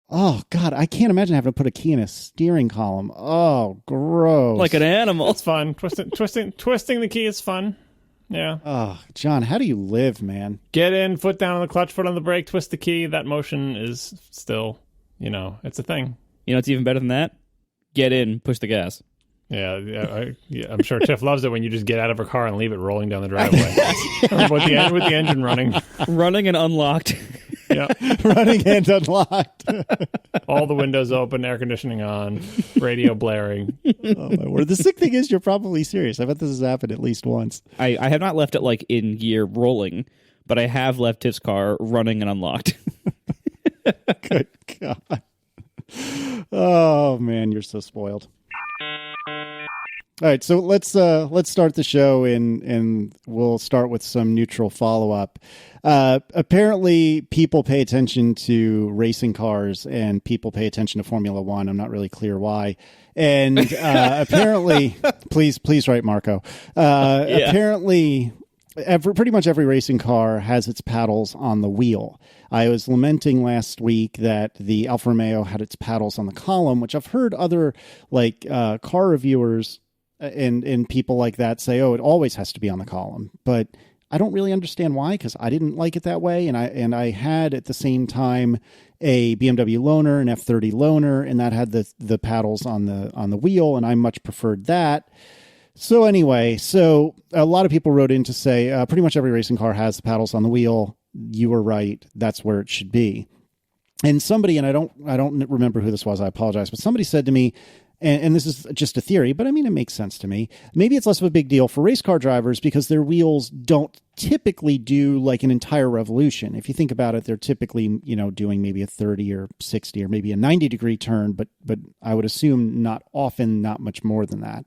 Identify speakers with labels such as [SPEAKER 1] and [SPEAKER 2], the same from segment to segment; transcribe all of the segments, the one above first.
[SPEAKER 1] Oh God, I can't imagine having to put a key in a steering column. Oh, gross.
[SPEAKER 2] Like an animal.
[SPEAKER 3] It's fun. Twisting the key is fun. Yeah.
[SPEAKER 1] Oh, John, how do you live, man?
[SPEAKER 3] Get in, foot down on the clutch, foot on the brake, twist the key. That motion is still, it's a thing.
[SPEAKER 2] You know what's even better than that? Get in, push the gas.
[SPEAKER 3] Yeah, I'm sure Tiff loves it when you just get out of her car and leave it rolling down the driveway with the engine running.
[SPEAKER 2] Running and unlocked.
[SPEAKER 3] Yeah.
[SPEAKER 1] Running and unlocked.
[SPEAKER 3] All the windows open, air conditioning on, radio blaring.
[SPEAKER 1] Oh, my word. The sick thing is you're probably serious. I bet this has happened at least once.
[SPEAKER 2] I have not left it like in gear rolling, but I have left Tiff's car running and unlocked.
[SPEAKER 1] Good God. Oh, man, you're so spoiled. All right, so let's start the show and we'll start with some neutral follow-up. Apparently, people pay attention to racing cars and people pay attention to Formula One. I'm not really clear why. And apparently, please write Marco. Apparently, pretty much every racing car has its paddles on the wheel. I was lamenting last week that the Alfa Romeo had its paddles on the column, which I've heard other car reviewers and people like that say, oh, it always has to be on the column. But I don't really understand why, because I didn't like it that way. And I had at the same time a BMW loaner, an F30 loaner, and that had the paddles on the wheel, and I much preferred that. So anyway, a lot of people wrote in to say pretty much every racing car has the paddles on the wheel. You were right. That's where it should be. And somebody, and I don't remember who this was, I apologize, but somebody said to me, and this is just a theory, but I mean, it makes sense to me. Maybe it's less of a big deal for race car drivers because their wheels don't typically do like an entire revolution. If you think about it, they're typically, doing maybe a 30 or 60 or maybe a 90-degree turn, but I would assume not often, not much more than that.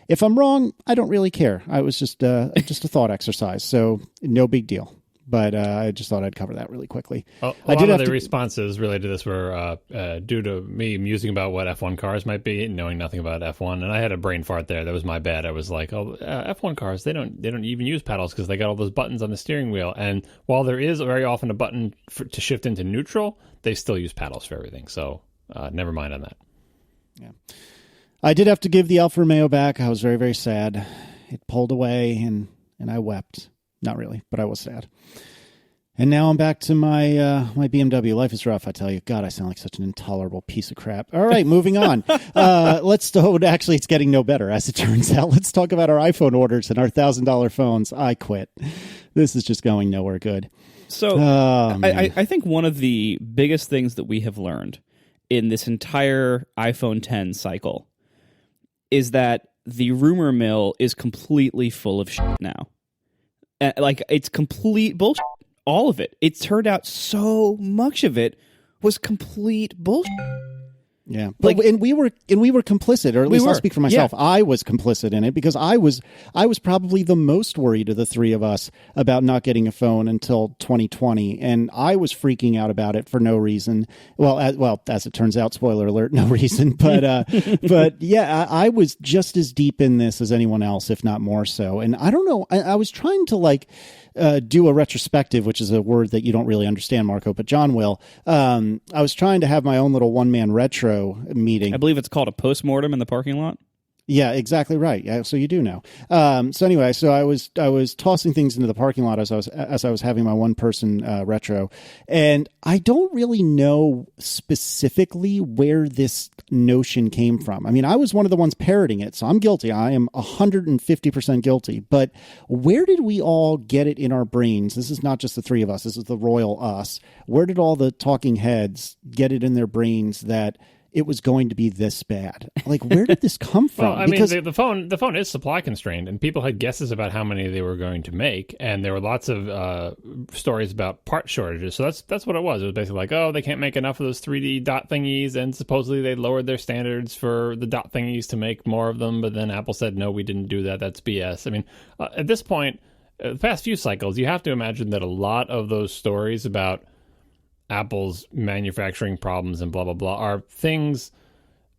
[SPEAKER 1] If I'm wrong, I don't really care. I was just a thought exercise, so no big deal. But I just thought I'd cover that really quickly.
[SPEAKER 3] A lot of the responses related to this were due to me musing about what F1 cars might be, knowing nothing about F1, and I had a brain fart there. That was my bad. I was like, F1 cars, they don't even use paddles because they got all those buttons on the steering wheel. And while there is very often a button to shift into neutral, they still use paddles for everything. So never mind on that.
[SPEAKER 1] Yeah, I did have to give the Alfa Romeo back. I was very, very sad. It pulled away, and I wept. Not really, but I was sad. And now I'm back to my my BMW. Life is rough, I tell you. God, I sound like such an intolerable piece of crap. All right, moving on. Actually, it's getting no better, as it turns out. Let's talk about our iPhone orders and our $1,000 phones. I quit. This is just going nowhere good.
[SPEAKER 2] So I think one of the biggest things that we have learned in this entire iPhone 10 cycle is that the rumor mill is completely full of shit now. It's complete bullshit. All of it. It turned out so much of it was complete bullshit.
[SPEAKER 1] Yeah, and we were complicit, or at least I'll speak for myself. Yeah. I was complicit in it because I was probably the most worried of the three of us about not getting a phone until 2020, and I was freaking out about it for no reason. Well, as it turns out, spoiler alert, no reason. But but yeah, I was just as deep in this as anyone else, if not more so. And I don't know. I was trying to do a retrospective, which is a word that you don't really understand, Marco, but John will. I was trying to have my own little one-man retro meeting.
[SPEAKER 2] I believe it's called a postmortem in the parking lot.
[SPEAKER 1] Yeah, exactly right. Yeah, so you do know. So anyway, I was tossing things into the parking lot as I was having my one person retro, and I don't really know specifically where this notion came from. I mean, I was one of the ones parroting it, so I'm guilty. I am 150% guilty. But where did we all get it in our brains? This is not just the three of us. This is the royal us. Where did all the talking heads get it in their brains that it was going to be this bad? Like, where did this come from?
[SPEAKER 3] Well, I mean, the phone is supply constrained, and people had guesses about how many they were going to make, and there were lots of stories about part shortages. So that's what it was. It was basically like, oh, they can't make enough of those 3D dot thingies, and supposedly they lowered their standards for the dot thingies to make more of them, but then Apple said, no, we didn't do that. That's BS. I mean, at this point, the past few cycles, you have to imagine that a lot of those stories about Apple's manufacturing problems and blah, blah, blah are things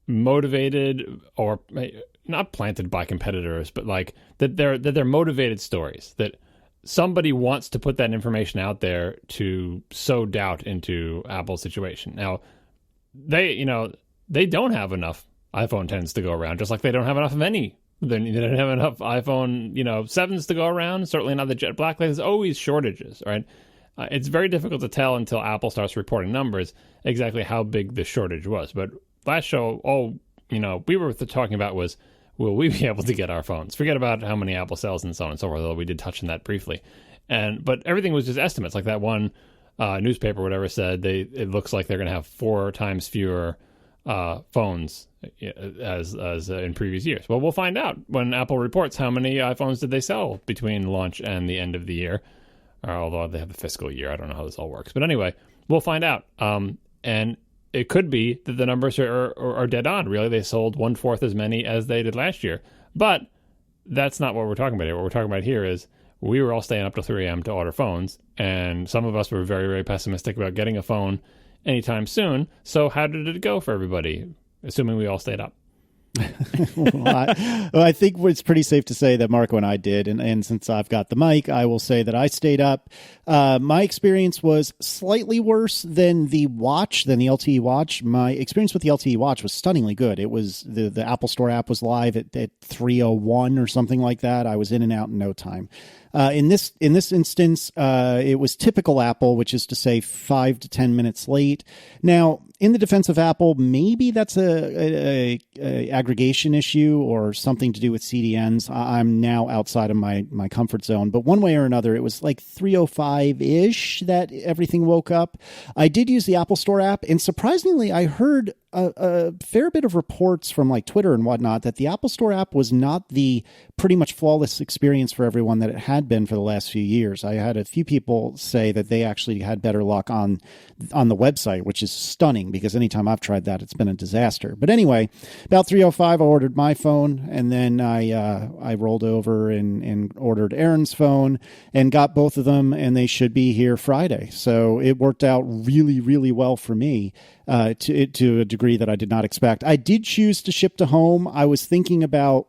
[SPEAKER 3] motivated or not planted by competitors, but that they're motivated stories, that somebody wants to put that information out there to sow doubt into Apple's situation. Now, they don't have enough iPhone 10s to go around, just like they don't have enough of any. They don't have enough iPhone 7s to go around. Certainly not the Jet Black. There's always shortages, right? It's very difficult to tell until Apple starts reporting numbers exactly how big the shortage was. But last show, all we were talking about was, will we be able to get our phones? Forget about how many Apple sells and so on and so forth, although we did touch on that briefly. But everything was just estimates. Like that one newspaper, whatever, said it looks like they're going to have 4 times fewer phones as in previous years. Well, we'll find out when Apple reports how many iPhones did they sell between launch and the end of the year. Although they have the fiscal year. I don't know how this all works. But anyway, we'll find out. And it could be that the numbers are dead on. Really, they sold 1/4 as many as they did last year. But that's not what we're talking about here. What we're talking about here is we were all staying up till 3 a.m. to order phones. And some of us were very, very pessimistic about getting a phone anytime soon. So how did it go for everybody, assuming we all stayed up?
[SPEAKER 1] I think it's pretty safe to say that Marco and I did. And since I've got the mic, I will say that I stayed up. My experience was slightly worse than the LTE watch. My experience with the LTE watch was stunningly good. It was the Apple Store app was live at 3:01 or something like that. I was in and out in no time. In this instance, it was typical Apple, which is to say 5 to 10 minutes late. Now, in the defense of Apple, maybe that's a aggregation issue or something to do with CDNs. I'm now outside of my comfort zone, but one way or another, it was like 3:05-ish that everything woke up. I did use the Apple Store app, and surprisingly, I heard a fair bit of reports from like Twitter and whatnot that the Apple Store app was not the pretty much flawless experience for everyone that it had been for the last few years. I had a few people say that they actually had better luck on the website, which is stunning because anytime I've tried that, it's been a disaster. But anyway, about 3:05, I ordered my phone, and then I rolled over and ordered Aaron's phone and got both of them, and they should be here Friday. So it worked out really, really well for me. To a degree that I did not expect. I did choose to ship to home. I was thinking about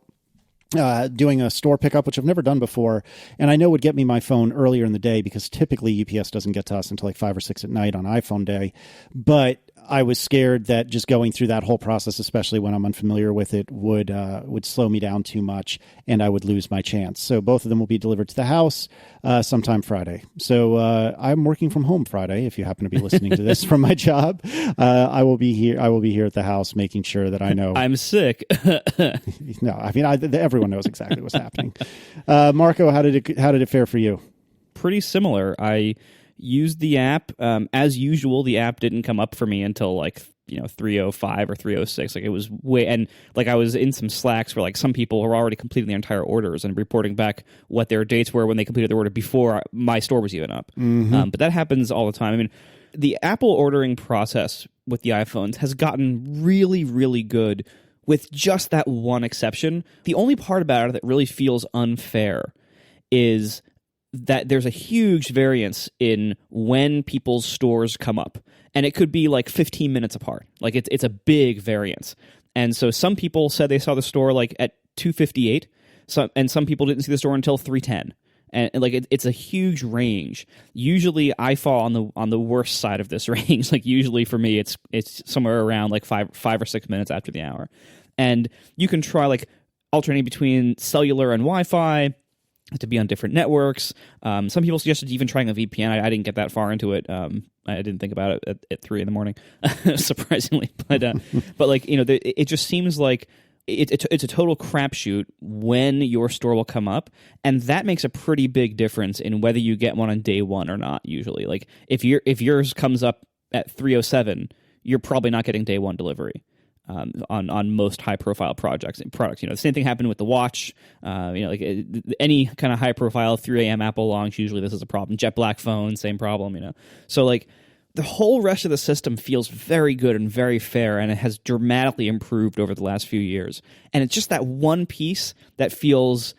[SPEAKER 1] doing a store pickup, which I've never done before, and I know would get me my phone earlier in the day because typically UPS doesn't get to us until like 5 or 6 at night on iPhone day. But I was scared that just going through that whole process, especially when I'm unfamiliar with it, would slow me down too much and I would lose my chance. So both of them will be delivered to the house sometime Friday. So I'm working from home Friday. If you happen to be listening to this from my job, I will be here. I will be here at the house making sure that I know
[SPEAKER 2] I'm sick.
[SPEAKER 1] No, I mean everyone knows exactly what's happening. Marco, how did it fare for you?
[SPEAKER 2] Pretty similar. I used the app. As usual, the app didn't come up for me until like 3:05 or 3:06. Like it was and like I was in some Slacks where like some people were already completing their entire orders and reporting back what their dates were when they completed their order before my store was even up. Mm-hmm. But that happens all the time. I mean, the Apple ordering process with the iPhones has gotten really, really good with just that one exception. The only part about it that really feels unfair is that there's a huge variance in when people's stores come up. And it could be like 15 minutes apart. Like it's a big variance. And so some people said they saw the store like at 2:58, and some people didn't see the store until 3:10. And like it's a huge range. Usually I fall on the worst side of this range. Like usually for me it's somewhere around like 5 or 6 minutes after the hour. And you can try like alternating between cellular and Wi-Fi to be on different networks. Some people suggested even trying a VPN. I didn't get that far into it. I didn't think about it at 3 a.m, surprisingly. But like it just seems like it's a total crapshoot when your store will come up, and that makes a pretty big difference in whether you get one on day one or not. Usually, like if yours comes up at 3:07, you're probably not getting day one delivery. On most high profile projects and products, the same thing happened with the watch. Like any kind of high profile 3 a.m. Apple launch, usually this is a problem. Jet Black phone, same problem. So like the whole rest of the system feels very good and very fair, and it has dramatically improved over the last few years. And it's just that one piece that feels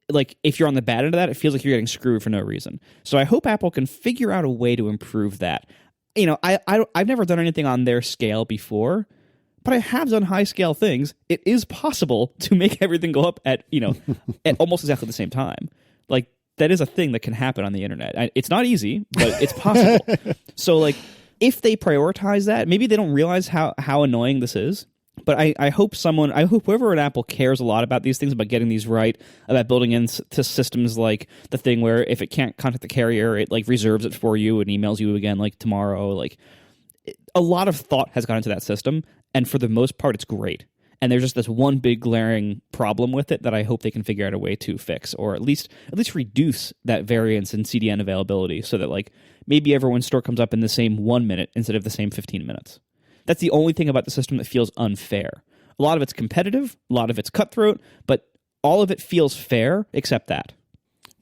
[SPEAKER 2] like if you're on the bad end of that, it feels like you're getting screwed for no reason. So I hope Apple can figure out a way to improve that. I've never done anything on their scale before, but I have done high scale things. It is possible to make everything go up at almost exactly the same time. Like that is a thing that can happen on the internet. It's not easy, but it's possible. So like if they prioritize that, maybe they don't realize how annoying this is. But I hope whoever at Apple cares a lot about these things, about getting these right, about building into systems like the thing where if it can't contact the carrier, it like reserves it for you and emails you again like tomorrow. Like a lot of thought has gone into that system, and for the most part, it's great. And there's just this one big glaring problem with it that I hope they can figure out a way to fix, or at least reduce that variance in CDN availability, so that like maybe everyone's store comes up in the same 1 minute instead of the same 15 minutes. That's the only thing about the system that feels unfair. A lot of it's competitive, a lot of it's cutthroat, but all of it feels fair except that.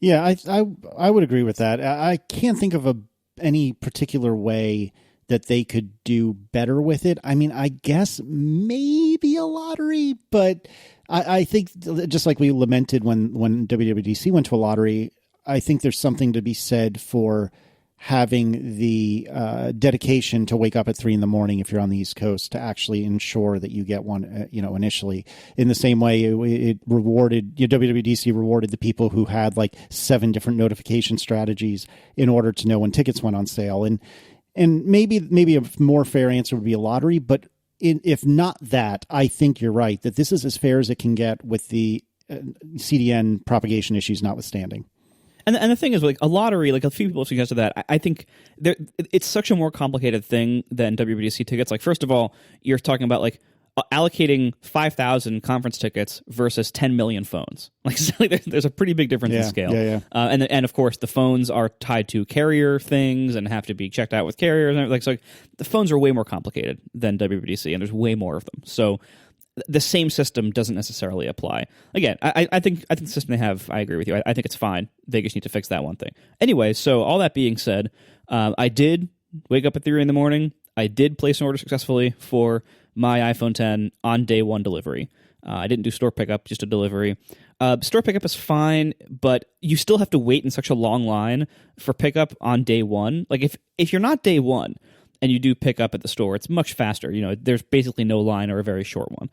[SPEAKER 1] Yeah, I would agree with that. I can't think of any particular way that they could do better with it. I mean, I guess maybe a lottery, but I think just like we lamented when WWDC went to a lottery, I think there's something to be said for having the dedication to wake up at 3 a.m. if you're on the East Coast to actually ensure that you get one, initially. In the same way, it rewarded, WWDC rewarded the people who had like 7 different notification strategies in order to know when tickets went on sale. And maybe a more fair answer would be a lottery, but if not that, I think you're right, that this is as fair as it can get with the CDN propagation issues notwithstanding.
[SPEAKER 2] And the thing is, like a lottery, like a few people suggested that. I think it's such a more complicated thing than WWDC tickets. Like, first of all, you're talking about like allocating 5,000 conference tickets versus 10 million phones. Like, so there's a pretty big difference in scale.
[SPEAKER 1] Yeah.
[SPEAKER 2] And of course, the phones are tied to carrier things and have to be checked out with carriers. And so the phones are way more complicated than WWDC, and there's way more of them. So the same system doesn't necessarily apply. Again, I think the system they have, I agree with you. I think it's fine. They just need to fix that one thing. Anyway, so all that being said, I did wake up at 3 a.m. I did place an order successfully for my iPhone 10 on day 1 delivery. I didn't do store pickup, just a delivery. Store pickup is fine, but you still have to wait in such a long line for pickup on day 1. Like if you're not day 1, and you do pick up at the store, it's much faster. There's basically no line or a very short one.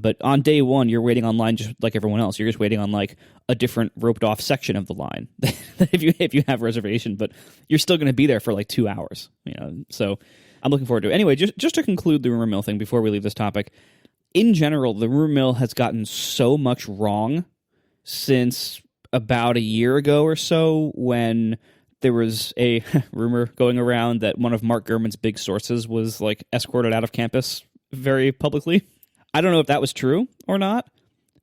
[SPEAKER 2] But on day 1, you're waiting online just like everyone else. You're just waiting on like a different roped off section of the line if you have a reservation, but you're still going to be there for like 2 hours. So I'm looking forward to it. Anyway, just to conclude the rumor mill thing before we leave this topic, in general, the rumor mill has gotten so much wrong since about a year ago or so, when there was a rumor going around that one of Mark Gurman's big sources was like escorted out of campus very publicly. I don't know if that was true or not,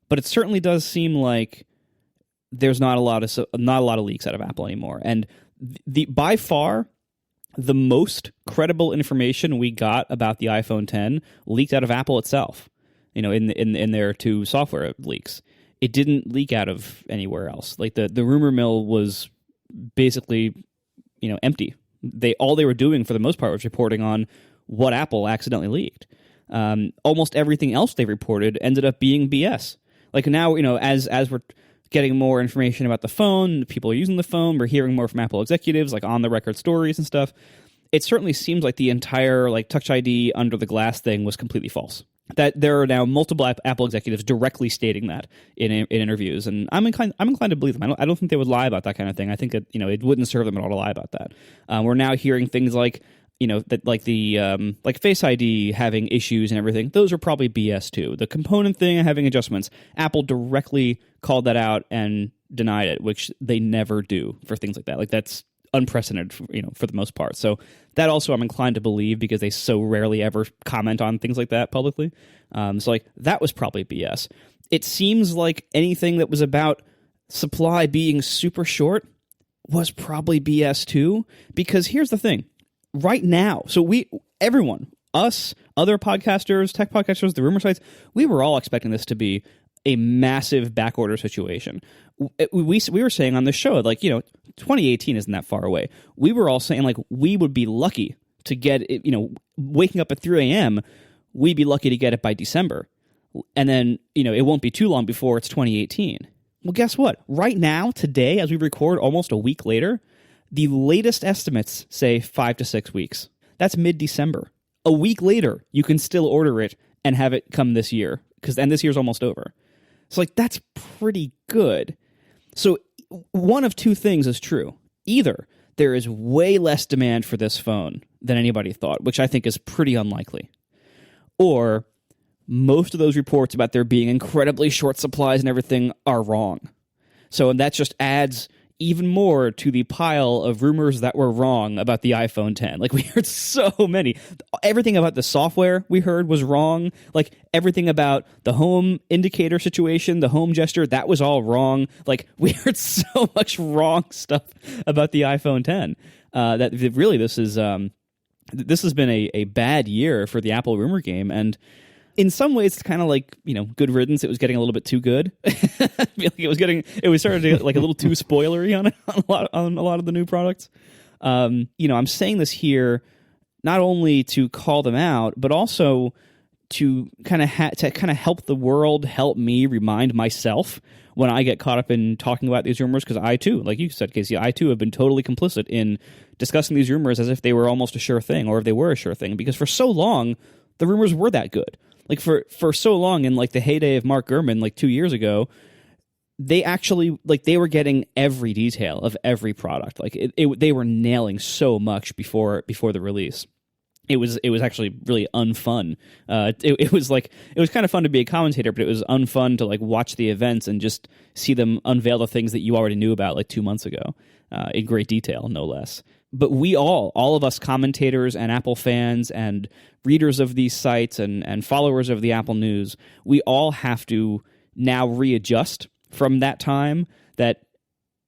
[SPEAKER 2] but it certainly does seem like there's not a lot of leaks out of Apple anymore. And by far the most credible information we got about the iPhone 10 leaked out of Apple itself. In their 2 software leaks, it didn't leak out of anywhere else. Like the rumor mill was basically, empty. All they were doing for the most part was reporting on what Apple accidentally leaked. Almost everything else they reported ended up being BS. Like now, as we're getting more information about the phone, people are using the phone, we're hearing more from Apple executives, like on the record stories and stuff. It certainly seems like the entire like Touch ID under the glass thing was completely false. That there are now multiple Apple executives directly stating that in interviews, and I'm inclined to believe them. I don't think they would lie about that kind of thing. I think that it wouldn't serve them at all to lie about that. We're now hearing things like that like the like Face ID having issues and everything. Those are probably BS too. The component thing having adjustments, Apple directly called that out and denied it, which they never do for things like that. Like that's unprecedented, for the most part. So that also I'm inclined to believe, because they so rarely ever comment on things like that publicly. So like that was probably BS. It seems like anything that was about supply being super short was probably BS too, because here's the thing. Right now, so everyone, us, other podcasters, tech podcasters, the rumor sites, we were all expecting this to be a massive backorder situation. We were saying on this show, like, 2018 isn't that far away. We were all saying, like, we would be lucky to get it, waking up at 3 a.m., we'd be lucky to get it by December. And then, it won't be too long before it's 2018. Well, guess what? Right now, today, as we record almost a week later, the latest estimates say 5 to 6 weeks. That's mid-December. A week later, you can still order it and have it come this year, and this year's almost over. So, like, that's pretty good. So one of 2 things is true. Either there is way less demand for this phone than anybody thought, which I think is pretty unlikely. Or most of those reports about there being incredibly short supplies and everything are wrong. So and that just adds even more to the pile of rumors that were wrong about the iPhone 10. Like, we heard so many. Everything about the software we heard was wrong. Like, everything about the home indicator situation, the home gesture, that was all wrong. Like, we heard so much wrong stuff about the iPhone 10 that really this has been a bad year for the Apple rumor game. And in some ways, it's kind of like, good riddance. It was getting a little bit too good. I feel like it was starting to get like a little too spoilery on a lot of the new products. I'm saying this here not only to call them out, but also to kind of help the world, help me remind myself when I get caught up in talking about these rumors, because I too, like you said, Casey, I too have been totally complicit in discussing these rumors as if they were almost a sure thing, or if they were a sure thing, because for so long the rumors were that good. Like, for so long, in like the heyday of Mark Gurman, like 2 years ago, they actually, like, they were getting every detail of every product. Like, they were nailing so much before the release. It was actually really unfun. It was kind of fun to be a commentator, but it was unfun to like watch the events and just see them unveil the things that you already knew about like 2 months ago, in great detail, no less. But we all of us commentators and Apple fans and readers of these sites and followers of the Apple news, we all have to now readjust from that time, that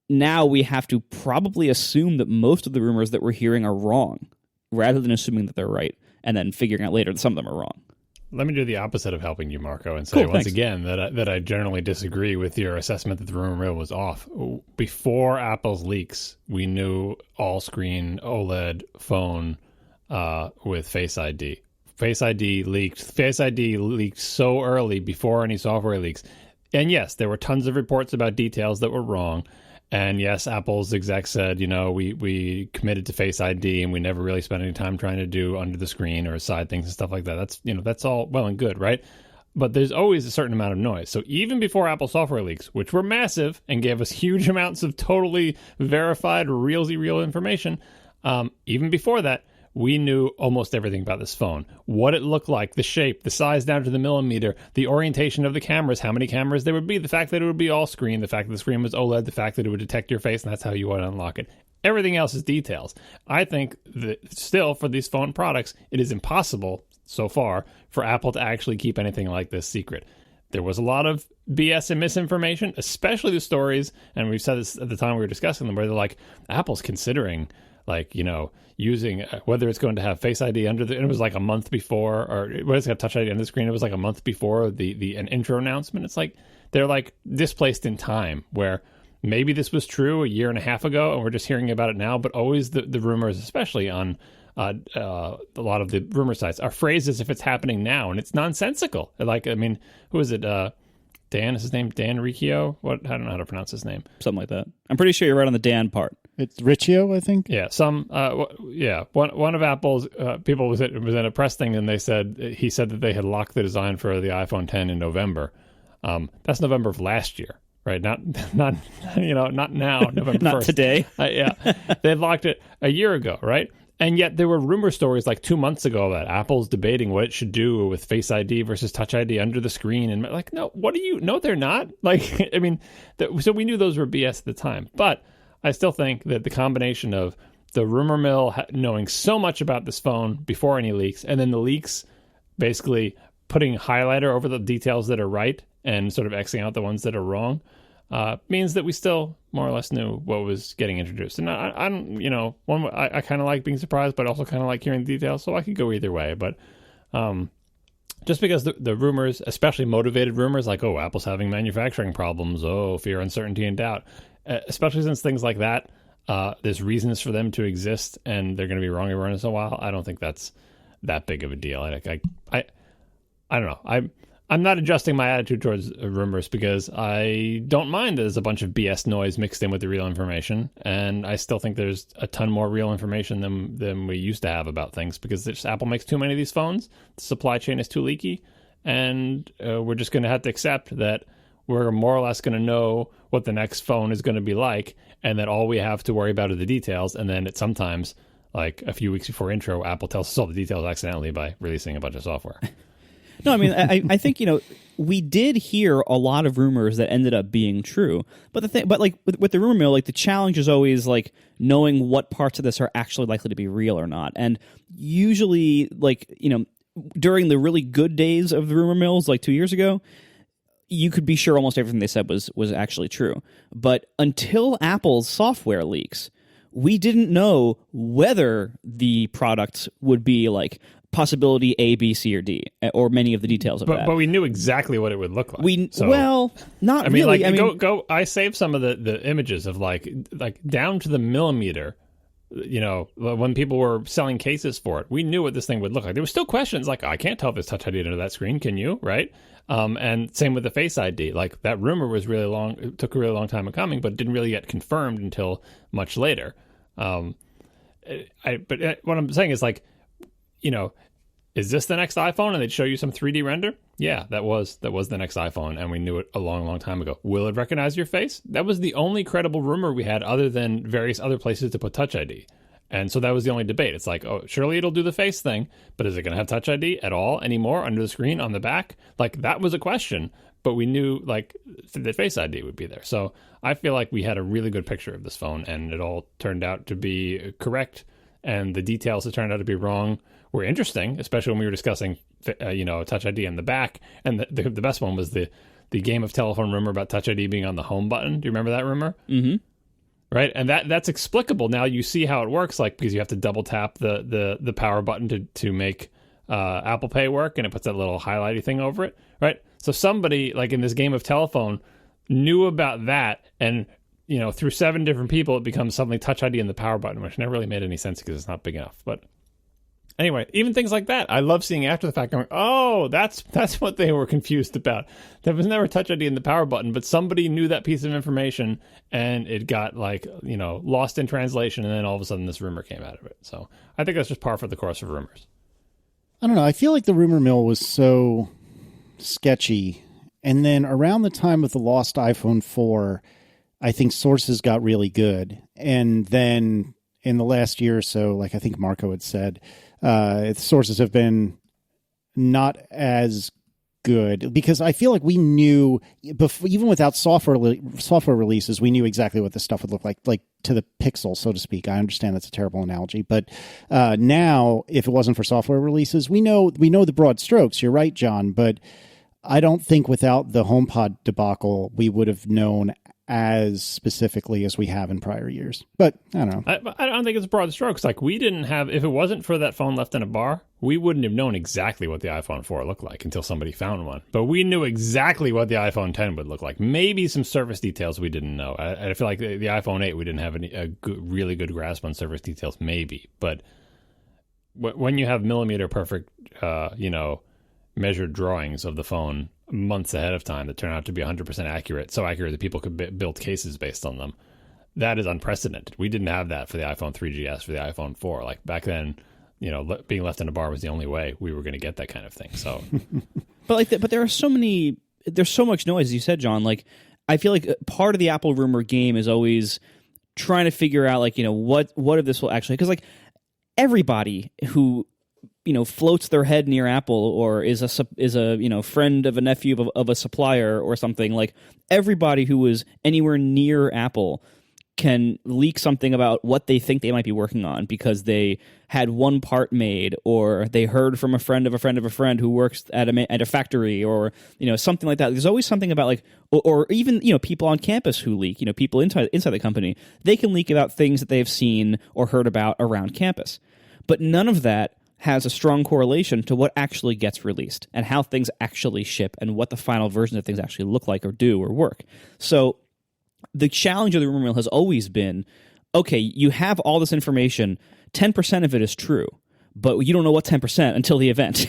[SPEAKER 2] now we have to probably assume that most of the rumors that we're hearing are wrong, rather than assuming that they're right and then figuring out later that some of them are wrong.
[SPEAKER 3] Let me do the opposite of helping you, Marco, and say once again that I generally disagree with your assessment that the rumor mill was off. Before Apple's leaks, we knew all-screen OLED phone with Face ID. Face ID leaked so early before any software leaks. And yes, there were tons of reports about details that were wrong. And yes, Apple's exec said, we committed to Face ID and we never really spent any time trying to do under the screen or side things and stuff like that. That's all well and good, right? But there's always a certain amount of noise. So even before Apple software leaks, which were massive and gave us huge amounts of totally verified, real information, even before that, we knew almost everything about this phone. What it looked like, the shape, the size down to the millimeter, the orientation of the cameras, how many cameras there would be, the fact that it would be all screen, the fact that the screen was OLED, the fact that it would detect your face, and that's how you would unlock it. Everything else is details. I think that still, for these phone products, it is impossible, so far, for Apple to actually keep anything like this secret. There was a lot of BS and misinformation, especially the stories, and we've said this at the time we were discussing them, where they're like, Apple's considering, using whether it's going to have Face ID and it was like a month before, or whether it's got Touch ID on the screen, it was like a month before an intro announcement. It's like they're like displaced in time, where maybe this was true a year and a half ago and we're just hearing about it now, but always the rumors, especially on a lot of the rumor sites, are phrased as if it's happening now, and it's nonsensical. Who is it? Dan is his name? Dan Riccio? I don't know how to pronounce his name.
[SPEAKER 2] Something like that. I'm pretty sure you're right on the Dan part.
[SPEAKER 1] It's Riccio, I think.
[SPEAKER 3] Yeah, one of Apple's people was in a press thing, and he said that they had locked the design for the iPhone 10 in November. That's November of last year, right? Not now, November 1st.
[SPEAKER 2] Not today.
[SPEAKER 3] Yeah, they had locked it a year ago, right? And yet there were rumor stories like 2 months ago that Apple's debating what it should do with Face ID versus Touch ID under the screen. And like, no, no, they're not. Like, so we knew those were BS at the time. But I still think that the combination of the rumor mill knowing so much about this phone before any leaks, and then the leaks basically putting highlighter over the details that are right and sort of Xing out the ones that are wrong, means that we still more or less knew what was getting introduced. And I kind of like being surprised, but also kind of like hearing the details, so I could go either way. But just because the rumors, especially motivated rumors like, oh, Apple's having manufacturing problems, oh, fear, uncertainty, and doubt, especially since things like that, there's reasons for them to exist, and they're going to be wrong every once in a while. I don't think that's that big of a deal. I don't know. I'm not adjusting my attitude towards rumors because I don't mind that there's a bunch of BS noise mixed in with the real information, and I still think there's a ton more real information than we used to have about things, because Apple makes too many of these phones, the supply chain is too leaky, and we're just going to have to accept that we're more or less going to know what the next phone is going to be like, and that all we have to worry about are the details. And then sometimes, like a few weeks before intro, Apple tells us all the details accidentally by releasing a bunch of software.
[SPEAKER 2] No, I mean, I think, we did hear a lot of rumors that ended up being true. But with the rumor mill, like the challenge is always like knowing what parts of this are actually likely to be real or not. And usually, during the really good days of the rumor mills, like 2 years ago, you could be sure almost everything they said was actually true. But until Apple's software leaks, we didn't know whether the products would be like possibility A, B, C, or D, or many of the details of that.
[SPEAKER 3] But we knew exactly what it would look like.
[SPEAKER 2] Not really.
[SPEAKER 3] I saved some of the images of like down to the millimeter. When people were selling cases for it, we knew what this thing would look like. There were still questions like, I can't tell if there's Touch ID under that screen. Can you? Right? And same with the Face ID. Like that rumor was really long. It took a really long time in coming, but didn't really get confirmed until much later. But what I'm saying is like, is this the next iPhone? And they'd show you some 3D render. Yeah, that was the next iPhone, and we knew it a long, long time ago. Will it recognize your face? That was the only credible rumor we had, other than various other places to put Touch ID. And so that was the only debate. It's like, oh, surely it'll do the face thing, but is it going to have Touch ID at all anymore under the screen on the back? Like that was a question, but we knew like the Face ID would be there. So I feel like we had a really good picture of this phone, and it all turned out to be correct. And the details that turned out to be wrong were interesting, especially when we were discussing, Touch ID in the back. And the best one was the game of telephone rumor about Touch ID being on the home button. Do you remember that rumor?
[SPEAKER 2] Mm-hmm.
[SPEAKER 3] Right, and that's explicable now. You see how it works, like because you have to double tap the power button to make Apple Pay work, and it puts that little highlighty thing over it. Right, so somebody like in this game of telephone knew about that, and through 7 different people, it becomes suddenly Touch ID in the power button, which never really made any sense because it's not big enough. But anyway, even things like that, I love seeing after the fact going, oh, that's what they were confused about. There was never Touch ID in the power button, but somebody knew that piece of information, and it got lost in translation, and then all of a sudden this rumor came out of it. So I think that's just par for the course of rumors.
[SPEAKER 1] I don't know. I feel like the rumor mill was so sketchy, and then around the time of the lost iPhone 4, I think sources got really good, and then in the last year or so, like I think Marco had said, sources have been not as good, because I feel like we knew even without software releases, we knew exactly what this stuff would look like to the pixel, so to speak. I understand that's a terrible analogy, but now if it wasn't for software releases, we know the broad strokes. You're right, John, but I don't think without the HomePod debacle, we would have known as specifically as we have in prior years. But I don't know.
[SPEAKER 3] I don't think it's broad strokes. Like we didn't have, if it wasn't for that phone left in a bar, we wouldn't have known exactly what the iPhone 4 looked like until somebody found one. But we knew exactly what the iPhone 10 would look like. Maybe some surface details we didn't know. I feel like the iPhone 8, we didn't have really good grasp on surface details, maybe. But when you have millimeter perfect, measured drawings of the phone months ahead of time that turn out to be 100% accurate, so accurate that people could build cases based on them, that is unprecedented. We didn't have that for the iPhone 3GS, for the iPhone 4. Like back then, being left in a bar was the only way we were going to get that kind of thing. So,
[SPEAKER 2] but there's so much noise, as you said, John. Like I feel like part of the Apple rumor game is always trying to figure out what if this will actually, because like everybody who floats their head near Apple or is a friend of a nephew of a supplier or something, like everybody who was anywhere near Apple can leak something about what they think they might be working on because they had one part made, or they heard from a friend of a friend of a friend who works at a factory, or something like that. There's always something about or even people on campus who leak. People inside the company, they can leak about things that they've seen or heard about around campus, but none of that has a strong correlation to what actually gets released and how things actually ship and what the final version of things actually look like or do or work. So the challenge of the rumor mill has always been, okay, you have all this information, 10% of it is true, but you don't know what 10% until the event,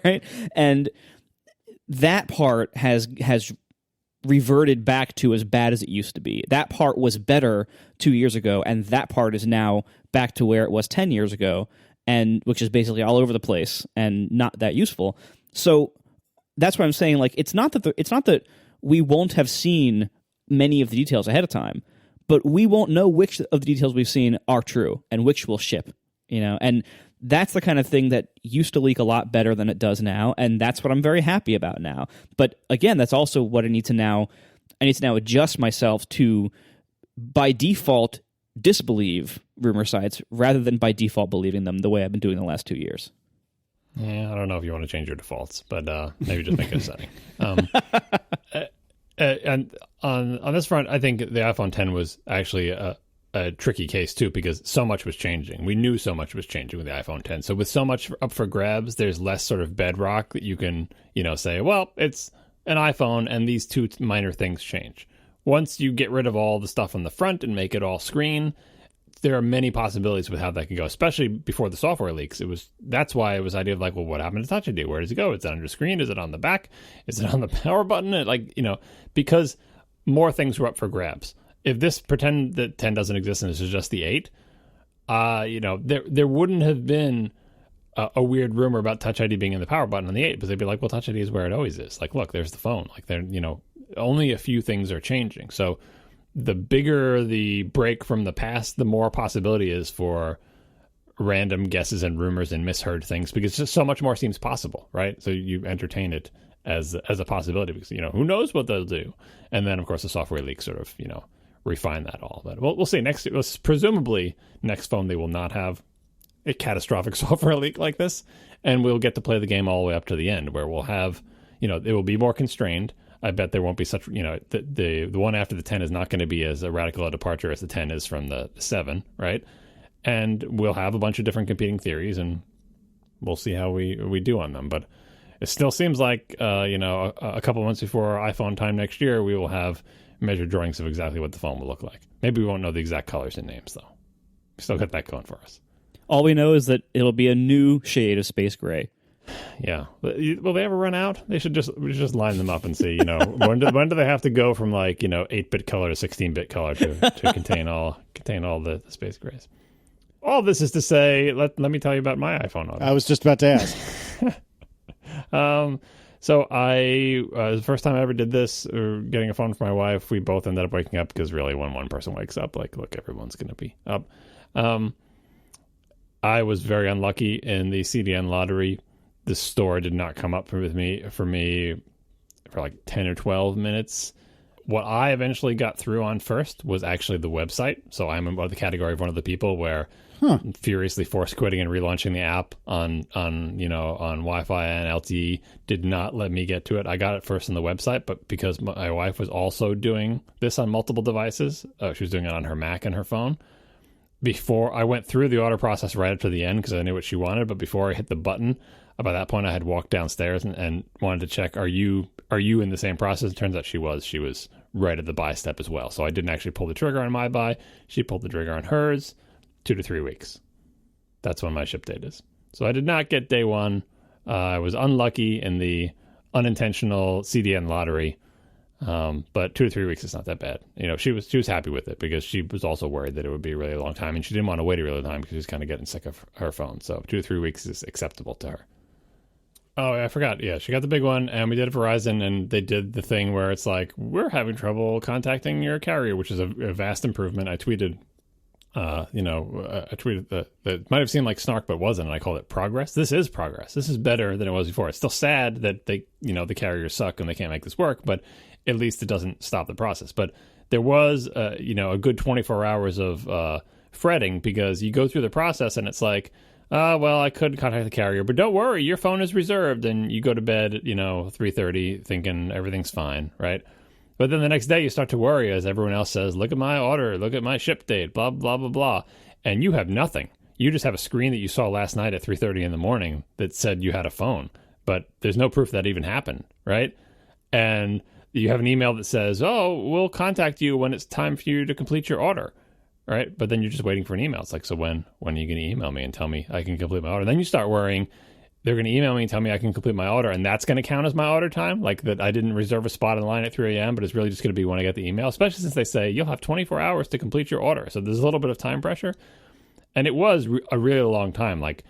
[SPEAKER 2] right? And that part has reverted back to as bad as it used to be. That part was better 2 years ago, and that part is now back to where it was 10 years ago, and which is basically all over the place and not that useful. So that's what I'm saying. Like it's not that we won't have seen many of the details ahead of time, but we won't know which of the details we've seen are true and which will ship, and that's the kind of thing that used to leak a lot better than it does now, and that's what I'm very happy about now. But again, that's also what I need to now adjust myself to, by default, disbelieve rumor sites rather than by default believing them the way I've been doing the last 2 years.
[SPEAKER 3] Yeah, I don't know if you want to change your defaults, but maybe just make a setting. And on this front, I think the iPhone X was actually a tricky case too, because so much was changing. We knew so much was changing with the iPhone X. So with so much up for grabs, there's less sort of bedrock that you can, say, well, it's an iPhone and these two minor things change. Once you get rid of all the stuff on the front and make it all screen, there are many possibilities with how that can go, especially before the software leaks. That's why it was the idea of like, well, what happened to Touch ID? Where does it go? Is it on your screen? Is it on the back? Is it on the power button? Because more things were up for grabs. If this pretend that 10 doesn't exist and this is just the 8, there wouldn't have been a weird rumor about Touch ID being in the power button on the 8, because they'd be like, well, Touch ID is where it always is. Like, look, there's the phone. Like, only a few things are changing. So the bigger the break from the past, the more possibility is for random guesses and rumors and misheard things, because just so much more seems possible, right? So you entertain it as a possibility, because, who knows what they'll do. And then, of course, the software leaks sort of, refine that all. But we'll see. Presumably, next phone, they will not have a catastrophic software leak like this, and we'll get to play the game all the way up to the end, where we'll have, it will be more constrained. I bet there won't be such, the one after the 10 is not going to be as a radical a departure as the 10 is from the 7, right? And we'll have a bunch of different competing theories, and we'll see how we do on them. But it still seems like, a couple of months before iPhone time next year, we will have measured drawings of exactly what the phone will look like. Maybe we won't know the exact colors and names, though. We still got that going for us.
[SPEAKER 2] All we know is that it'll be a new shade of space gray.
[SPEAKER 3] Yeah. Will they ever run out? They should just line them up and see, when do they have to go from 8-bit color to 16-bit color to contain all the space grays. All this is to say, let me tell you about my iPhone order.
[SPEAKER 1] I was just about to ask.
[SPEAKER 3] So the first time I ever did this, getting a phone for my wife, we both ended up waking up, because really when one person wakes up, like, look, everyone's going to be up. I was very unlucky in the CDN lottery. The store did not come up for me for like 10 or 12 minutes. What I eventually got through on first was actually the website. So I'm in the category of one of the people where furiously force quitting and relaunching the app on Wi-Fi and LTE did not let me get to it. I got it first on the website, but because my wife was also doing this on multiple devices, she was doing it on her Mac and her phone. Before I went through the order process right up to the end, because I knew what she wanted, but before I hit the button, by that point I had walked downstairs and wanted to check, are you in the same process? It turns out she was right at the buy step as well. So I didn't actually pull the trigger on my buy. She pulled the trigger on hers. 2 to 3 weeks. That's when my ship date is. So I did not get day one. I was unlucky in the unintentional CDN lottery. But 2 to 3 weeks is not that bad. She was happy with it, because she was also worried that it would be a really long time, and she didn't want to wait a really long time because she was kind of getting sick of her phone. So 2 to 3 weeks is acceptable to her. Oh, I forgot. Yeah, she got the big one, and we did it Verizon, and they did the thing where it's like, we're having trouble contacting your carrier, which is a vast improvement. I tweeted, I tweeted that might have seemed like snark, but wasn't, and I called it progress. This is progress. This is better than it was before. It's still sad that the carriers suck and they can't make this work, but at least it doesn't stop the process. But there was, a good 24 hours of fretting, because you go through the process and it's like, well, I could contact the carrier, but don't worry, your phone is reserved. And you go to bed at, 3:30 thinking everything's fine, right? But then the next day you start to worry as everyone else says, look at my order, look at my ship date, blah, blah, blah, blah. And you have nothing. You just have a screen that you saw last night at 3:30 in the morning that said you had a phone. But there's no proof that even happened, right? And you have an email that says, oh, we'll contact you when it's time for you to complete your order, right? But then you're just waiting for an email. It's like, so when are you going to email me and tell me I can complete my order? Then you start worrying, they're going to email me and tell me I can complete my order, and that's going to count as my order time? Like that I didn't reserve a spot in line at 3 a.m., but it's really just going to be when I get the email, especially since they say you'll have 24 hours to complete your order. So there's a little bit of time pressure. And it was a really long time. Like,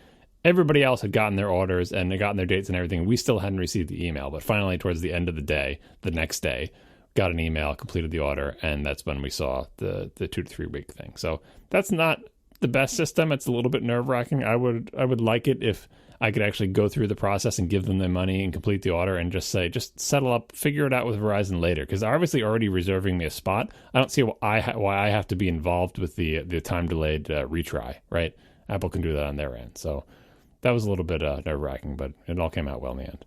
[SPEAKER 3] everybody else had gotten their orders and they gotten their dates and everything. We still hadn't received the email. But finally, towards the end of the day, the next day, got an email, completed the order, and that's when we saw the 2 to 3 week thing. So that's not the best system. It's a little bit nerve-wracking. I would like it if I could actually go through the process and give them the money and complete the order and just say, just settle up, figure it out with Verizon later. Because they're obviously already reserving me a spot. I don't see why I have to be involved with the time-delayed retry, right? Apple can do that on their end. So that was a little bit nerve-wracking, but it all came out well in the end.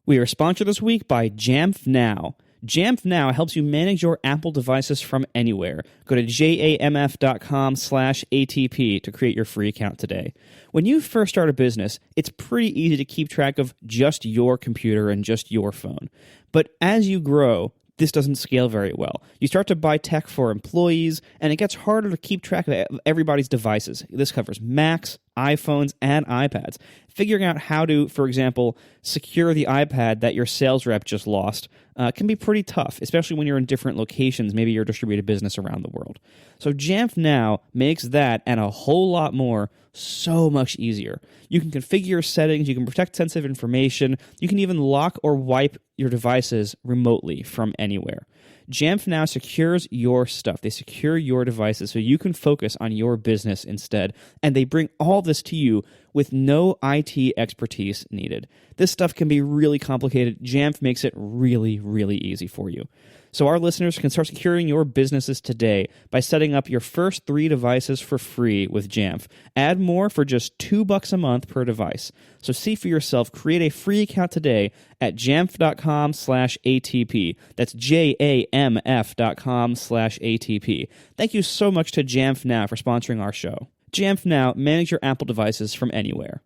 [SPEAKER 2] We are sponsored this week by Jamf Now. Jamf Now helps you manage your Apple devices from anywhere. Go to jamf.com/ATP to create your free account today. When you first start a business, it's pretty easy to keep track of just your computer and just your phone. But as you grow, this doesn't scale very well. You start to buy tech for employees, and it gets harder to keep track of everybody's devices. This covers Macs, iPhones, and iPads. Figuring out how to, for example, secure the iPad that your sales rep just lost can be pretty tough, especially when you're in different locations. Maybe you're a distributed business around the world. So Jamf Now makes that and a whole lot more so much easier. You can configure your settings, you can protect sensitive information, you can even lock or wipe your devices remotely from anywhere. Jamf Now secures your stuff. They secure your devices so you can focus on your business instead, and they bring all this to you with no IT expertise needed. This stuff can be really complicated. Jamf makes it really, really easy for you. So our listeners can start securing your businesses today by setting up your first 3 devices for free with Jamf. Add more for just $2 a month per device. So see for yourself. Create a free account today at jamf.com/ATP. That's JAMF.com/ATP. Thank you so much to Jamf Now for sponsoring our show. Jamf Now, manage your Apple devices from anywhere.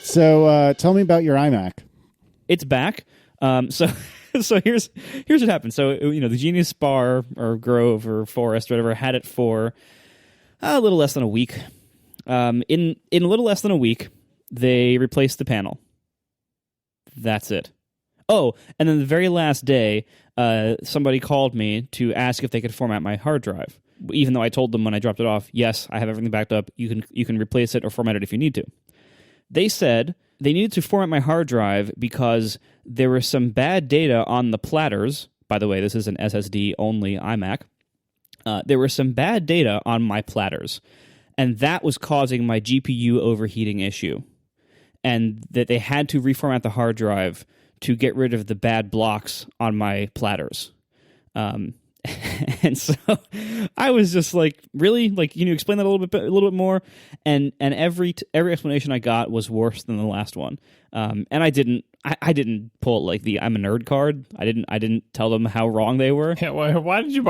[SPEAKER 1] So tell me about your iMac.
[SPEAKER 2] It's back. So here's what happened. So, the Genius Bar or Grove or Forest or whatever had it for a little less than a week. In a little less than a week, they replaced the panel. That's it. Oh, and then the very last day, somebody called me to ask if they could format my hard drive. Even though I told them when I dropped it off, yes, I have everything backed up. You can replace it or format it if you need to. They said they needed to format my hard drive because there was some bad data on the platters. By the way, this is an SSD-only iMac. There was some bad data on my platters, and that was causing my GPU overheating issue, and that they had to reformat the hard drive to get rid of the bad blocks on my platters. And so I was just like, really? Like, can you explain that a little bit more? And every explanation I got was worse than the last one. And I didn't pull like the I'm a nerd card. I didn't tell them how wrong they were.
[SPEAKER 3] Yeah, why did you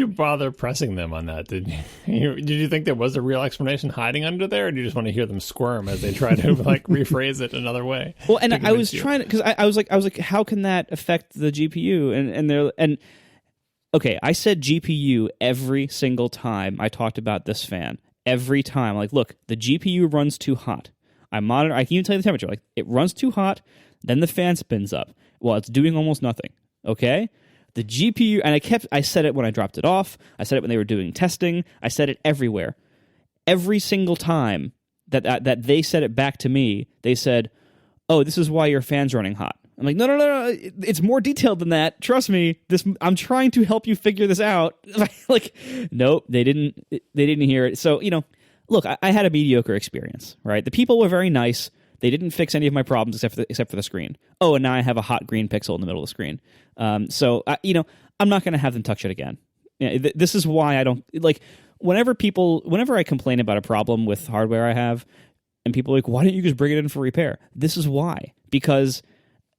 [SPEAKER 3] bother pressing them on that? Did you think there was a real explanation hiding under there, or do you just want to hear them squirm as they try to like rephrase it another way?
[SPEAKER 2] Well, and I was trying to, because I was like, how can that affect the GPU? And okay, I said GPU every single time I talked about this fan. Every time, like, look, the GPU runs too hot. I can even tell you the temperature. Like, it runs too hot, then the fan spins up. Well, it's doing almost nothing. Okay, the GPU, and I said it when I dropped it off. I said it when they were doing testing. I said it everywhere. Every single time that they said it back to me, they said, "Oh, this is why your fan's running hot." I'm like, no. It's more detailed than that. Trust me. I'm trying to help you figure this out. Like, nope, they didn't hear it. So, look, I had a mediocre experience, right? The people were very nice. They didn't fix any of my problems except for the screen. Oh, and now I have a hot green pixel in the middle of the screen. So, I'm not going to have them touch it again. This is why I don't like whenever I complain about a problem with hardware I have, and people are like, why don't you just bring it in for repair? This is why, because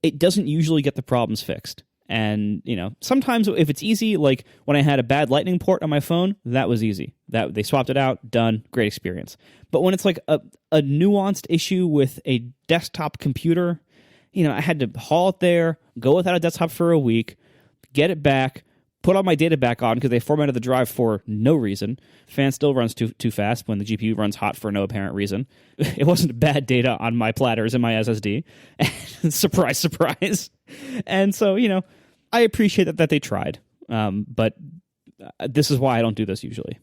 [SPEAKER 2] it doesn't usually get the problems fixed. And, sometimes if it's easy, like when I had a bad lightning port on my phone, that was easy. That they swapped it out, done, great experience. But when it's like a nuanced issue with a desktop computer, I had to haul it there, go without a desktop for a week, get it back, put all my data back on because they formatted the drive for no reason. Fan still runs too fast when the GPU runs hot for no apparent reason. It wasn't bad data on my platters and my SSD. Surprise, surprise. And so, I appreciate that they tried. But this is why I don't do this usually.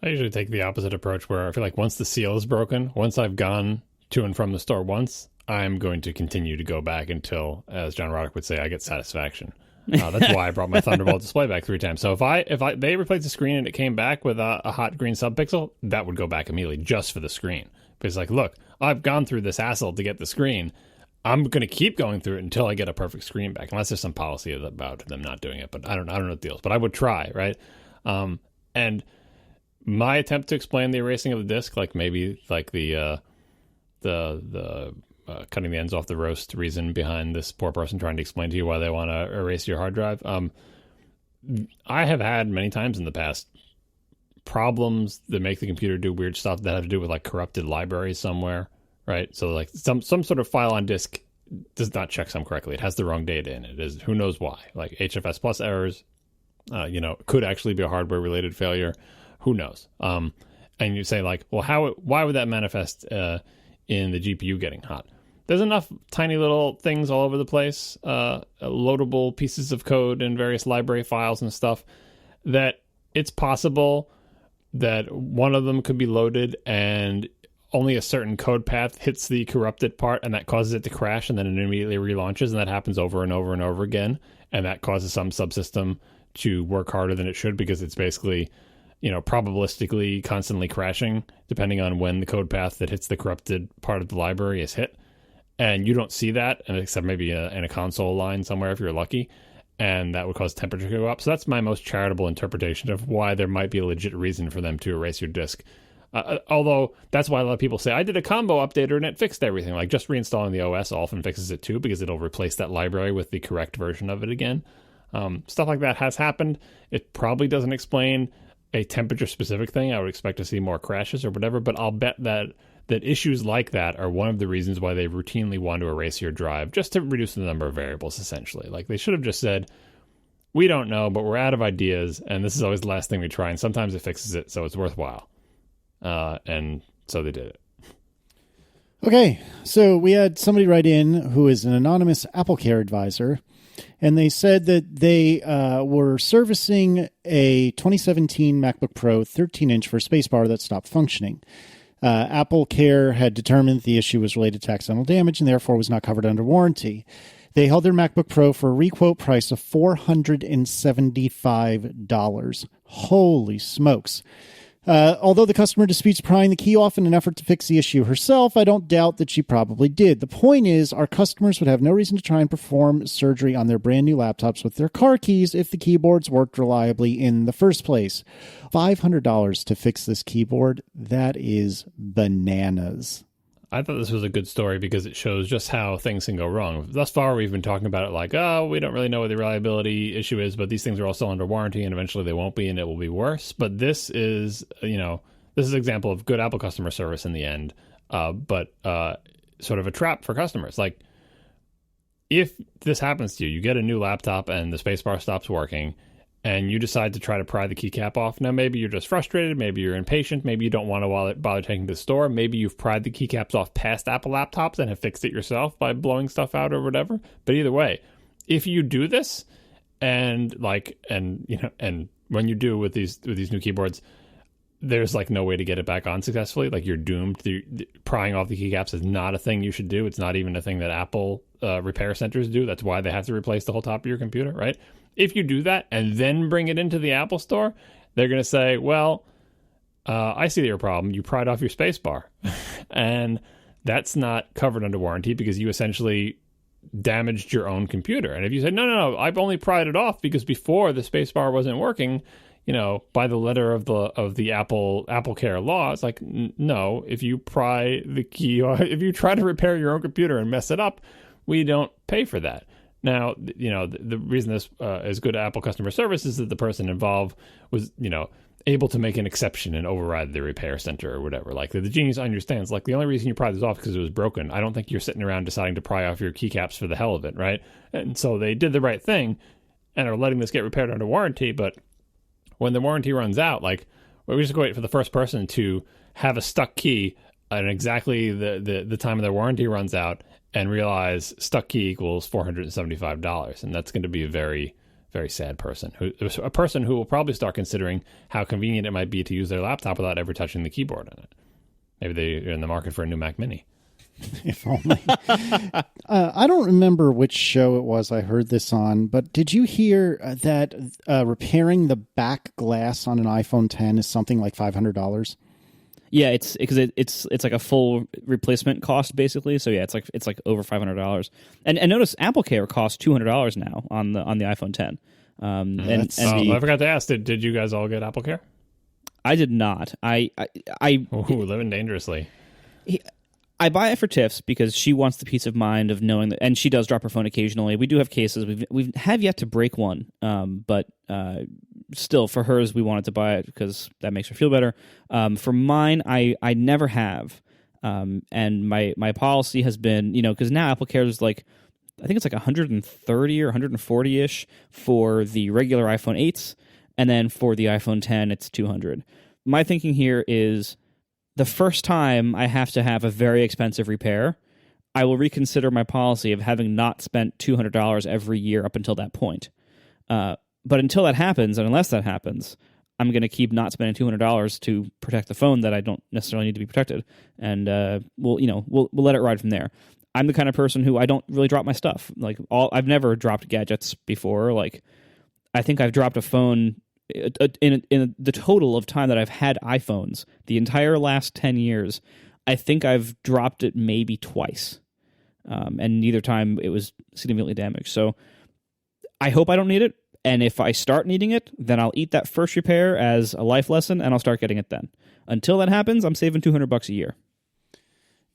[SPEAKER 3] I usually take the opposite approach where I feel like once the seal is broken, once I've gone to and from the store once, I'm going to continue to go back until, as John Roddick would say, I get satisfaction. That's why I brought my Thunderbolt display back 3 times. So if they replaced the screen and it came back with a hot green subpixel, that would go back immediately just for the screen. But it's like, look, I've gone through this hassle to get the screen. I'm going to keep going through it until I get a perfect screen back, unless there's some policy about them not doing it. But I don't know the deals. But I would try, right? And my attempt to explain the erasing of the disk, like maybe like the cutting the ends off the roast reason behind this poor person trying to explain to you why they want to erase your hard drive. I have had many times in the past problems that make the computer do weird stuff that have to do with like corrupted libraries somewhere, right? So like some sort of file on disk does not checksum correctly. It has the wrong data in it. It is, who knows why? Like HFS plus errors, could actually be a hardware related failure. Who knows? And you say like, well, why would that manifest in the GPU getting hot? There's enough tiny little things all over the place, loadable pieces of code and various library files and stuff, that it's possible that one of them could be loaded and only a certain code path hits the corrupted part, and that causes it to crash, and then it immediately relaunches, and that happens over and over and over again, and that causes some subsystem to work harder than it should because it's basically, probabilistically constantly crashing depending on when the code path that hits the corrupted part of the library is hit. And you don't see that, except maybe in a console line somewhere if you're lucky, and that would cause temperature to go up. So that's my most charitable interpretation of why there might be a legit reason for them to erase your disk. Although that's why a lot of people say, I did a combo updater and it fixed everything. Like just reinstalling the OS often fixes it too, because it'll replace that library with the correct version of it again. Stuff like that has happened. It probably doesn't explain a temperature-specific thing. I would expect to see more crashes or whatever, but I'll bet that issues like that are one of the reasons why they routinely want to erase your drive, just to reduce the number of variables, essentially. Like, they should have just said, we don't know, but we're out of ideas, and this is always the last thing we try, and sometimes it fixes it, so it's worthwhile. And so they did it.
[SPEAKER 1] Okay, so we had somebody write in who is an anonymous AppleCare advisor, and they said that they were servicing a 2017 MacBook Pro 13-inch for spacebar that stopped functioning. AppleCare had determined the issue was related to accidental damage and therefore was not covered under warranty. They held their MacBook Pro for a requote price of $475. Holy smokes. Although the customer disputes prying the key off in an effort to fix the issue herself, I don't doubt that she probably did. The point is, our customers would have no reason to try and perform surgery on their brand new laptops with their car keys if the keyboards worked reliably in the first place. $500 to fix this keyboard, that is bananas.
[SPEAKER 3] I thought this was a good story because it shows just how things can go wrong. Thus far, we've been talking about it like, oh, we don't really know what the reliability issue is, but these things are all still under warranty, and eventually they won't be, and it will be worse. But this is, this is an example of good Apple customer service in the end, but sort of a trap for customers. Like, if this happens to you, you get a new laptop and the spacebar stops working, and you decide to try to pry the keycap off. Now, maybe you're just frustrated. Maybe you're impatient. Maybe you don't want to bother taking to the store. Maybe you've pried the keycaps off past Apple laptops and have fixed it yourself by blowing stuff out or whatever. But either way, if you do this, and when you do with these new keyboards, there's like no way to get it back on successfully. Like, you're doomed. Prying off the keycaps is not a thing you should do. It's not even a thing that Apple repair centers do. That's why they have to replace the whole top of your computer, right? If you do that and then bring it into the Apple store, they're going to say, well, I see your problem. You pried off your spacebar. And that's not covered under warranty because you essentially damaged your own computer. And if you say, no, I've only pried it off because before the spacebar wasn't working, by the letter of the AppleCare law, it's like, no, if you pry the key, or if you try to repair your own computer and mess it up, we don't pay for that. Now, the reason this is good Apple customer service is that the person involved was, able to make an exception and override the repair center or whatever. Like, the genius understands, like, the only reason you pry this off is because it was broken. I don't think you're sitting around deciding to pry off your keycaps for the hell of it, right? And so they did the right thing and are letting this get repaired under warranty. But when the warranty runs out, like, we just go wait for the first person to have a stuck key at exactly the time of their warranty runs out and realize stuck key equals $475. And that's going to be a very, very sad person. A person who will probably start considering how convenient it might be to use their laptop without ever touching the keyboard on it. Maybe they're in the market for a new Mac Mini.
[SPEAKER 1] If only. I don't remember which show it was I heard this on, but did you hear that repairing the back glass on an iPhone 10 is something like $500?
[SPEAKER 2] Yeah, it's because it's like a full replacement cost basically. So yeah, it's like over $500. And notice Apple Care costs $200 now on the iPhone 10.
[SPEAKER 3] I forgot to ask, did you guys all get Apple Care?
[SPEAKER 2] I did not. I
[SPEAKER 3] living dangerously.
[SPEAKER 2] I buy it for Tiff's because she wants the peace of mind of knowing that, and she does drop her phone occasionally. We do have cases. We have yet to break one, but still, for hers, we wanted to buy it because that makes her feel better. For mine, I never have, and my policy has been, because now Apple Care is like, I think it's like 130 or 140 ish for the regular iPhone 8s, and then for the iPhone 10, it's 200. My thinking here is, the first time I have to have a very expensive repair, I will reconsider my policy of having not spent $200 every year up until that point. But until that happens, and unless that happens, I'm going to keep not spending $200 to protect the phone that I don't necessarily need to be protected, and we'll let it ride from there. I'm the kind of person who I don't really drop my stuff. I've never dropped gadgets before. I think I've dropped a phone in the total of time that I've had iPhones, the entire last 10 years, I think I've dropped it maybe twice. And neither time it was significantly damaged. So I hope I don't need it. And if I start needing it, then I'll eat that first repair as a life lesson and I'll start getting it then. Until that happens, I'm saving $200 a year.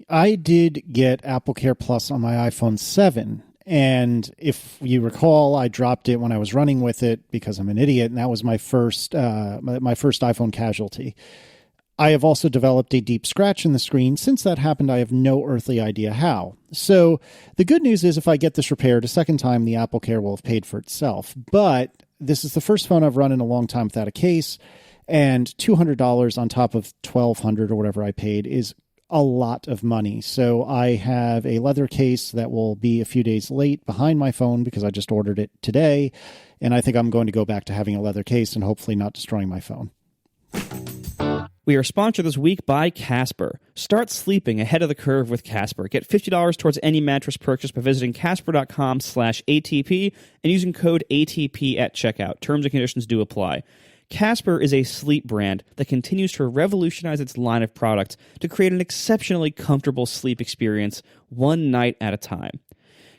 [SPEAKER 1] I did get Apple Care Plus on my iPhone 7. And if you recall, I dropped it when I was running with it because I'm an idiot, and that was my first iPhone casualty. I have also developed a deep scratch in the screen. Since that happened, I have no earthly idea how. So the good news is if I get this repaired a second time, the Apple Care will have paid for itself. But this is the first phone I've run in a long time without a case, and $200 on top of $1,200 or whatever I paid is a lot of money. So I have a leather case that will be a few days late behind my phone because I just ordered it today. And I think I'm going to go back to having a leather case and hopefully not destroying my phone.
[SPEAKER 2] We are sponsored this week by Casper. Start sleeping ahead of the curve with Casper. Get $50 towards any mattress purchase by visiting casper.com/ATP and using code ATP at checkout. Terms and conditions do apply. Casper is a sleep brand that continues to revolutionize its line of products to create an exceptionally comfortable sleep experience one night at a time.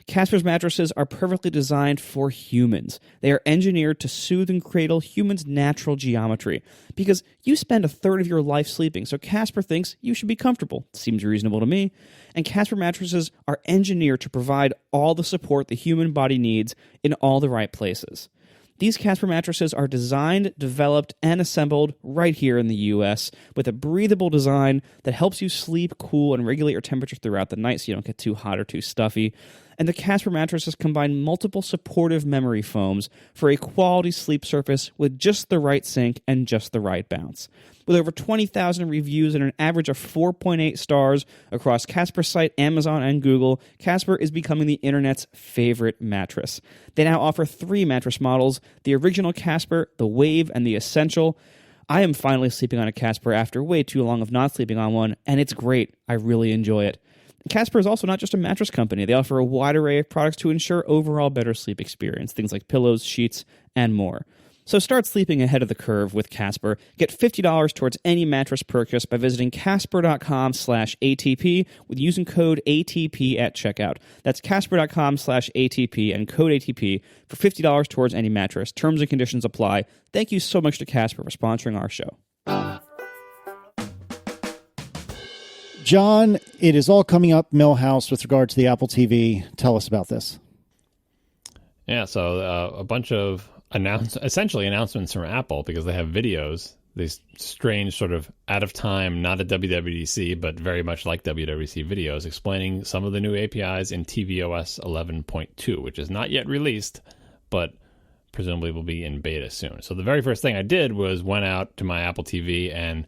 [SPEAKER 2] Casper's mattresses are perfectly designed for humans. They are engineered to soothe and cradle humans' natural geometry because you spend a third of your life sleeping, so Casper thinks you should be comfortable. Seems reasonable to me. And Casper mattresses are engineered to provide all the support the human body needs in all the right places. These Casper mattresses are designed, developed, and assembled right here in the U.S. with a breathable design that helps you sleep, cool, and regulate your temperature throughout the night so you don't get too hot or too stuffy. And the Casper mattresses combine multiple supportive memory foams for a quality sleep surface with just the right sink and just the right bounce. With over 20,000 reviews and an average of 4.8 stars across Casper's site, Amazon, and Google, Casper is becoming the internet's favorite mattress. They now offer 3 mattress models, the original Casper, the Wave, and the Essential. I am finally sleeping on a Casper after way too long of not sleeping on one, and it's great. I really enjoy it. Casper is also not just a mattress company. They offer a wide array of products to ensure overall better sleep experience, things like pillows, sheets, and more. So start sleeping ahead of the curve with Casper. Get $50 towards any mattress purchase by visiting casper.com/ATP with using code ATP at checkout. That's casper.com/ATP and code ATP for $50 towards any mattress. Terms and conditions apply. Thank you so much to Casper for sponsoring our show.
[SPEAKER 1] John, it is all coming up Millhouse with regard to the Apple TV. Tell us about this.
[SPEAKER 3] Yeah, so a bunch of announcements from Apple because they have videos, these strange sort of out of time, not at WWDC, but very much like WWDC videos, explaining some of the new APIs in tvOS 11.2, which is not yet released, but presumably will be in beta soon. So the very first thing I did was went out to my Apple TV and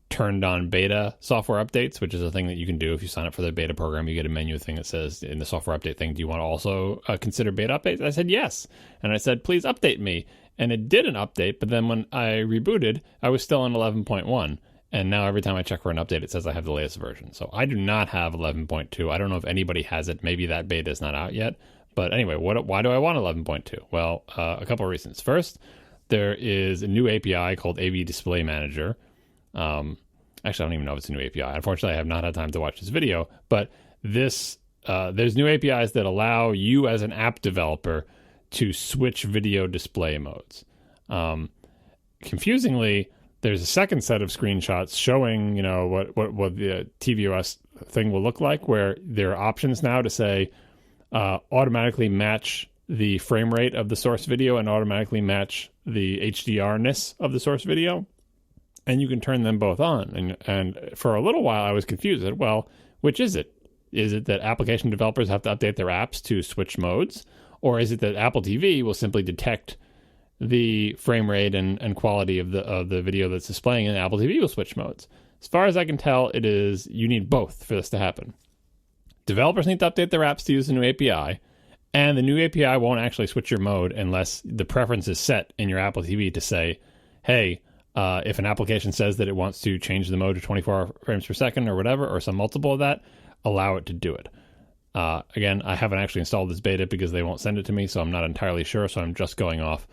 [SPEAKER 3] turned on beta software updates, which is a thing that you can do if you sign up for the beta program. You get a menu thing that says in the software update thing, do you want to also consider beta updates? I said yes. And I said, please update me. And it did an update, but then when I rebooted, I was still on 11.1. And now every time I check for an update, it says I have the latest version. So I do not have 11.2. I don't know if anybody has it. Maybe that beta is not out yet. But anyway, why do I want 11.2? Well, a couple of reasons. First, there is a new API called AV Display Manager. Actually, I don't even know if it's a new API. Unfortunately, I have not had time to watch this video. But there's new APIs that allow you as an app developer to switch video display modes. Confusingly, there's a second set of screenshots showing, what the tvOS thing will look like, where there are options now to say automatically match the frame rate of the source video and automatically match the HDR-ness of the source video. And you can turn them both on. And for a little while, I was confused. Well, which is it? Is it that application developers have to update their apps to switch modes? Or is it that Apple TV will simply detect the frame rate and quality of the video that's displaying, and Apple TV will switch modes? As far as I can tell, it is you need both for this to happen. Developers need to update their apps to use the new API, and the new API won't actually switch your mode unless the preference is set in your Apple TV to say, hey, if an application says that it wants to change the mode to 24 frames per second or whatever, or some multiple of that, allow it to do it. Again, I haven't actually installed this beta because they won't send it to me, so I'm not entirely sure, so I'm just going off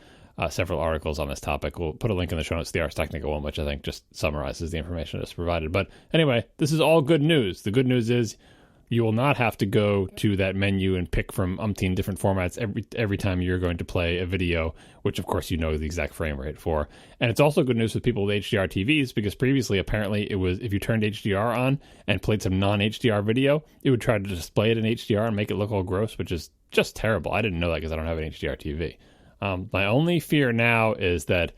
[SPEAKER 3] several articles on this topic. We'll put a link in the show notes to the Ars Technica one, which I think just summarizes the information that's provided. But anyway, this is all good news. The good news is you will not have to go to that menu and pick from umpteen different formats every time you're going to play a video, which of course you know the exact frame rate for. And it's also good news with people with HDR TVs, because previously apparently it was, if you turned HDR on and played some non-HDR video, it would try to display it in HDR and make it look all gross, which is just terrible. I didn't know that because I don't have an HDR TV. My only fear now is that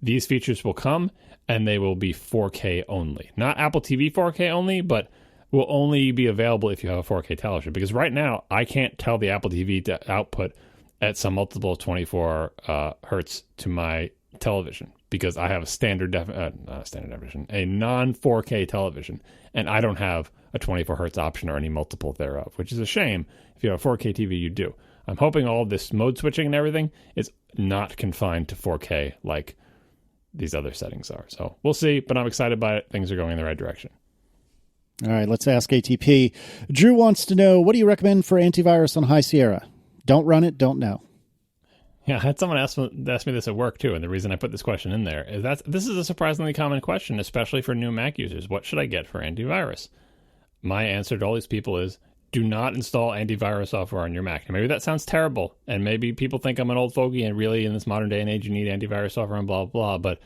[SPEAKER 3] these features will come and they will be 4K only. Not Apple TV 4K only, but will only be available if you have a 4K television. Because right now, I can't tell the Apple TV to output at some multiple of 24 hertz to my television, because I have a a non-4K television, and I don't have a 24 hertz option or any multiple thereof, which is a shame. If you have a 4K TV, you do. I'm hoping all of this mode switching and everything is not confined to 4K like these other settings are. So we'll see, but I'm excited by it. Things are going in the right direction.
[SPEAKER 1] All right, let's ask ATP. Drew wants to know, what do you recommend for antivirus on High Sierra? Don't run it, don't know.
[SPEAKER 3] Yeah, I had someone ask me this at work too, and the reason I put this question in there is this is a surprisingly common question, especially for new Mac users. What should I get for antivirus? My answer to all these people is, do not install antivirus software on your Mac. Now, maybe that sounds terrible, and maybe people think I'm an old fogey, and really in this modern day and age you need antivirus software and blah, blah, blah. But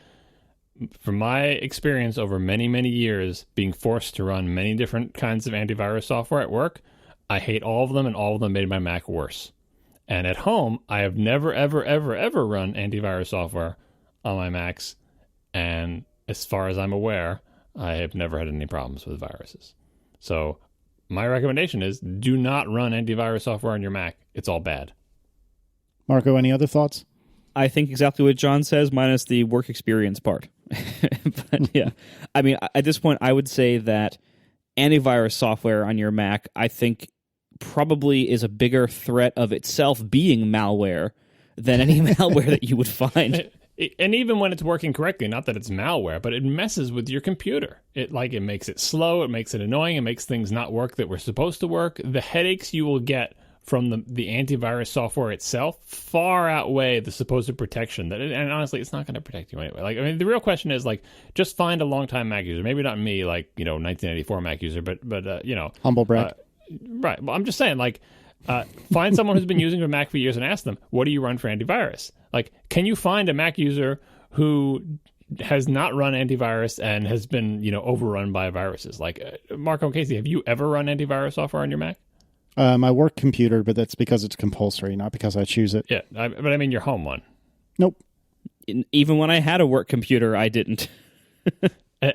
[SPEAKER 3] from my experience over many, many years being forced to run many different kinds of antivirus software at work, I hate all of them, and all of them made my Mac worse. And at home, I have never, ever, ever, ever run antivirus software on my Macs, and as far as I'm aware, I have never had any problems with viruses. So my recommendation is, do not run antivirus software on your Mac. It's all bad.
[SPEAKER 1] Marco, any other thoughts?
[SPEAKER 2] I think exactly what John says, minus the work experience part. But yeah, I mean, at this point, I would say that antivirus software on your Mac, I think, probably is a bigger threat of itself being malware than any malware that you would find.
[SPEAKER 3] And even when it's working correctly, not that it's malware, but it messes with your computer. It makes it slow, it makes it annoying, it makes things not work that were supposed to work. The headaches you will get from the antivirus software itself far outweigh the supposed protection. And honestly, it's not going to protect you anyway. The real question is, just find a longtime Mac user. Maybe not me, 1984 Mac user, but
[SPEAKER 1] humble brag.
[SPEAKER 3] Right. Well, I'm just saying, find someone who's been using a Mac for years and ask them, what do you run for antivirus? Can you find a Mac user who has not run antivirus and has been, overrun by viruses? Marco and Casey, have you ever run antivirus software on your Mac?
[SPEAKER 1] My work computer, but that's because it's compulsory, not because I choose it.
[SPEAKER 3] Yeah, but I mean your home one.
[SPEAKER 1] Nope.
[SPEAKER 2] Even when I had a work computer, I didn't.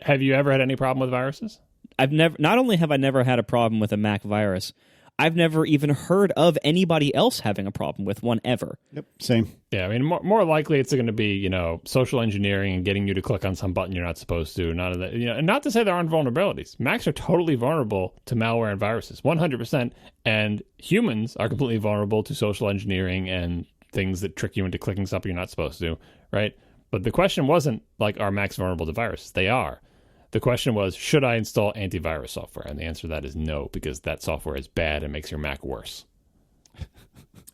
[SPEAKER 3] Have you ever had any problem with viruses?
[SPEAKER 2] Not only have I never had a problem with a Mac virus, I've never even heard of anybody else having a problem with one ever.
[SPEAKER 1] Yep, same.
[SPEAKER 3] Yeah, I mean, more likely it's going to be, social engineering and getting you to click on some button you're not supposed to. And not to say there aren't vulnerabilities. Macs are totally vulnerable to malware and viruses, 100%. And humans are completely vulnerable to social engineering and things that trick you into clicking something you're not supposed to, right? But the question wasn't, are Macs vulnerable to viruses? They are. The question was, should I install antivirus software? And the answer to that is no, because that software is bad and makes your Mac worse.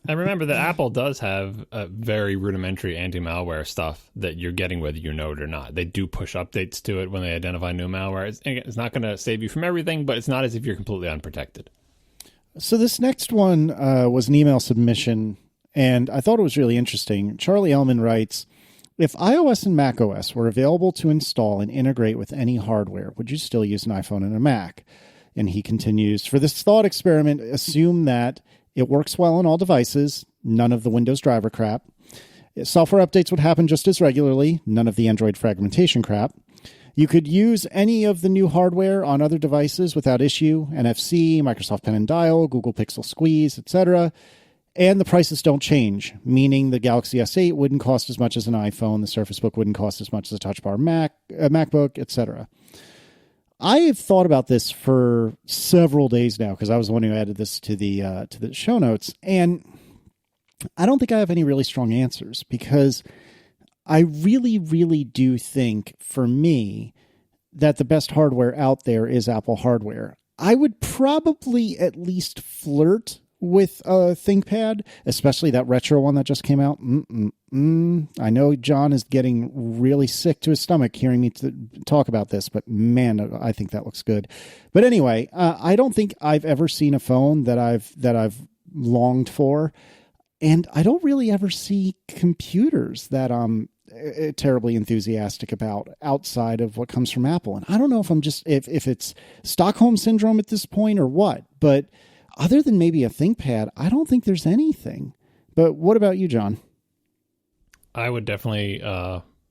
[SPEAKER 3] And remember that Apple does have a very rudimentary anti-malware stuff that you're getting whether you know it or not. They do push updates to it when they identify new malware. It's not going to save you from everything, but it's not as if you're completely unprotected.
[SPEAKER 1] So this next one was an email submission, and I thought it was really interesting. Charlie Ellman writes, if iOS and macOS were available to install and integrate with any hardware, would you still use an iPhone and a Mac? And he continues, for this thought experiment, assume that it works well on all devices, none of the Windows driver crap. Software updates would happen just as regularly, none of the Android fragmentation crap. You could use any of the new hardware on other devices without issue, NFC, Microsoft Pen and Dial, Google Pixel Squeeze, etc. And the prices don't change, meaning the Galaxy S8 wouldn't cost as much as an iPhone, the Surface Book wouldn't cost as much as a Touch Bar MacBook, etc. I have thought about this for several days now because I was the one who added this to the show notes, and I don't think I have any really strong answers because I really, really do think for me that the best hardware out there is Apple hardware. I would probably at least flirt with a ThinkPad, especially that retro one that just came out. I know John is getting really sick to his stomach hearing me talk about this, but man, I think that looks good. But anyway, I don't think I've ever seen a phone that I've longed for, and I don't really ever see computers that I'm terribly enthusiastic about outside of what comes from Apple. And I don't know if I'm just if it's Stockholm syndrome at this point or what, but other than maybe a ThinkPad, I don't think there's anything. But what about you, John?
[SPEAKER 3] I would definitely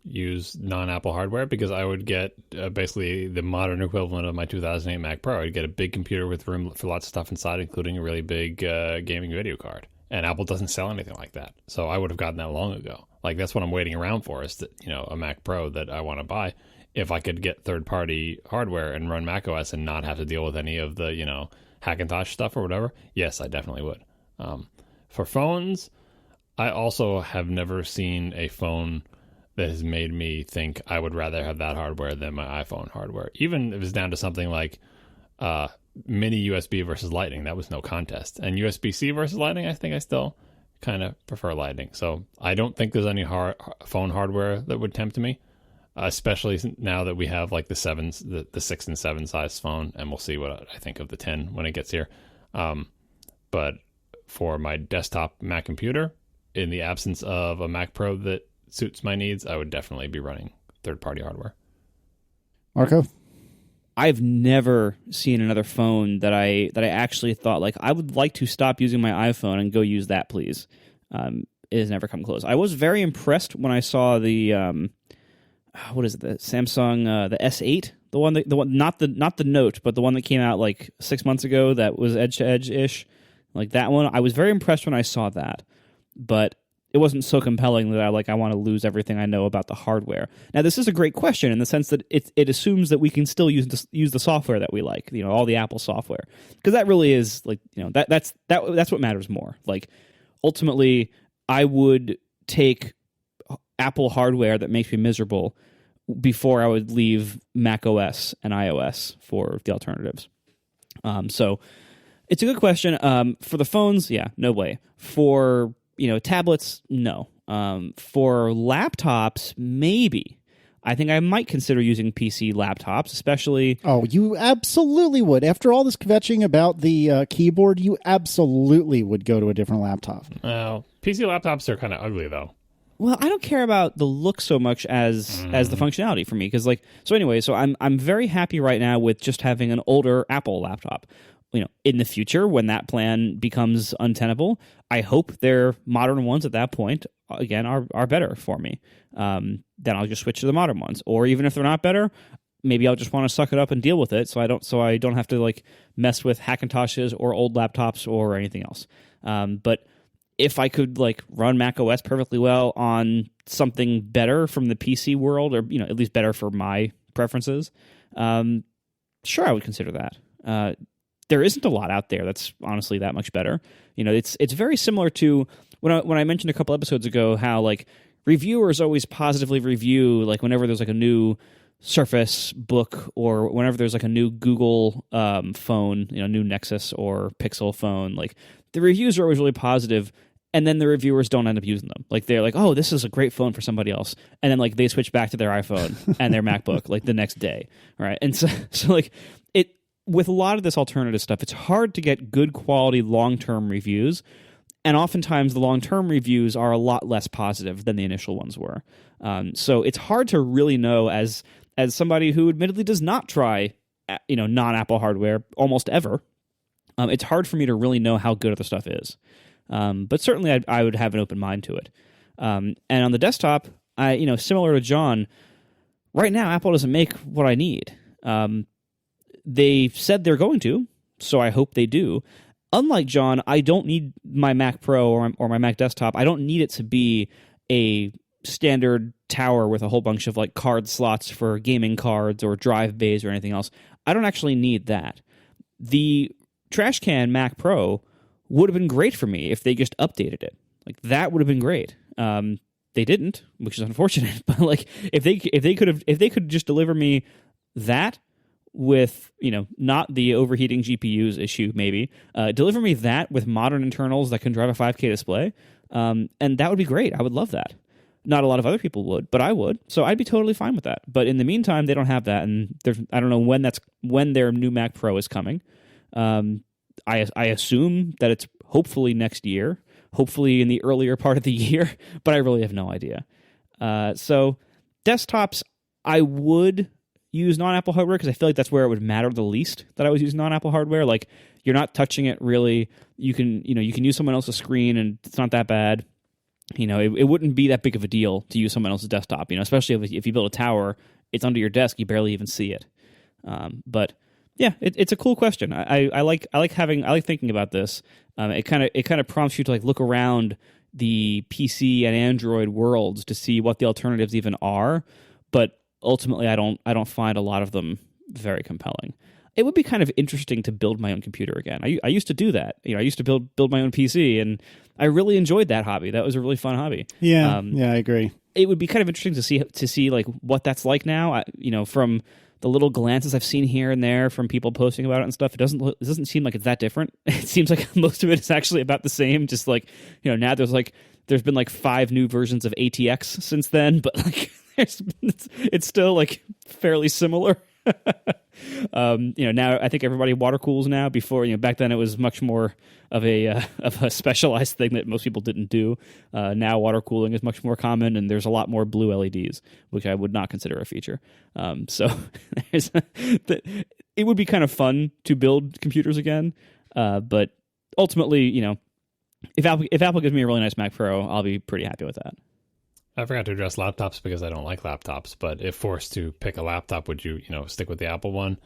[SPEAKER 3] use non-Apple hardware because I would get basically the modern equivalent of my 2008 Mac Pro. I'd get a big computer with room for lots of stuff inside, including a really big gaming video card. And Apple doesn't sell anything like that. So I would have gotten that long ago. Like, that's what I'm waiting around for is that, a Mac Pro that I want to buy. If I could get third-party hardware and run macOS and not have to deal with any of the, Hackintosh stuff or whatever, yes, I definitely would. For phones, I also have never seen a phone that has made me think I would rather have that hardware than my iPhone hardware. Even if it's down to something like mini USB versus Lightning, that was no contest. And USB-C versus Lightning, I think I still kind of prefer Lightning. So I don't think there's any phone hardware that would tempt me. Especially now that we have like the 6 and 7 size phone, and we'll see what I think of the 10 when it gets here. But for my desktop Mac computer, in the absence of a Mac Pro that suits my needs, I would definitely be running third-party hardware.
[SPEAKER 1] Marco?
[SPEAKER 2] I've never seen another phone that I actually thought, like, I would like to stop using my iPhone and go use that, please. It has never come close. I was very impressed when I saw the... what is it? The Samsung, the S8, the one, not the Note, but the one that came out like 6 months ago that was edge to edge ish, like that one. I was very impressed when I saw that, but it wasn't so compelling that I want to lose everything I know about the hardware. Now, this is a great question in the sense that it assumes that we can still use the software that we like, all the Apple software, because that really is like, that's what matters more. Like, ultimately, I would take Apple hardware that makes me miserable before I would leave Mac OS and iOS for the alternatives. So it's a good question. For the phones, yeah, no way. For tablets, no. For laptops, maybe. I think I might consider using PC laptops, especially... Oh,
[SPEAKER 1] you absolutely would. After all this kvetching about the keyboard, you absolutely would go to a different laptop.
[SPEAKER 3] Well, PC laptops are kind of ugly, though.
[SPEAKER 2] Well, I don't care about the look so much as the functionality for me, because so I'm very happy right now with just having an older Apple laptop. In the future, when that plan becomes untenable, I hope their modern ones at that point again are better for me. Then I'll just switch to the modern ones, or even if they're not better, maybe I'll just want to suck it up and deal with it, so I don't have to like mess with Hackintoshes or old laptops or anything else. But if I could like run Mac OS perfectly well on something better from the PC world, or at least better for my preferences, sure, I would consider that. There isn't a lot out there that's honestly that much better. It's very similar to when I mentioned a couple episodes ago how like reviewers always positively review like whenever there's like a new Surface Book, or whenever there's like a new Google phone, new Nexus or Pixel phone, like the reviews are always really positive, and then the reviewers don't end up using them. Like they're like, oh, this is a great phone for somebody else, and then like they switch back to their iPhone and their MacBook like the next day, right? And so like it with a lot of this alternative stuff, it's hard to get good quality long-term reviews. And oftentimes the long-term reviews are a lot less positive than the initial ones were. So it's hard to really know as somebody who admittedly does not try, non-Apple hardware almost ever. It's hard for me to really know how good other stuff is. But certainly I would have an open mind to it. And on the desktop, similar to John, right now Apple doesn't make what I need. They said they're going to, so I hope they do. Unlike John, I don't need my Mac Pro or my Mac desktop. I don't need it to be a standard tower with a whole bunch of like card slots for gaming cards or drive bays or anything else. I don't actually need that. The trash can Mac Pro would have been great for me if they just updated it. Like that would have been great. They didn't, which is unfortunate. But like if they could just deliver me that with not the overheating GPUs issue, maybe deliver me that with modern internals that can drive a 5K display, and that would be great. I would love that. Not a lot of other people would, but I would. So I'd be totally fine with that. But in the meantime, they don't have that, and I don't know when their new Mac Pro is coming. I assume that it's hopefully next year, hopefully in the earlier part of the year, but I really have no idea. So desktops, I would use non-Apple hardware because I feel like that's where it would matter the least that I was using non-Apple hardware. Like you're not touching it really. You can use someone else's screen and it's not that bad. It wouldn't be that big of a deal to use someone else's desktop. Especially if you build a tower, it's under your desk, you barely even see it. But yeah, it's a cool question. I like thinking about this. It kind of prompts you to like look around the PC and Android worlds to see what the alternatives even are. But ultimately, I don't find a lot of them very compelling. It would be kind of interesting to build my own computer again. I used to do that. I used to build my own PC, and I really enjoyed that hobby. That was a really fun hobby.
[SPEAKER 1] Yeah, I agree.
[SPEAKER 2] It would be kind of interesting to see like what that's like now. From the little glances I've seen here and there from people posting about it and stuff, it doesn't seem like it's that different. It seems like most of it is actually about the same. Just like now there's been like 5 new versions of ATX since then, but like it's still like fairly similar. Now I think everybody water cools now. Before, back then it was much more of a specialized thing that most people didn't do. Now water cooling is much more common, and there's a lot more blue LEDs, which I would not consider a feature. So it would be kind of fun to build computers again, but ultimately, if Apple gives me a really nice Mac Pro, I'll be pretty happy with that.
[SPEAKER 3] I forgot to address laptops because I don't like laptops, but if forced to pick a laptop, would you, stick with the Apple one?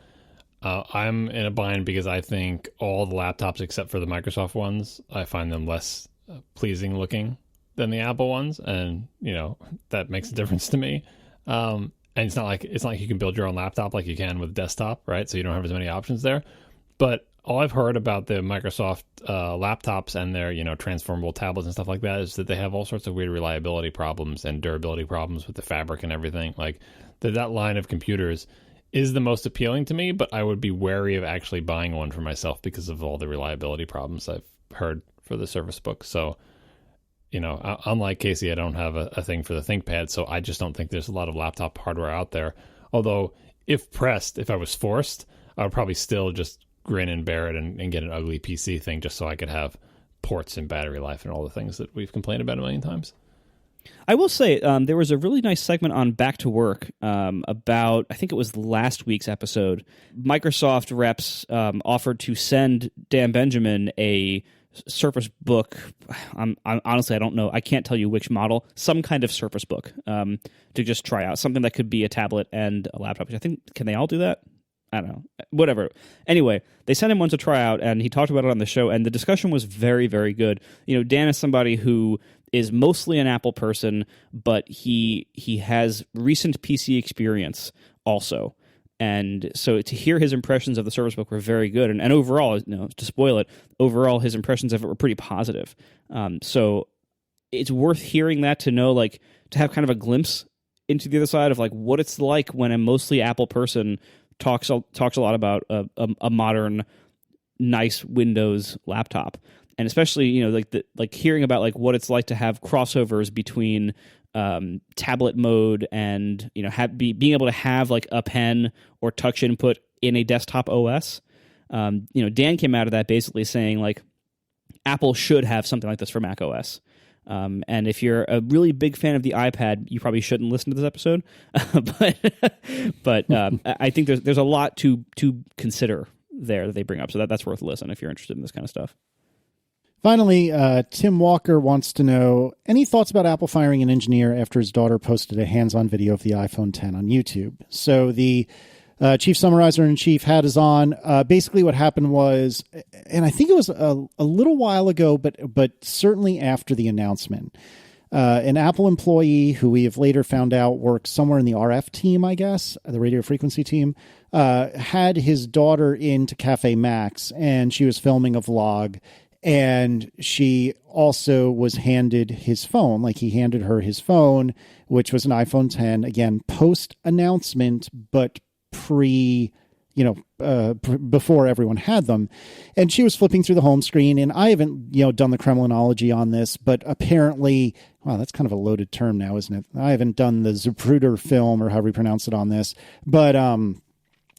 [SPEAKER 3] I'm in a bind because I think all the laptops except for the Microsoft ones, I find them less pleasing looking than the Apple ones, and that makes a difference to me. And it's not like you can build your own laptop like you can with desktop, right? So you don't have as many options there. But all I've heard about the Microsoft laptops and their, transformable tablets and stuff like that is that they have all sorts of weird reliability problems and durability problems with the fabric and everything. Like that line of computers is the most appealing to me, but I would be wary of actually buying one for myself because of all the reliability problems I've heard for the Surface Book. So, unlike Casey, I don't have a thing for the ThinkPad, so I just don't think there's a lot of laptop hardware out there. Although, if I was forced, I would probably still just grin and bear it and get an ugly PC thing just so I could have ports and battery life and all the things that we've complained about a million times.
[SPEAKER 2] I will say there was a really nice segment on Back to Work about, I think it was last week's episode. Microsoft reps offered to send Dan Benjamin a Surface Book. I'm honestly, I don't know. I can't tell you which model. Some kind of Surface Book to just try out. Something that could be a tablet and a laptop. I think, can they all do that? I don't know. Whatever. Anyway, they sent him one to try out, and he talked about it on the show, and the discussion was very, very good. Dan is somebody who is mostly an Apple person, but he has recent PC experience also. And so to hear his impressions of the Surface Book were very good. And overall, to spoil it, overall his impressions of it were pretty positive. So it's worth hearing that to know, like, to have kind of a glimpse into the other side of like what it's like when a mostly Apple person talks a lot about a modern, nice Windows laptop, and especially like hearing about like what it's like to have crossovers between tablet mode and being able to have like a pen or touch input in a desktop OS. Dan came out of that basically saying like Apple should have something like this for Mac OS. And if you're a really big fan of the iPad, you probably shouldn't listen to this episode. but I think there's a lot to consider there that they bring up. So that's worth a listen if you're interested in this kind of stuff.
[SPEAKER 1] Finally, Tim Walker wants to know, any thoughts about Apple firing an engineer after his daughter posted a hands-on video of the iPhone X on YouTube? So the chief summarizer-in-chief hat is on. Basically what happened was, and I think it was a little while ago, but certainly after the announcement, an Apple employee who we have later found out works somewhere in the RF team, I guess, the radio frequency team, had his daughter into Cafe Max, and she was filming a vlog. And she also was handed his phone, like he handed her his phone, which was an iPhone X, again, post-announcement, but before everyone had them. And she was flipping through the home screen, and I haven't, done the Kremlinology on this, but apparently, wow, that's kind of a loaded term now, isn't it? I haven't done the Zapruder film, or however you pronounce it on this, but,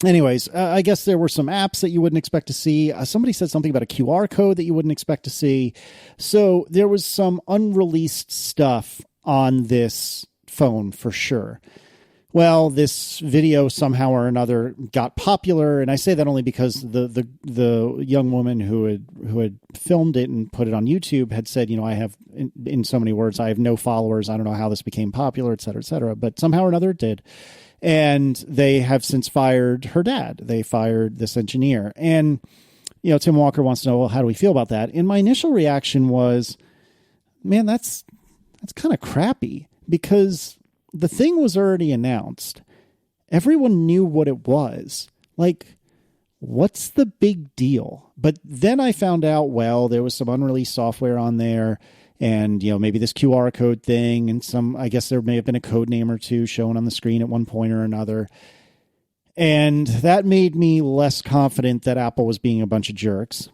[SPEAKER 1] anyways, I guess there were some apps that you wouldn't expect to see. Somebody said something about a QR code that you wouldn't expect to see. So there was some unreleased stuff on this phone for sure. Well, this video somehow or another got popular, and I say that only because the young woman who had filmed it and put it on YouTube had said, I have, in so many words, I have no followers. I don't know how this became popular, et cetera, et cetera. But somehow or another it did. And they have since fired her dad. They fired this engineer. And, Tim Walker wants to know, well, how do we feel about that? And my initial reaction was, man, that's kind of crappy, because the thing was already announced. Everyone knew what it was. Like, what's the big deal? But then I found out, well, there was some unreleased software on there. And, maybe this QR code thing, and I guess there may have been a code name or two shown on the screen at one point or another. And that made me less confident that Apple was being a bunch of jerks.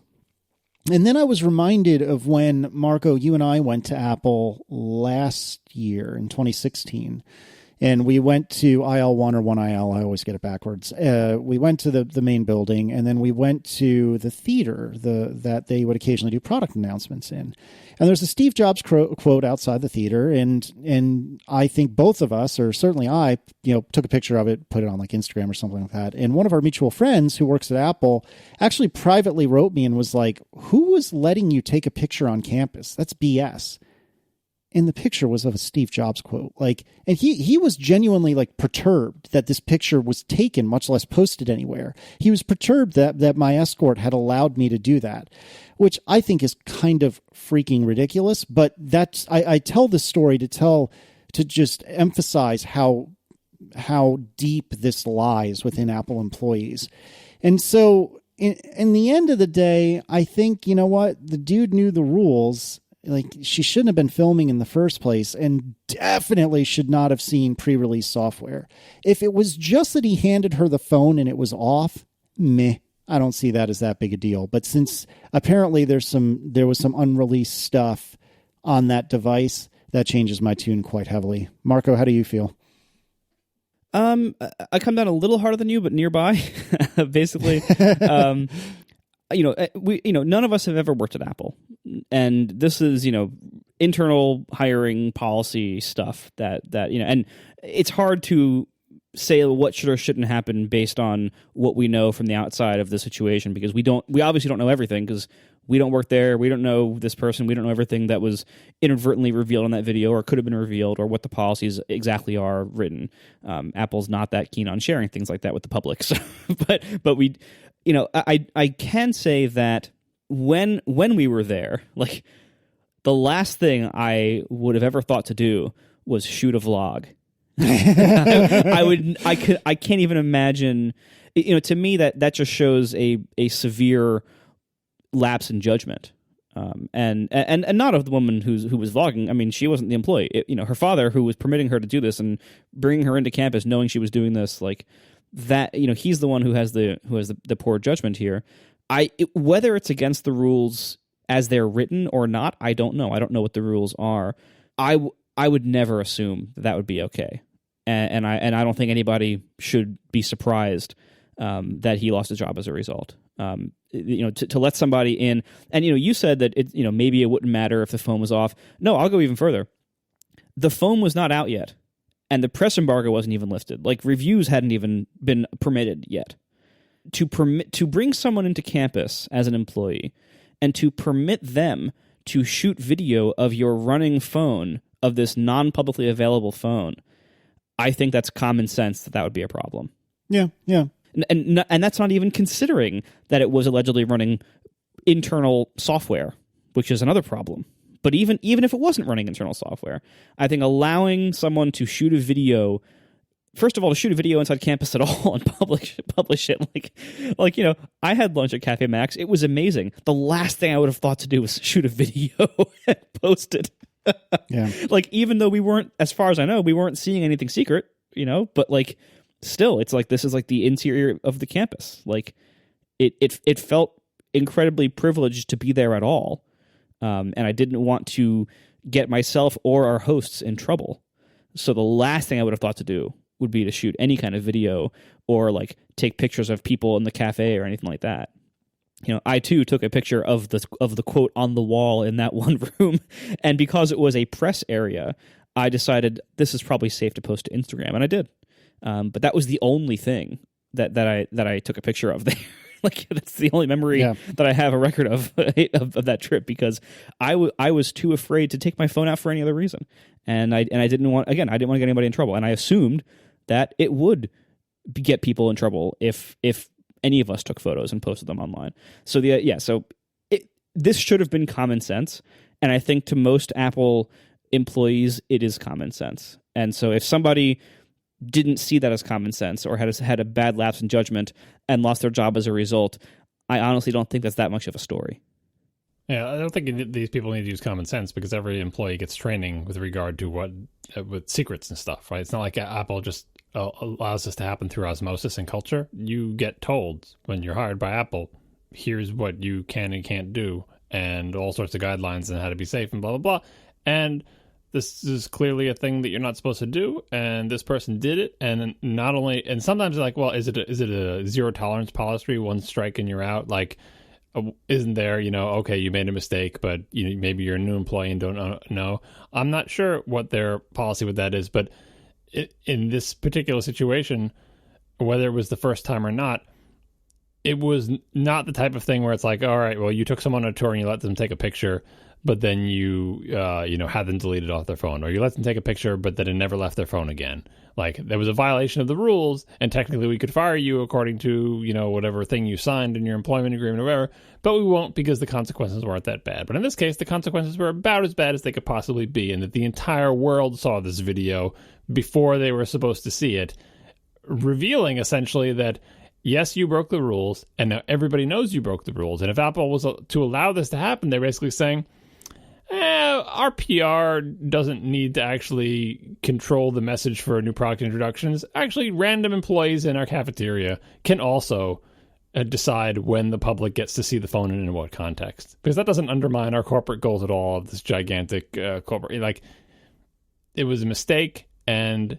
[SPEAKER 1] And then I was reminded of when, Marco, you and I went to Apple last year in 2016. And we went to IL1 or 1IL. I always get it backwards. We went to the main building, and then we went to the theater that they would occasionally do product announcements in. And there's a Steve Jobs quote outside the theater, and I think both of us, or certainly I, took a picture of it, put it on like Instagram or something like that. And one of our mutual friends who works at Apple actually privately wrote me and was like, "Who was letting you take a picture on campus? That's BS." And the picture was of a Steve Jobs quote. And he was genuinely perturbed that this picture was taken, much less posted anywhere. He was perturbed that my escort had allowed me to do that, which I think is kind of freaking ridiculous. But I tell this story to just emphasize how deep this lies within Apple employees. And so in the end of the day, I think, you know what? The dude knew the rules. She shouldn't have been filming in the first place, and definitely should not have seen pre-release software. If it was just that he handed her the phone and it was off, meh, I don't see that as that big a deal. But since apparently there was some unreleased stuff on that device, that changes my tune quite heavily. Marco, how do you feel?
[SPEAKER 2] I come down a little harder than you, but nearby, basically. None of us have ever worked at Apple, and this is, internal hiring policy stuff that, and it's hard to say what should or shouldn't happen based on what we know from the outside of the situation, because we obviously don't know everything, because we don't work there. We don't know this person. We don't know everything that was inadvertently revealed on that video or could have been revealed, or what the policies exactly are written. Apple's not that keen on sharing things like that with the public. So, but we, I can say that when we were there, the last thing I would have ever thought to do was shoot a vlog. I can't even imagine. To me that just shows a severe lapse in judgment. And not of the woman who was vlogging. I mean, she wasn't the employee. Her father, who was permitting her to do this and bringing her into campus, knowing she was doing this, like that. He's the one who has the poor judgment here. Whether it's against the rules as they're written or not, I don't know. I don't know what the rules are. I would never assume that would be okay, and I don't think anybody should be surprised that he lost his job as a result. To let somebody in, and you said that maybe it wouldn't matter if the phone was off. No, I'll go even further. The phone was not out yet, and the press embargo wasn't even lifted. Like, reviews hadn't even been permitted yet. To bring someone into campus as an employee and to permit them to shoot video of your running phone, of this non-publicly available phone, I think that's common sense that would be a problem.
[SPEAKER 1] Yeah.
[SPEAKER 2] And that's not even considering that it was allegedly running internal software, which is another problem. But even if it wasn't running internal software, I think allowing someone to shoot a video, first of all, to shoot a video inside campus at all and publish it, like I had lunch at Cafe Max. It was amazing. The last thing I would have thought to do was shoot a video and post it.
[SPEAKER 1] Yeah.
[SPEAKER 2] Like, even though we weren't, as far as I know, we weren't seeing anything secret, but like, still, it's like, this is like the interior of the campus. Like, it felt incredibly privileged to be there at all. And I didn't want to get myself or our hosts in trouble. So the last thing I would have thought to do would be to shoot any kind of video or like take pictures of people in the cafe or anything like that. I too took a picture of the quote on the wall in that one room, and because it was a press area, I decided this is probably safe to post to Instagram, and I did. But that was the only thing that I took a picture of there. Like, that's the only memory that I have a record of that trip, because I was too afraid to take my phone out for any other reason, and I didn't want to get anybody in trouble, and I assumed that it would get people in trouble if any of us took photos and posted them online. So this should have been common sense, and I think to most Apple employees it is common sense. And so if somebody didn't see that as common sense or had a bad lapse in judgment and lost their job as a result, I honestly don't think that's that much of a story.
[SPEAKER 3] Yeah, I don't think these people need to use common sense, because every employee gets training with regard to with secrets and stuff, right? It's not like Apple just allows this to happen through osmosis and culture. You get told when you're hired by Apple, here's what you can and can't do, and all sorts of guidelines on how to be safe and blah, blah, blah. And this is clearly a thing that you're not supposed to do, and this person did it. And not only, and sometimes they're like, well, is it a zero tolerance policy? One strike and you're out? Like, isn't there, okay, you made a mistake, but maybe you're a new employee and don't know. I'm not sure what their policy with that is, but in this particular situation, whether it was the first time or not, it was not the type of thing where it's like, all right, well, you took someone on a tour and you let them take a picture, but then you had them deleted off their phone, or you let them take a picture, but then it never left their phone again. Like, there was a violation of the rules, and technically we could fire you according to, whatever thing you signed in your employment agreement or whatever, but we won't, because the consequences weren't that bad. But in this case, the consequences were about as bad as they could possibly be, and that the entire world saw this video before they were supposed to see it, revealing essentially that, yes, you broke the rules, and now everybody knows you broke the rules. And if Apple was to allow this to happen, they're basically saying, our PR doesn't need to actually control the message for new product introductions. Actually, random employees in our cafeteria can also decide when the public gets to see the phone and in what context. Because that doesn't undermine our corporate goals at all, of this gigantic corporate. Like, it was a mistake, and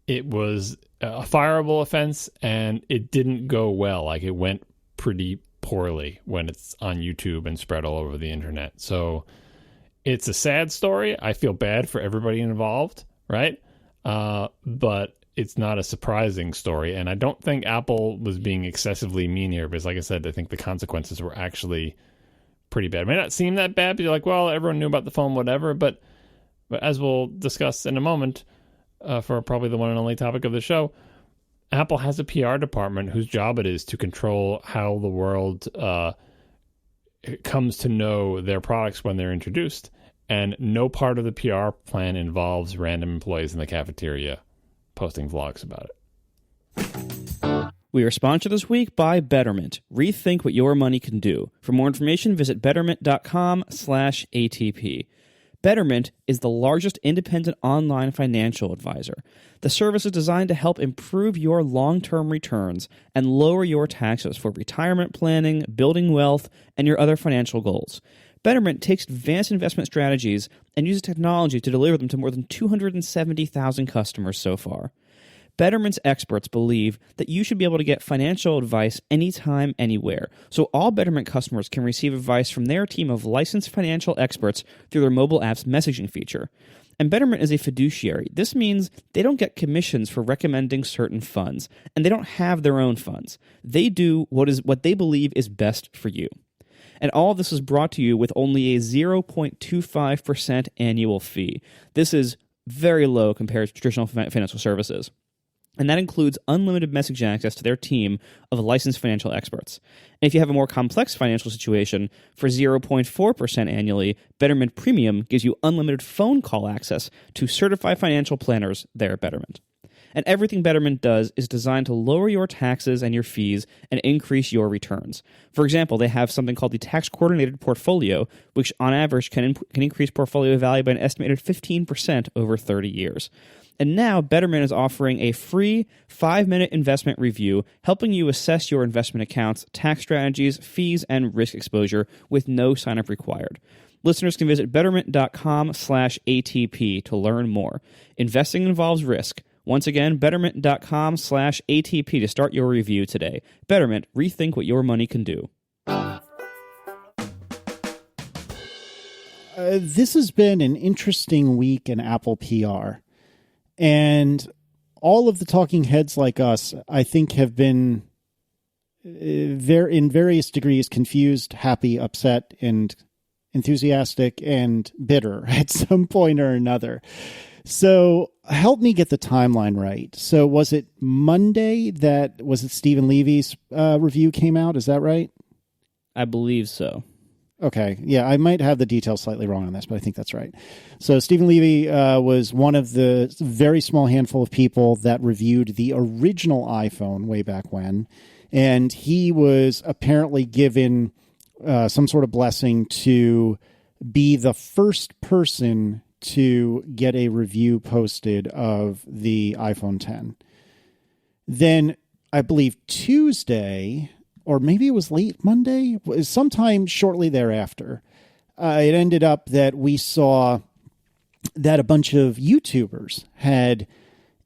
[SPEAKER 3] it was a fireable offense, and it didn't go well. Like, it went pretty poorly when it's on YouTube and spread all over the internet. So it's a sad story. I feel bad for everybody involved, right? But it's not a surprising story. And I don't think Apple was being excessively mean here, because like I said, I think the consequences were actually pretty bad. It may not seem that bad, but you're like, well, everyone knew about the phone, whatever. But as we'll discuss in a moment, for probably the one and only topic of the show, Apple has a PR department whose job it is to control how the world comes to know their products when they're introduced, and no part of the PR plan involves random employees in the cafeteria posting vlogs about it.
[SPEAKER 2] We are sponsored this week by Betterment. Rethink what your money can do. For more information, visit betterment.com/ATP. Betterment is the largest independent online financial advisor. The service is designed to help improve your long-term returns and lower your taxes for retirement planning, building wealth, and your other financial goals. Betterment takes advanced investment strategies and uses technology to deliver them to more than 270,000 customers so far. Betterment's experts believe that you should be able to get financial advice anytime, anywhere, so all Betterment customers can receive advice from their team of licensed financial experts through their mobile app's messaging feature. And Betterment is a fiduciary. This means they don't get commissions for recommending certain funds, and they don't have their own funds. They do what they believe is best for you. And all of this is brought to you with only a 0.25% annual fee. This is very low compared to traditional financial services. And that includes unlimited message access to their team of licensed financial experts. And if you have a more complex financial situation, for 0.4% annually, Betterment Premium gives you unlimited phone call access to certified financial planners there at Betterment. And everything Betterment does is designed to lower your taxes and your fees and increase your returns. For example, they have something called the Tax Coordinated Portfolio, which on average can increase portfolio value by an estimated 15% over 30 years. And now Betterment is offering a free 5-minute investment review, helping you assess your investment accounts, tax strategies, fees, and risk exposure with no sign-up required. Listeners can visit betterment.com/ATP to learn more. Investing involves risk. Once again, betterment.com/ATP to start your review today. Betterment, rethink what your money can do.
[SPEAKER 1] This has been an interesting week in Apple PR. And all of the talking heads like us, I think, have been in various degrees confused, happy, upset, and enthusiastic and bitter at some point or another. So help me get the timeline right. So was it Monday was it Stephen Levy's review came out? Is that right?
[SPEAKER 2] I believe so.
[SPEAKER 1] Okay. Yeah, I might have the details slightly wrong on this, but I think that's right. So Stephen Levy was one of the very small handful of people that reviewed the original iPhone way back when. And he was apparently given some sort of blessing to be the first person to get a review posted of the iPhone X. Then I believe Tuesday, or maybe it was late Monday, sometime shortly thereafter, it ended up that we saw that a bunch of YouTubers had,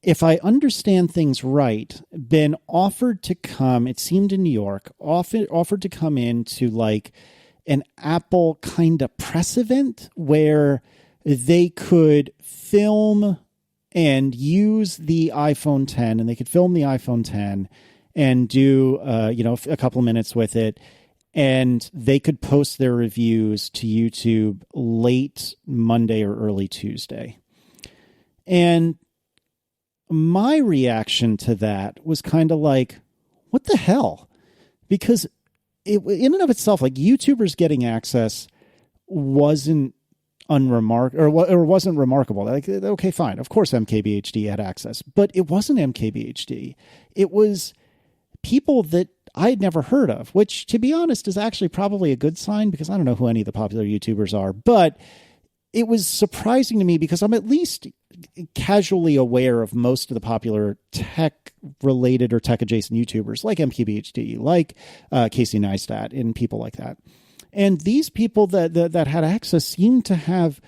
[SPEAKER 1] if I understand things right, been offered to come, it seemed in New York, offered to come into like an Apple kind of press event where they could film and use the iPhone X, and they could film the iPhone X and do, a couple of minutes with it, and they could post their reviews to YouTube late Monday or early Tuesday. And my reaction to that was kind of like, what the hell? Because in and of itself, like, YouTubers getting access wasn't wasn't remarkable. Like, okay, fine. Of course MKBHD had access, but it wasn't MKBHD. It was people that I had never heard of, which, to be honest, is actually probably a good sign, because I don't know who any of the popular YouTubers are. But it was surprising to me because I'm at least casually aware of most of the popular tech-related or tech-adjacent YouTubers, like MKBHD, like Casey Neistat, and people like that. And these people that had access seemed to have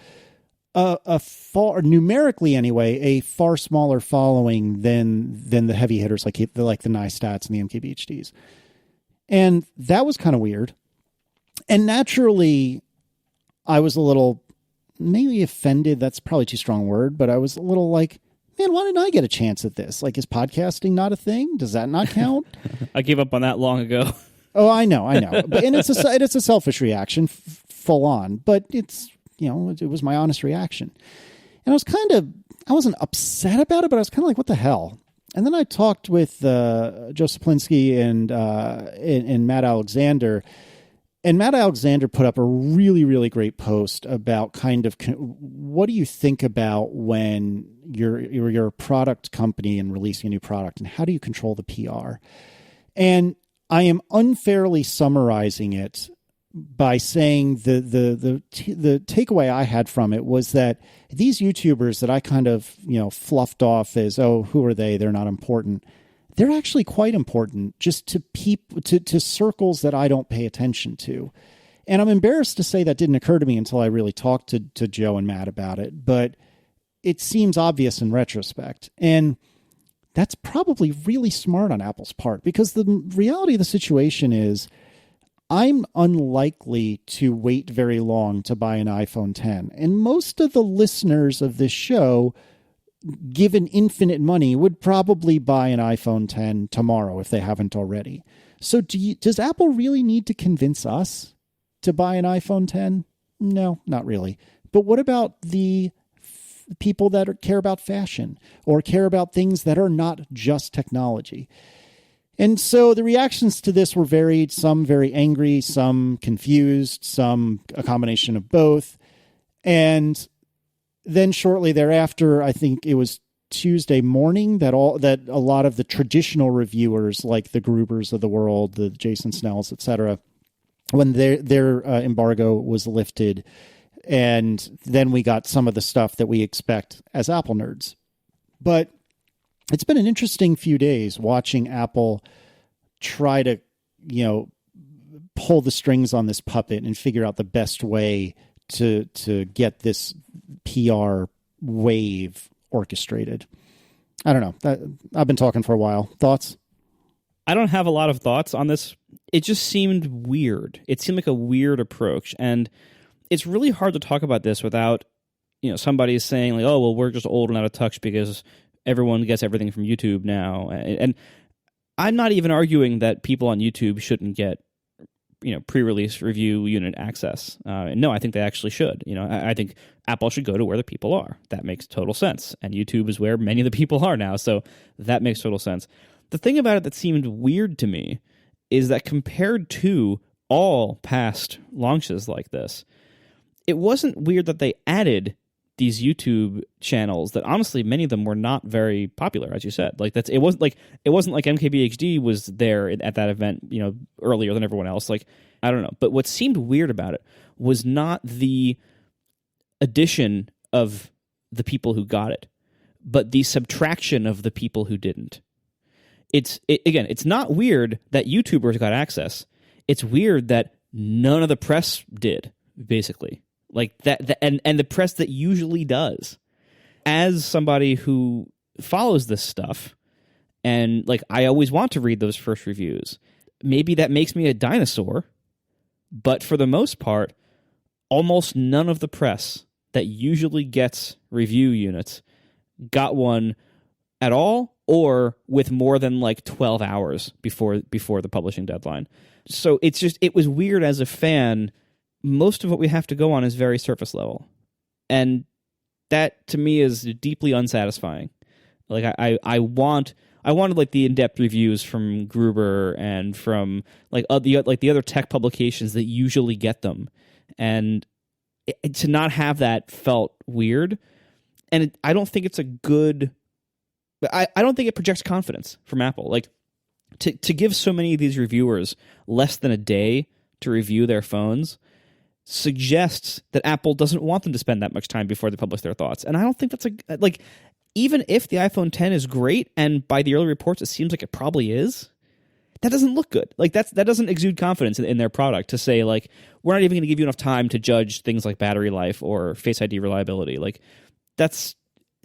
[SPEAKER 1] a far, numerically anyway, a far smaller following than the heavy hitters like the Neistats and the MKBHDs. And that was kind of weird. And naturally, I was a little, maybe offended, that's probably too strong a word, but I was a little like, man, why didn't I get a chance at this? Like, is podcasting not a thing? Does that not count?
[SPEAKER 2] I gave up on that long ago.
[SPEAKER 1] Oh, I know. But and it's a selfish reaction, full on. But it's, it was my honest reaction. And I wasn't upset about it, but I was kind of like, what the hell? And then I talked with Joe Saplinski and Matt Alexander. And Matt Alexander put up a really, really great post about kind of what do you think about when you're a product company and releasing a new product, and how do you control the PR? And I am unfairly summarizing it by saying the takeaway I had from it was that these YouTubers that I kind of, fluffed off as, oh, who are they? They're not important. They're actually quite important just to people, to circles that I don't pay attention to. And I'm embarrassed to say that didn't occur to me until I really talked to Joe and Matt about it, but it seems obvious in retrospect. And that's probably really smart on Apple's part, because the reality of the situation is I'm unlikely to wait very long to buy an iPhone 10. And most of the listeners of this show, given infinite money, would probably buy an iPhone 10 tomorrow if they haven't already. So does Apple really need to convince us to buy an iPhone 10? No, not really. But what about the people that care about fashion or care about things that are not just technology? And so the reactions to this were varied, some very angry, some confused, some a combination of both. And then shortly thereafter, I think it was Tuesday morning, that a lot of the traditional reviewers, like the Grubers of the world, the Jason Snells, etc., when their embargo was lifted, and then we got some of the stuff that we expect as Apple nerds. But it's been an interesting few days watching Apple try to, pull the strings on this puppet and figure out the best way to get this PR wave orchestrated. I don't know. I've been talking for a while. Thoughts?
[SPEAKER 2] I don't have a lot of thoughts on this. It just seemed weird. It seemed like a weird approach. And it's really hard to talk about this without, somebody saying like, oh, well, we're just old and out of touch because everyone gets everything from YouTube now. And I'm not even arguing that people on YouTube shouldn't get, pre-release review unit access. No, I think they actually should. I think Apple should go to where the people are. That makes total sense. And YouTube is where many of the people are now. So that makes total sense. The thing about it that seemed weird to me is that compared to all past launches like this, it wasn't weird that they added these YouTube channels that honestly many of them were not very popular, as you said. Like it wasn't like MKBHD was there at that event, earlier than everyone else. Like, I don't know. But what seemed weird about it was not the addition of the people who got it, but the subtraction of the people who didn't. It's not weird that YouTubers got access. It's weird that none of the press did, basically. Like that, and the press that usually does. As somebody who follows this stuff, and like I always want to read those first reviews, maybe that makes me a dinosaur, but for the most part, almost none of the press that usually gets review units got one at all, or with more than like 12 hours before the publishing deadline. So it was weird as a fan. Most of what we have to go on is very surface level. And that to me is deeply unsatisfying. Like I wanted like the in-depth reviews from Gruber and from like the other tech publications that usually get them. And to not have that felt weird. And I don't think it's a good... I don't think it projects confidence from Apple. Like to give so many of these reviewers less than a day to review their phones suggests that Apple doesn't want them to spend that much time before they publish their thoughts. And I don't think that's like even if the iPhone 10 is great, and by the early reports it seems like it probably is, that doesn't look good. Like that doesn't exude confidence in their product to say like, we're not even going to give you enough time to judge things like battery life or Face ID reliability. Like that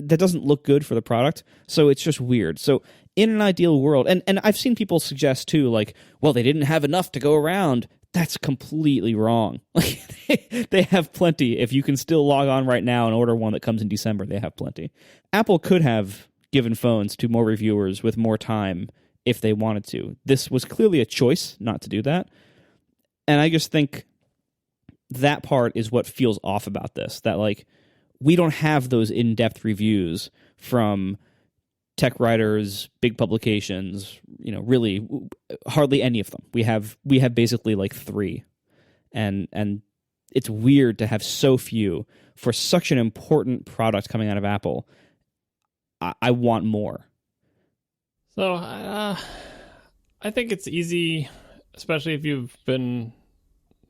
[SPEAKER 2] doesn't look good for the product. So it's just weird. So in an ideal world, and I've seen people suggest too, like, well, they didn't have enough to go around. That's completely wrong. Like they have plenty. If you can still log on right now and order one that comes in December, they have plenty. Apple could have given phones to more reviewers with more time if they wanted to. This was clearly a choice not to do that. And I just think that part is what feels off about this, that like we don't have those in-depth reviews from tech writers, big publications, really hardly any of them. We have basically like 3. And it's weird to have so few for such an important product coming out of Apple. I want more.
[SPEAKER 3] So I think it's easy, especially if you've been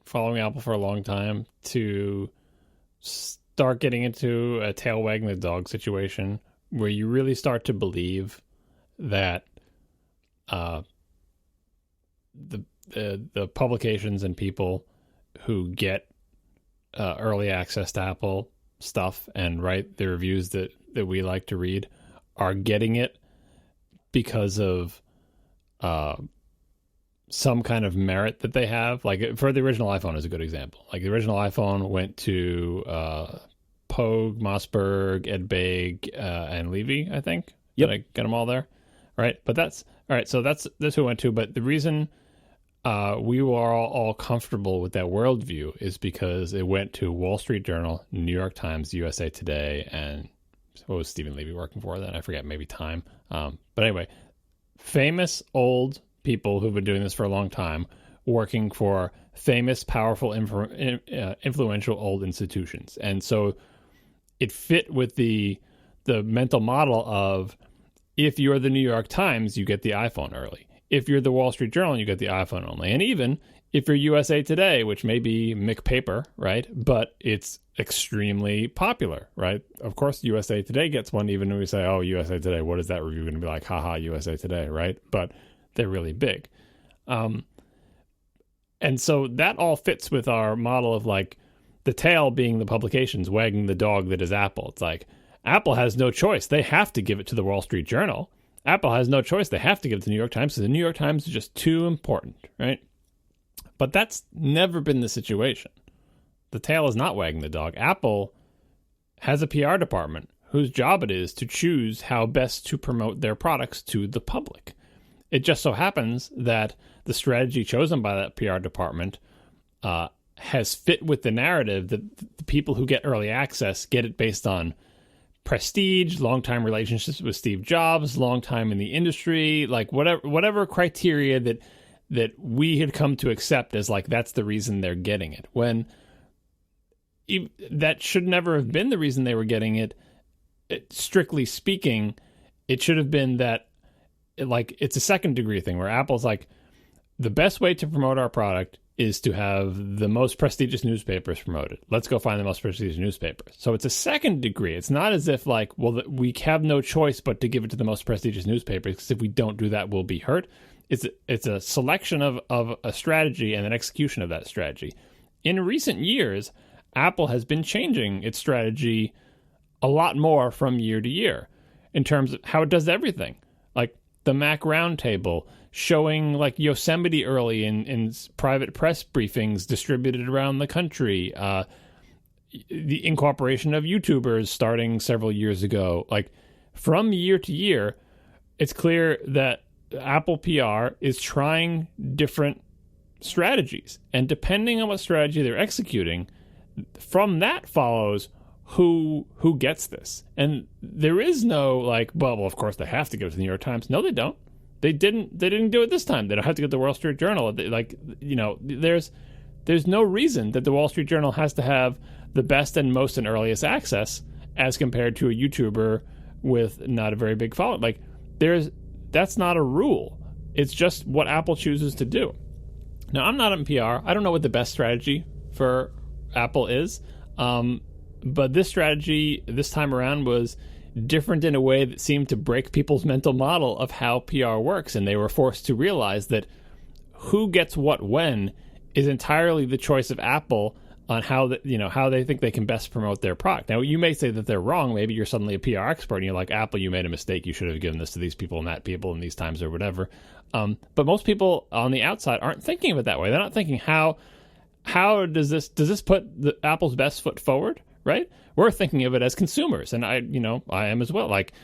[SPEAKER 3] following Apple for a long time, to start getting into a tail wagging the dog situation where you really start to believe that the publications and people who get early access to Apple stuff and write the reviews that we like to read are getting it because of some kind of merit that they have. Like for the original iPhone is a good example. Like the original iPhone went to Pogue, Mossberg, Ed Baig, and Levy, I think.
[SPEAKER 2] Yep.
[SPEAKER 3] Did I get them all there? Right. But that's all right. So that's who it went to. But the reason we were all comfortable with that worldview is because it went to Wall Street Journal, New York Times, USA Today, and what was Stephen Levy working for then? I forget, maybe Time. But anyway, famous old people who've been doing this for a long time, working for famous, powerful, influential old institutions. And so it fit with the mental model of, if you're the New York Times, you get the iPhone early. If you're the Wall Street Journal, you get the iPhone only. And even if you're USA Today, which may be McPaper, right? But it's extremely popular, right? Of course, USA Today gets one, even when we say, oh, USA Today, what is that review going to be like? Haha, USA Today, right? But they're really big. And so that all fits with our model of like the tail being the publications wagging the dog that is Apple. It's like Apple has no choice. They have to give it to the Wall Street Journal. Apple has no choice. They have to give it to the New York Times because the New York Times is just too important, right? But that's never been the situation. The tail is not wagging the dog. Apple has a PR department whose job it is to choose how best to promote their products to the public. It just so happens that the strategy chosen by that PR department has fit with the narrative that the people who get early access get it based on prestige, long-time relationships with Steve Jobs, long time in the industry, like whatever criteria that we had come to accept as like that's the reason they're getting it. When that should never have been the reason they were getting it. Strictly speaking, it should have been that it's a second degree thing where Apple's like, the best way to promote our product is to have the most prestigious newspapers promoted. Let's go find the most prestigious newspapers. So it's a second degree. It's not as if like, well, we have no choice but to give it to the most prestigious newspapers because if we don't do that, we'll be hurt. It's a selection of a strategy and an execution of that strategy. In recent years, Apple has been changing its strategy a lot more from year to year in terms of how it does everything. Like the Mac Roundtable, showing like Yosemite early in private press briefings distributed around the country, the incorporation of YouTubers starting several years ago. Like from year to year, it's clear that Apple PR is trying different strategies. And depending on what strategy they're executing, from that follows who gets this. And there is no like, well, of course they have to give it to the New York Times. No, they don't. They didn't do it this time. They don't have to get the Wall Street Journal. There's no reason that the Wall Street Journal has to have the best and most and earliest access as compared to a YouTuber with not a very big following. Like that's not a rule. It's just what Apple chooses to do. Now, I'm not in PR. I don't know what the best strategy for Apple is. But this strategy this time around was different in a way that seemed to break people's mental model of how PR works. And they were forced to realize that who gets what when is entirely the choice of Apple on how they think they can best promote their product. Now, you may say that they're wrong. Maybe you're suddenly a PR expert and you're like, Apple, you made a mistake. You should have given this to these people and that people in these times or whatever. But most people on the outside aren't thinking of it that way. They're not thinking how does this put the Apple's best foot forward, right? We're thinking of it as consumers, and I am as well. Like,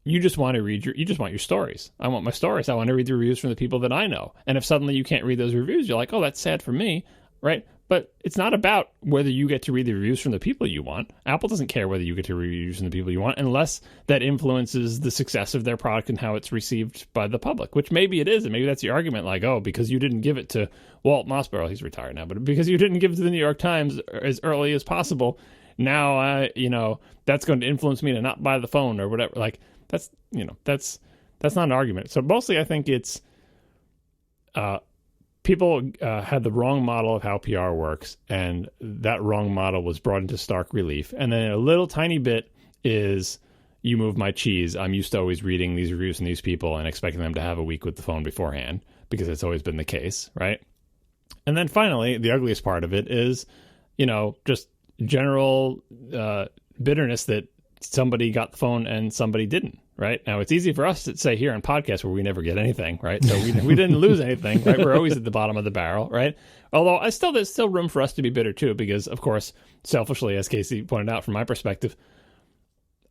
[SPEAKER 3] you just want to you just want your stories. I want my stories. I want to read the reviews from the people that I know. And if suddenly you can't read those reviews, you're like, oh, that's sad for me, right? But it's not about whether you get to read the reviews from the people you want. Apple doesn't care whether you get to read reviews from the people you want, unless that influences the success of their product and how it's received by the public, which maybe it is. And maybe that's the argument, like, oh, because you didn't give it to Walt Mossberg, he's retired now, but because you didn't give it to the New York Times as early as possible, now, that's going to influence me to not buy the phone or whatever. Like, that's not an argument. So mostly I think it's people had the wrong model of how PR works, and that wrong model was brought into stark relief. And then a little tiny bit is, you move my cheese. I'm used to always reading these reviews from these people and expecting them to have a week with the phone beforehand, because it's always been the case, right? And then finally, the ugliest part of it is, just general bitterness that somebody got the phone and somebody didn't, right? Now, it's easy for us to say here on podcasts where we never get anything, right? So we didn't lose anything, right? We're always at the bottom of the barrel, right? Although there's still room for us to be bitter too, because, of course, selfishly, as Casey pointed out, from my perspective,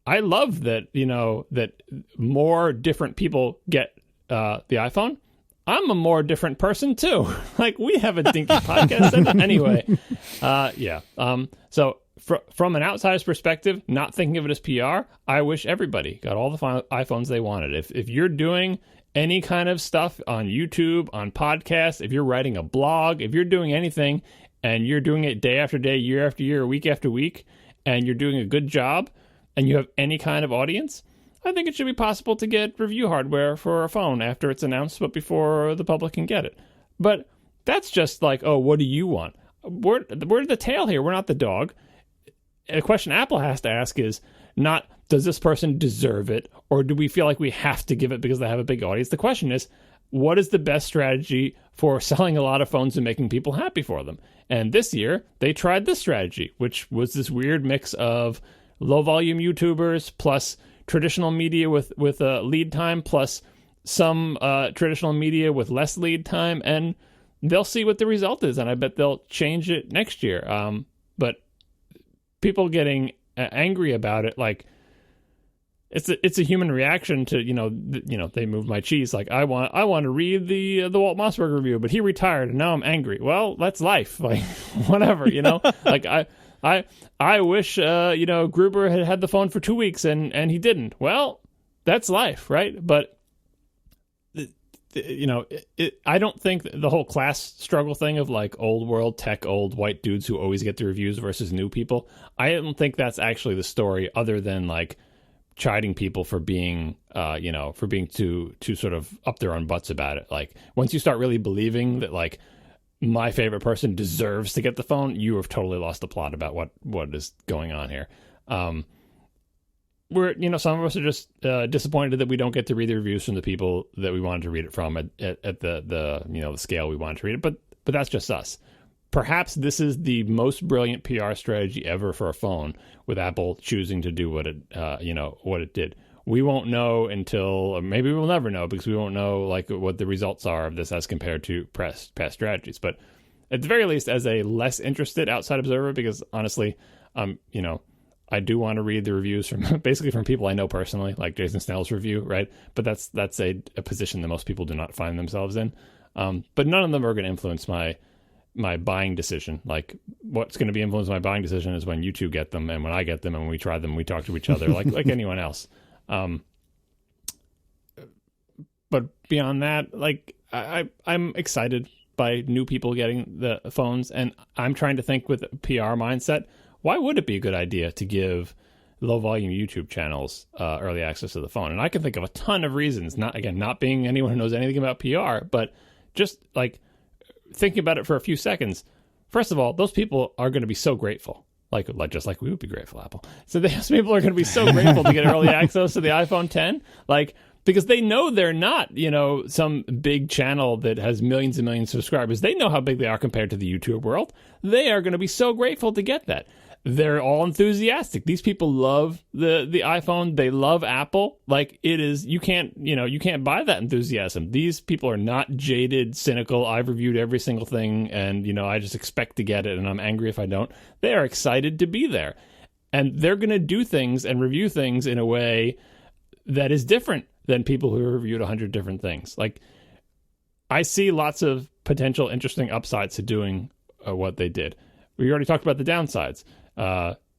[SPEAKER 3] I love that, that more different people get the iPhone. I'm a more different person too. Like, we have a dinky podcast anyway. Yeah. So from an outsider's perspective, not thinking of it as PR, I wish everybody got all the iPhones they wanted. If you're doing any kind of stuff on YouTube, on podcasts, if you're writing a blog, if you're doing anything and you're doing it day after day, year after year, week after week, and you're doing a good job and you have any kind of audience, I think it should be possible to get review hardware for a phone after it's announced, but before the public can get it. But that's just like, oh, what do you want? We're the tail here. We're not the dog. A question Apple has to ask is not, does this person deserve it, or do we feel like we have to give it because they have a big audience? The question is, what is the best strategy for selling a lot of phones and making people happy for them? And this year, they tried this strategy, which was this weird mix of low-volume YouTubers plus traditional media with lead time plus some traditional media with less lead time, and they'll see what the result is, and I bet they'll change it next year. But people getting angry about it, like, it's a human reaction to they moved my cheese. Like, I want to read the Walt Mossberg review, but he retired and now I'm angry. Well, that's life. Like, whatever, like I wish Gruber had the phone for 2 weeks and he didn't. Well, that's life, right? But I don't think the whole class struggle thing of like old world tech, old white dudes who always get the reviews versus new people, I don't think that's actually the story, other than like chiding people for being too sort of up their own butts about it. Like, once you start really believing that like my favorite person deserves to get the phone, you have totally lost the plot about what is going on here. We're some of us are just disappointed that we don't get to read the reviews from the people that we wanted to read it from at the scale we wanted to read it, but that's just us. Perhaps this is the most brilliant PR strategy ever for a phone, with Apple choosing to do what it did. We won't know until, or maybe we'll never know, because we won't know like what the results are of this as compared to past strategies. But at the very least, as a less interested outside observer, because honestly, I do want to read the reviews from basically from people I know personally, like Jason Snell's review, right? But that's a position that most people do not find themselves in. But none of them are going to influence my buying decision. Like, what's going to be influenced my buying decision is when you two get them, and when I get them, and when we try them, we talk to each other like anyone else. But beyond that, like, I'm excited by new people getting the phones, and I'm trying to think with a PR mindset, why would it be a good idea to give low volume YouTube channels early access to the phone? And I can think of a ton of reasons, not being anyone who knows anything about PR, but just like thinking about it for a few seconds. First of all, those people are going to be so grateful. Like just like we would be grateful, Apple. So those people are going to be so grateful to get early access to the iPhone 10, like, because they know they're not, some big channel that has millions and millions of subscribers. They know how big they are compared to the YouTube world. They are going to be so grateful to get that. They're all enthusiastic. These people love the iPhone. They love Apple. Like, it is, you can't buy that enthusiasm. These people are not jaded, cynical. I've reviewed every single thing and, I just expect to get it and I'm angry if I don't. They are excited to be there. And they're going to do things and review things in a way that is different than people who reviewed 100 different things. Like, I see lots of potential interesting upsides to doing what they did. We already talked about the downsides.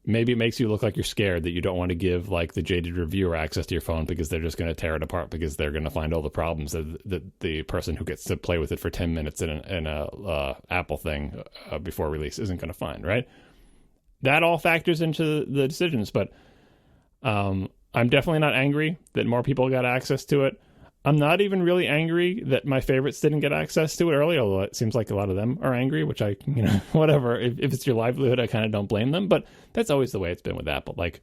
[SPEAKER 3] Maybe it makes you look like you're scared that you don't want to give like the jaded reviewer access to your phone because they're just going to tear it apart because they're going to find all the problems that the person who gets to play with it for 10 minutes in a Apple thing before release isn't going to find, right? That all factors into the decisions, but I'm definitely not angry that more people got access to it. I'm not even really angry that my favorites didn't get access to it early, although it seems like a lot of them are angry, which I, whatever. If it's your livelihood, I kind of don't blame them. But that's always the way it's been with Apple. Like,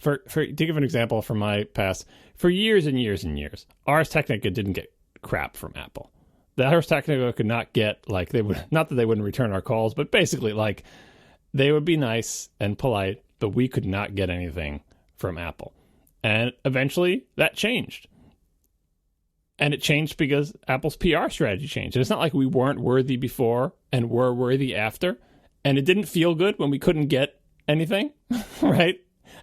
[SPEAKER 3] to give an example from my past, for years and years and years, Ars Technica didn't get crap from Apple. The Ars Technica could not get, like, they would, not that they wouldn't return our calls, but basically, like, they would be nice and polite, but we could not get anything from Apple. And eventually that changed. And it changed because Apple's PR strategy changed. And it's not like we weren't worthy before and were worthy after. And it didn't feel good when we couldn't get anything, right?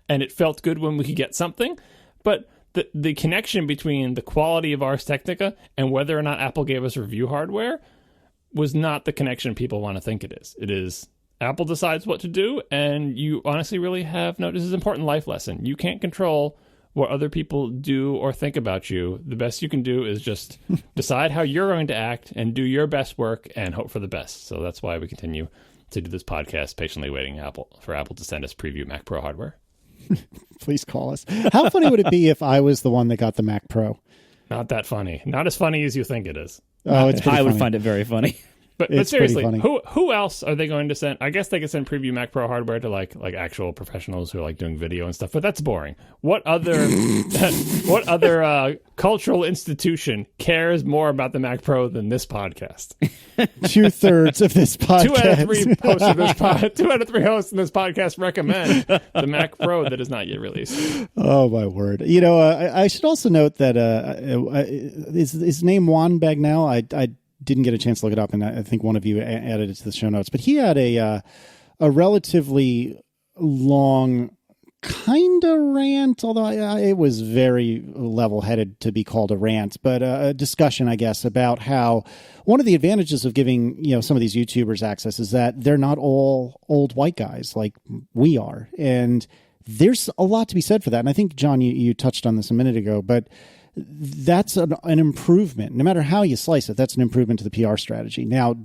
[SPEAKER 3] And it felt good when we could get something. But the connection between the quality of Ars Technica and whether or not Apple gave us review hardware was not the connection people want to think it is. It is Apple decides what to do, and you honestly really have no... This is an important life lesson. You can't control what other people do or think about you. The best you can do is just decide how you're going to act and do your best work and hope for the best. So that's why we continue to do this podcast, patiently waiting for Apple to send us preview Mac Pro hardware.
[SPEAKER 1] Please call us. How funny would it be if I was the one that got the Mac Pro?
[SPEAKER 3] Not that funny. Not as funny as you think it is.
[SPEAKER 1] Oh, it's pretty
[SPEAKER 2] I would
[SPEAKER 1] funny.
[SPEAKER 2] find it very funny.
[SPEAKER 3] But seriously, who else are they going to send? I guess they could send preview Mac Pro hardware to like actual professionals who are like doing video and stuff. But that's boring. What other cultural institution cares more about the Mac Pro than this podcast?
[SPEAKER 1] 2/3 of this podcast.
[SPEAKER 3] 2 out of 3 hosts of this 2 out of 3 hosts in this podcast recommend the Mac Pro that is not yet released.
[SPEAKER 1] Oh my word! I should also note that his name Juan Bagnell. I didn't get a chance to look it up, and I think one of you added it to the show notes. But he had a relatively long kind of rant, although it was very level-headed to be called a rant, but a discussion, I guess, about how one of the advantages of giving some of these YouTubers access is that they're not all old white guys like we are, and there's a lot to be said for that. And I think, John, you touched on this a minute ago, but that's an improvement. No matter how you slice it, that's an improvement to the PR strategy. Now,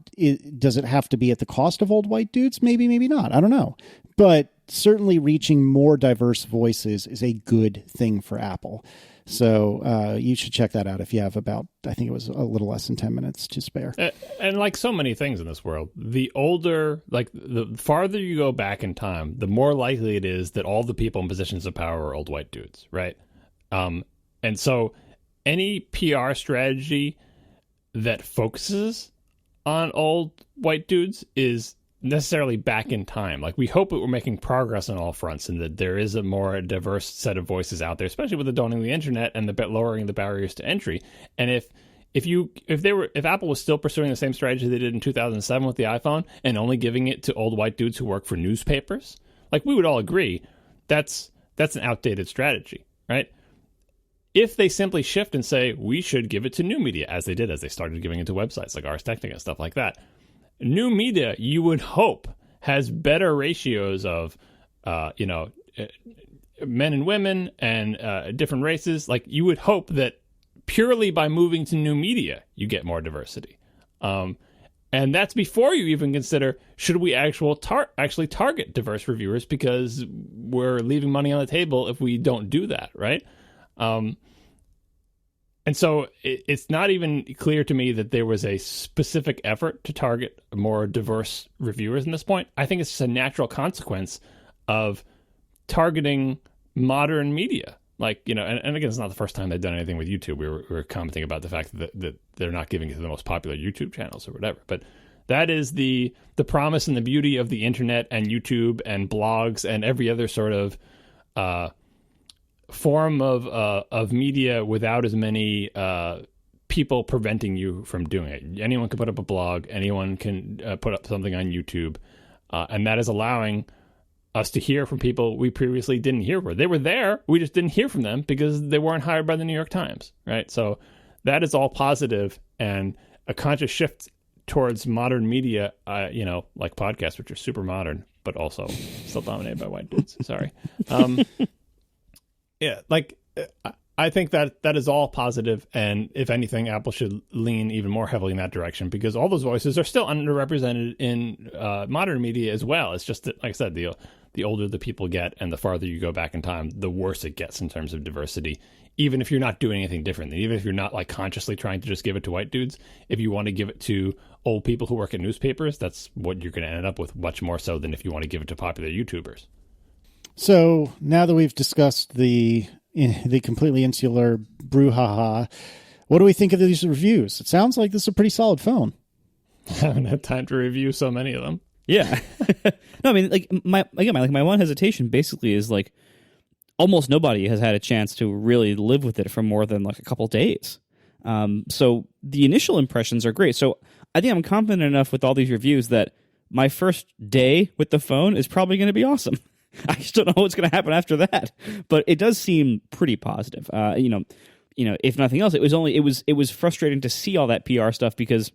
[SPEAKER 1] does it have to be at the cost of old white dudes? Maybe, maybe not. I don't know. But certainly reaching more diverse voices is a good thing for Apple. So you should check that out if you have about, I think it was a little less than 10 minutes to spare.
[SPEAKER 3] And like so many things in this world, the farther you go back in time, the more likely it is that all the people in positions of power are old white dudes, right? And so any PR strategy that focuses on old white dudes is necessarily back in time. Like, we hope that we're making progress on all fronts and that there is a more diverse set of voices out there, especially with the dawning of the internet and the lowering the barriers to entry. And if Apple was still pursuing the same strategy they did in 2007 with the iPhone and only giving it to old white dudes who work for newspapers, like, we would all agree that's an outdated strategy, right? If they simply shift and say, we should give it to new media, as they started giving it to websites like Ars Technica and stuff like that. New media, you would hope, has better ratios of, men and women and different races. Like, you would hope that purely by moving to new media, you get more diversity. And that's before you even consider, should we actually target diverse reviewers, because we're leaving money on the table if we don't do that, right? And so it's not even clear to me that there was a specific effort to target more diverse reviewers in this point. I think it's just a natural consequence of targeting modern media. Like, and again, it's not the first time they've done anything with YouTube. We were commenting about the fact that they're not giving it to the most popular YouTube channels or whatever. But that is the promise and the beauty of the internet and YouTube and blogs and every other sort of form of media without as many people preventing you from doing it. Anyone can put up a blog. Anyone can put up something on YouTube. And that is allowing us to hear from people we previously didn't hear from. They were there. We just didn't hear from them because they weren't hired by the New York Times, right? So that is all positive, and a conscious shift towards modern media, like podcasts, which are super modern, but also still dominated by white dudes. Sorry. Yeah, like, I think that is all positive, and if anything, Apple should lean even more heavily in that direction, because all those voices are still underrepresented in modern media as well. It's just that, like I said, the older the people get and the farther you go back in time, the worse it gets in terms of diversity. Even if you're not doing anything different, even if you're not like consciously trying to just give it to white dudes, if you want to give it to old people who work at newspapers, that's what you're going to end up with, much more so than if you want to give it to popular YouTubers.
[SPEAKER 1] So now that we've discussed the completely insular brouhaha, what do we think of these reviews? It sounds like this is a pretty solid phone.
[SPEAKER 3] I haven't had time to review so many of them.
[SPEAKER 2] Yeah. No, I mean, like my one hesitation basically is like almost nobody has had a chance to really live with it for more than like a couple days. So the initial impressions are great. So I think I'm confident enough with all these reviews that my first day with the phone is probably going to be awesome. I just don't know what's going to happen after that, but it does seem pretty positive. If nothing else, it was frustrating to see all that PR stuff, because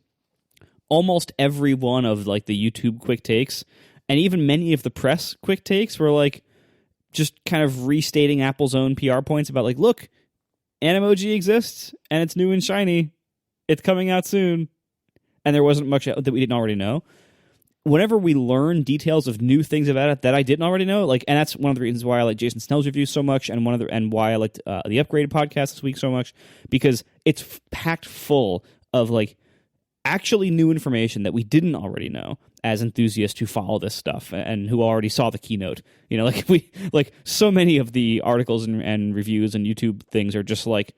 [SPEAKER 2] almost every one of like the YouTube quick takes and even many of the press quick takes were like just kind of restating Apple's own PR points about like, look, Animoji exists and it's new and shiny. It's coming out soon. And there wasn't much that we didn't already know. Whenever we learn details of new things about it that I didn't already know, like, and that's one of the reasons why I like Jason Snell's review so much, and why I liked the Upgraded podcast this week so much, because it's packed full of like actually new information that we didn't already know as enthusiasts who follow this stuff and who already saw the keynote. You know, like so many of the articles and reviews and YouTube things are just like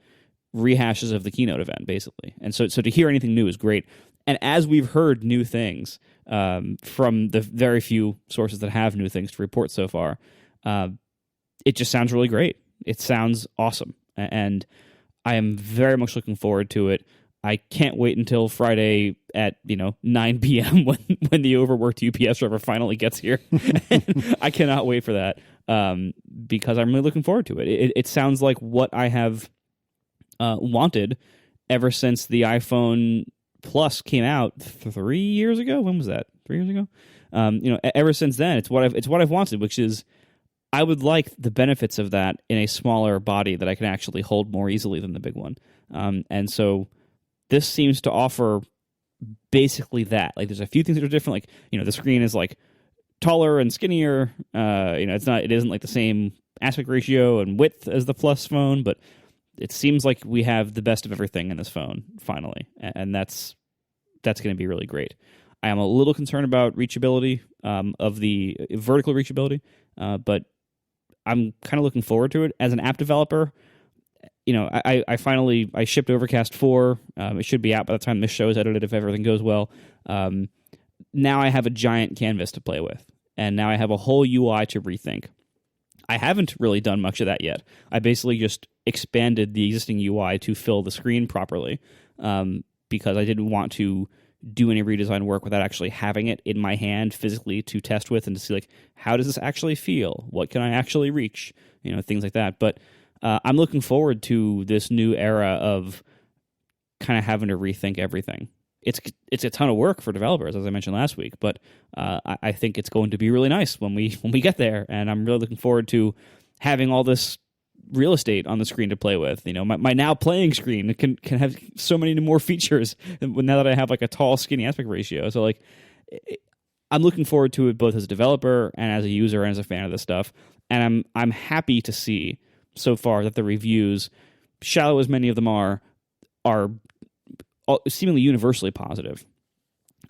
[SPEAKER 2] rehashes of the keynote event, basically. And so to hear anything new is great. And as we've heard new things from the very few sources that have new things to report so far, it just sounds really great. It sounds awesome. And I am very much looking forward to it. I can't wait until Friday at 9 p.m. when the overworked UPS driver finally gets here. I cannot wait for that because I'm really looking forward to it. It sounds like what I have wanted ever since the iPhone Plus came out 3 years ago. When was that? 3 years ago? Ever since then, it's what I've wanted, which is I would like the benefits of that in a smaller body that I can actually hold more easily than the big one. And so this seems to offer basically that. Like, there's a few things that are different. Like, the screen is like taller and skinnier. It isn't like the same aspect ratio and width as the Plus phone, but it seems like we have the best of everything in this phone finally, and that's going to be really great. I am a little concerned about reachability of the vertical reachability, but I'm kind of looking forward to it as an app developer. I finally shipped Overcast 4. It should be out by the time this show is edited if everything goes well. Now I have a giant canvas to play with, and now I have a whole UI to rethink. I haven't really done much of that yet. I basically just expanded the existing UI to fill the screen properly because I didn't want to do any redesign work without actually having it in my hand physically to test with and to see, like, how does this actually feel? What can I actually reach? Things like that. But I'm looking forward to this new era of kind of having to rethink everything. It's a ton of work for developers, as I mentioned last week, but I think it's going to be really nice when we get there, and I'm really looking forward to having all this real estate on the screen to play with. My now playing screen can have so many more features now that I have like a tall, skinny aspect ratio. So like, I'm looking forward to it both as a developer and as a user and as a fan of this stuff. And I'm happy to see so far that the reviews, shallow as many of them are seemingly universally positive.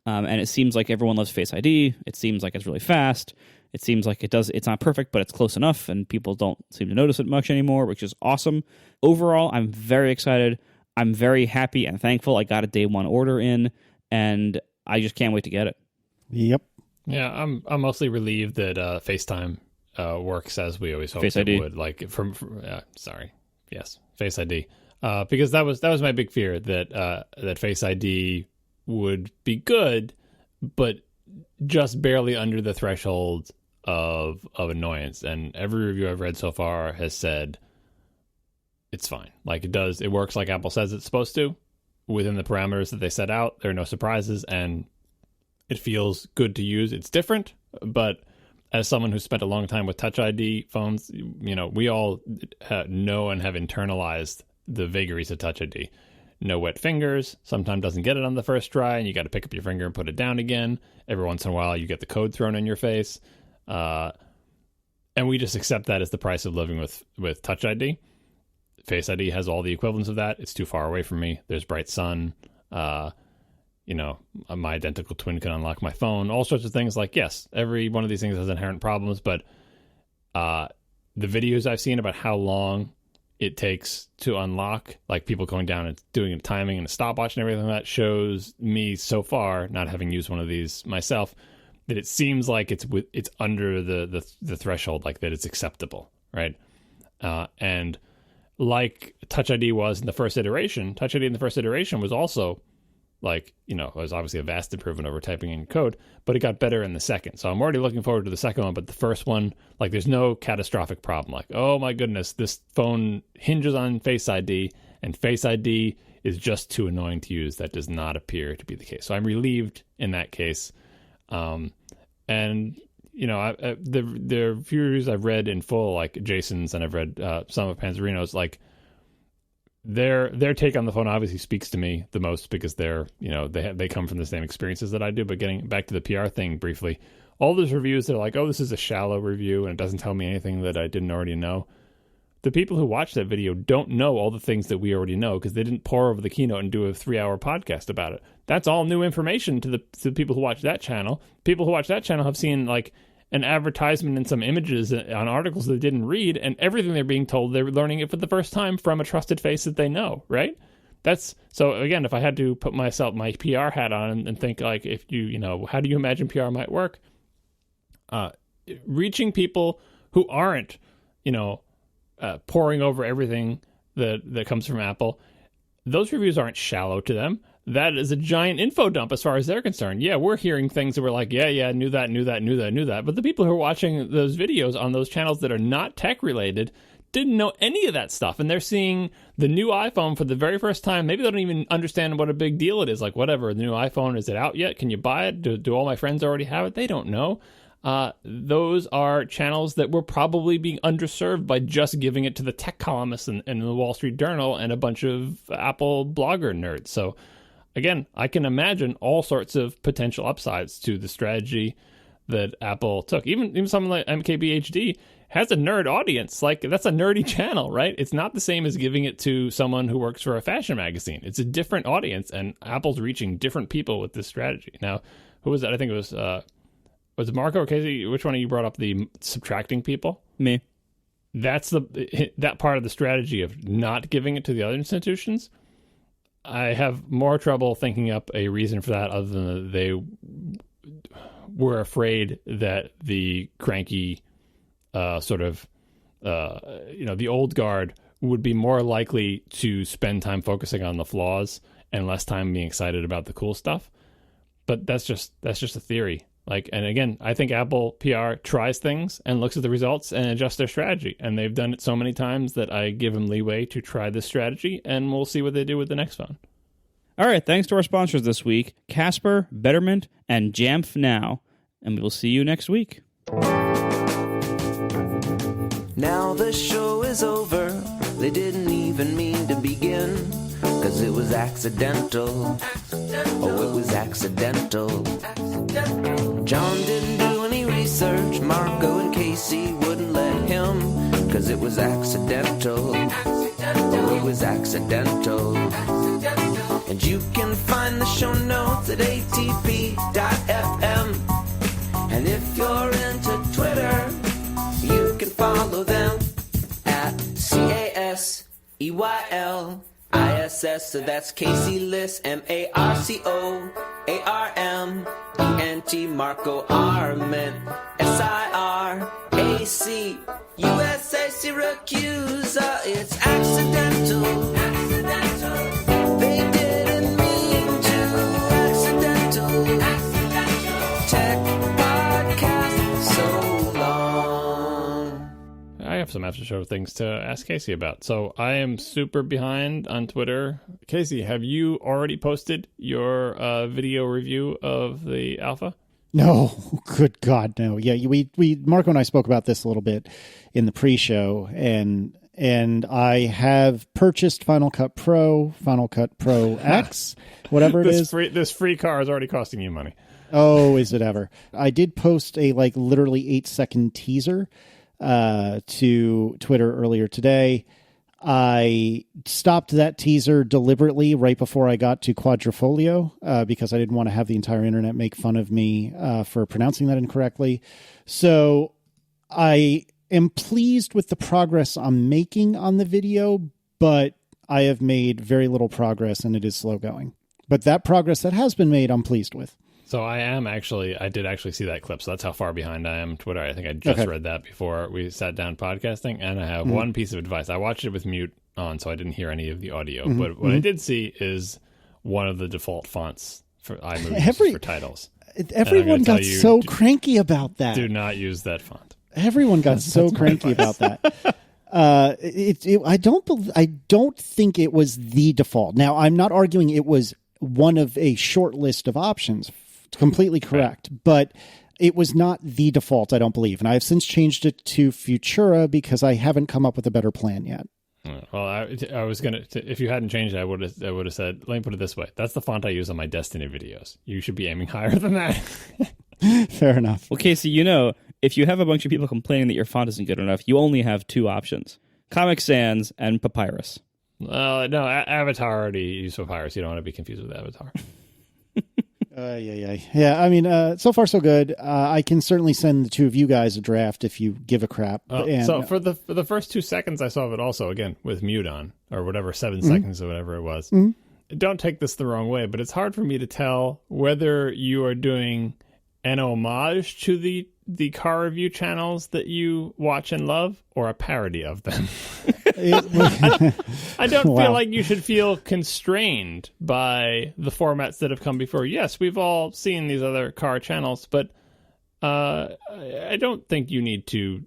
[SPEAKER 2] And it seems like everyone loves Face ID. It seems like it's really fast. It seems like it's not perfect, but it's close enough, and people don't seem to notice it much anymore, which is awesome. Overall, I'm very excited. I'm very happy and thankful I got a day one order in, and I just can't wait to get it.
[SPEAKER 1] Yep.
[SPEAKER 3] Yeah, I'm mostly relieved that FaceTime works as we always hoped it would. Like yes, Face ID. Because that was my big fear that Face ID would be good, but just barely under the threshold of annoyance. And every review I've read so far has said it's fine. Like, it works like Apple says it's supposed to within the parameters that they set out. There are no surprises, and it feels good to use. It's different, but as someone who spent a long time with Touch ID phones, we all know and have internalized the vagaries of Touch ID. No wet fingers, sometimes doesn't get it on the first try, and you got to pick up your finger and put it down again. Every once in a while, you get the code thrown in your face. And we just accept that as the price of living with Touch ID. Face ID has all the equivalents of that. It's too far away from me. There's bright sun. My identical twin can unlock my phone. All sorts of things. Like, yes, every one of these things has inherent problems, but the videos I've seen about how long it takes to unlock, like people going down and doing a timing and a stopwatch and everything like that, shows me so far, not having used one of these myself, that it seems like it's under the threshold, like that it's acceptable, right? And like Touch ID was in the first iteration, Touch ID in the first iteration was also like, it was obviously a vast improvement over typing in code, but it got better in the second. So I'm already looking forward to the second one, but the first one, like, there's no catastrophic problem. Like, oh my goodness, this phone hinges on Face ID, and Face ID is just too annoying to use. That does not appear to be the case. So I'm relieved in that case. The reviews I've read in full, like Jason's, and I've read some of Panzerino's, like, their take on the phone obviously speaks to me the most because they come from the same experiences that I do. But getting back to the PR thing briefly, all those reviews, they're like, oh, this is a shallow review and it doesn't tell me anything that I didn't already know. The people who watch that video don't know all the things that we already know because they didn't pore over the keynote and do a 3-hour podcast about it. That's all new information to the people who watch that channel. People who watch that channel have seen like an advertisement and some images on articles they didn't read, and everything they're being told, they're learning it for the first time from a trusted face that they know, right? So again, if I had to put my PR hat on and think like, if how do you imagine PR might work? Reaching people who aren't, poring over everything that comes from Apple, those reviews aren't shallow to them. That is a giant info dump as far as they're concerned. Yeah, we're hearing things that we're like, yeah, knew that. But the people who are watching those videos on those channels that are not tech related didn't know any of that stuff. And they're seeing the new iPhone for the very first time. Maybe they don't even understand what a big deal it is. Like, whatever, the new iPhone, is it out yet? Can you buy it? Do all my friends already have it? They don't know. Those are channels that were probably being underserved by just giving it to the tech columnists in the Wall Street Journal and a bunch of Apple blogger nerds. So again, I can imagine all sorts of potential upsides to the strategy that Apple took. Even something like MKBHD has a nerd audience. Like, that's a nerdy channel, right? It's not the same as giving it to someone who works for a fashion magazine. It's a different audience, and Apple's reaching different people with this strategy. Now, who was that? I think it was it Marco or Casey? Which one of you brought up the subtracting people?
[SPEAKER 2] Me.
[SPEAKER 3] That's that part of the strategy of not giving it to the other institutions. I have more trouble thinking up a reason for that other than that they were afraid that the cranky the old guard would be more likely to spend time focusing on the flaws and less time being excited about the cool stuff. But that's just a theory. Like, and again, I think Apple PR tries things and looks at the results and adjusts their strategy. And they've done it so many times that I give them leeway to try this strategy, and we'll see what they do with the next phone.
[SPEAKER 2] All right, thanks to our sponsors this week, Casper, Betterment, and Jamf Now. And we will see you next week.
[SPEAKER 4] Now the show is over. They didn't even mean to begin, 'cause it was accidental. Oh, it was accidental. John didn't do any research. Marco and Casey wouldn't let him, 'cause it was accidental. Oh, it was accidental. And you can find the show notes at atp.fm. And if you're into Twitter, you can follow them at CASEYLISS. So that's Casey Liss, MARCOARMENT, Marco Arment, SIRAC, USA Syracuse. It's accidental. They didn't mean to. Accidental. Tech podcast so long.
[SPEAKER 3] I have some after show things to ask Casey about. So I am super behind on Twitter. Casey, have you already posted your video review of the alpha?
[SPEAKER 1] No, good God, no. Yeah, we Marco and I spoke about this a little bit in the pre-show, and I have purchased Final Cut Pro X, whatever it is.
[SPEAKER 3] This free car is already costing you money.
[SPEAKER 1] Oh, is it ever? I did post a literally 8-second teaser to Twitter earlier today. I stopped that teaser deliberately right before I got to Quadrifolio because I didn't want to have the entire internet make fun of me for pronouncing that incorrectly. So I am pleased with the progress I'm making on the video, but I have made very little progress and it is slow going. But that progress that has been made, I'm pleased with.
[SPEAKER 3] So I did actually see that clip. So that's how far behind I am Twitter. I think I just read that before we sat down podcasting. And I have one piece of advice. I watched it with mute on, so I didn't hear any of the audio. But what I did see is one of the default fonts for iMovie for titles.
[SPEAKER 1] Everyone got so cranky about that.
[SPEAKER 3] Do not use that font.
[SPEAKER 1] Everyone got so cranky about that. I don't think it was the default. Now, I'm not arguing it was one of a short list of options. Completely correct. Right. But it was not the default, I don't believe. And I have since changed it to Futura because I haven't come up with a better plan yet.
[SPEAKER 3] Well, I was going to, if you hadn't changed it, I would have said, let me put it this way. That's the font I use on my Destiny videos. You should be aiming higher than that.
[SPEAKER 1] Fair enough.
[SPEAKER 2] Well, Casey, if you have a bunch of people complaining that your font isn't good enough, you only have two options: Comic Sans and Papyrus.
[SPEAKER 3] No, Avatar already used Papyrus. You don't want to be confused with Avatar.
[SPEAKER 1] Yeah. I mean, so far so good. I can certainly send the two of you guys a draft if you give a crap.
[SPEAKER 3] So for the first 2 seconds I saw of it, also again with mute on or whatever, 7 seconds or whatever it was. Don't take this the wrong way, but it's hard for me to tell whether you are doing an homage to the car review channels that you watch and love, or a parody of them. I don't feel like you should feel constrained by the formats that have come before. Yes, we've all seen these other car channels, but I don't think you need to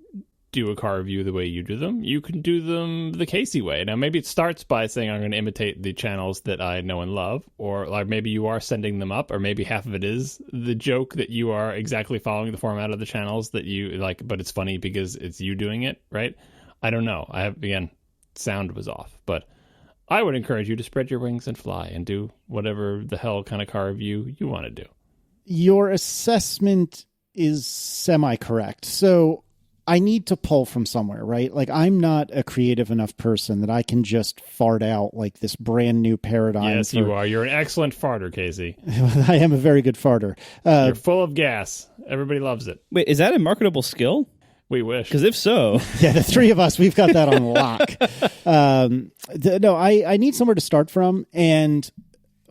[SPEAKER 3] do a car review the way you do them. You can do them the Casey way. Now, maybe it starts by saying, I'm going to imitate the channels that I know and love, or like maybe you are sending them up, or maybe half of it is the joke that you are exactly following the format of the channels that you like, but it's funny because it's you doing it, right? I don't know. Sound was off, but I would encourage you to spread your wings and fly and do whatever the hell kind of car review you want to do.
[SPEAKER 1] Your assessment is semi-correct. So I need to pull from somewhere, right? Like, I'm not a creative enough person that I can just fart out like this brand new paradigm.
[SPEAKER 3] Yes, you are. You're an excellent farter, Casey.
[SPEAKER 1] I am a very good farter.
[SPEAKER 3] You're full of gas. Everybody loves it.
[SPEAKER 2] Wait, is that a marketable skill?
[SPEAKER 3] We wish.
[SPEAKER 2] Because if so...
[SPEAKER 1] Yeah, the three of us, we've got that on lock. I need somewhere to start from, and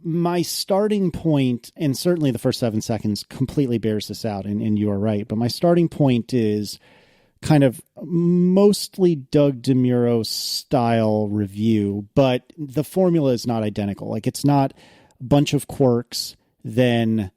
[SPEAKER 1] my starting point, and certainly the first 7 seconds completely bears this out, and you are right, but my starting point is kind of mostly Doug DeMuro style review, but the formula is not identical. Like, it's not a bunch of quirks, then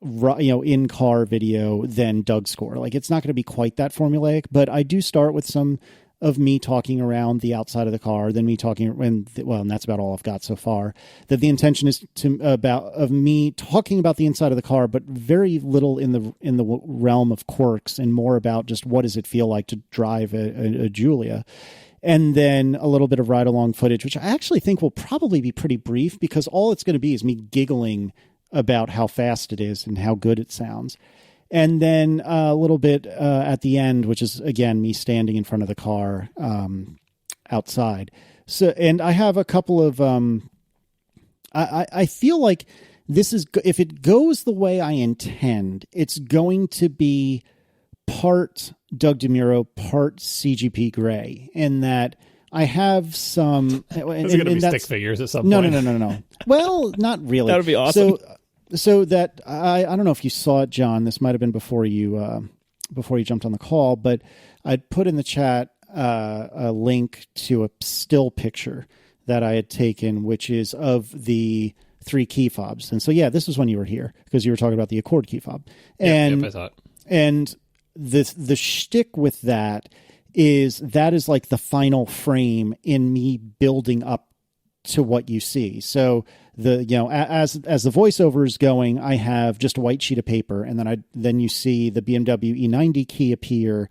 [SPEAKER 1] in-car video, then Doug score. Like, it's not going to be quite that formulaic, but I do start with some of me talking around the outside of the car, then me talking, and that's about all I've got so far. That the intention is of me talking about the inside of the car, but very little in the realm of quirks, and more about just what does it feel like to drive a Giulia. And then a little bit of ride-along footage, which I actually think will probably be pretty brief, because all it's going to be is me giggling about how fast it is and how good it sounds. And then a little bit at the end, which is, again, me standing in front of the car outside. So, and I have a couple of, I feel like this is, if it goes the way I intend, it's going to be part Doug DeMuro, part CGP Grey, in that I have some...
[SPEAKER 3] Is it going to be stick figures at some point?
[SPEAKER 1] No. Well, not really.
[SPEAKER 2] That would be awesome.
[SPEAKER 1] So that I don't know if you saw it, John. This might have been before you jumped on the call, but I'd put in the chat a link to a still picture that I had taken, which is of the 3 key fobs. And so, yeah, this was when you were here, because you were talking about the Accord key fob. And
[SPEAKER 3] I thought.
[SPEAKER 1] And the shtick with that is like the final frame in me building up to what you see. So as the voiceover is going, I have just a white sheet of paper, and then you see the BMW E90 key appear,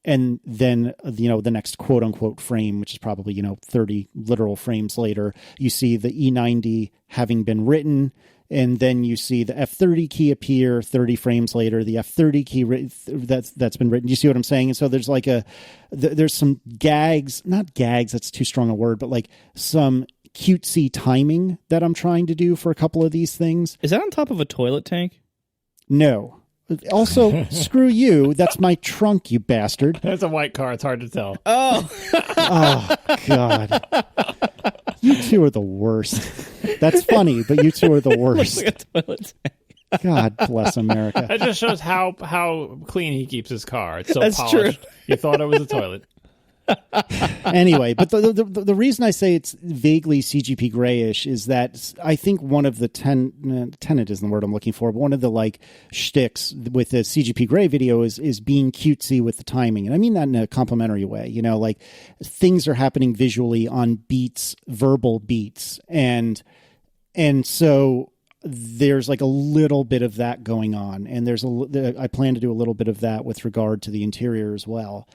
[SPEAKER 1] and then the next quote unquote frame, which is probably 30 literal frames later, you see the E90 having been written. And then you see the F30 key appear 30 frames later, the F30 key that's been written. Do you see what I'm saying? And so there's there's some gags, not gags, that's too strong a word, but like some cutesy timing that I'm trying to do for a couple of these things.
[SPEAKER 2] Is that on top of a toilet tank?
[SPEAKER 1] No. Also, screw you. That's my trunk, you bastard.
[SPEAKER 3] That's a white car. It's hard to tell.
[SPEAKER 2] Oh.
[SPEAKER 1] Oh, God. You two are the worst. That's funny, but you two are the worst.
[SPEAKER 2] Looks like a toilet tank.
[SPEAKER 1] God bless America.
[SPEAKER 3] That just shows how clean he keeps his car. It's so
[SPEAKER 2] That's
[SPEAKER 3] polished.
[SPEAKER 2] true.
[SPEAKER 3] You thought it was a toilet.
[SPEAKER 1] Anyway, but the reason I say it's vaguely CGP grayish is that I think one of the tenet isn't the word I'm looking for, but one of the like shticks with the CGP gray video is being cutesy with the timing. And I mean that in a complimentary way, like things are happening visually on beats, verbal beats. And so there's like a little bit of that going on. And I plan to do a little bit of that with regard to the interior as well.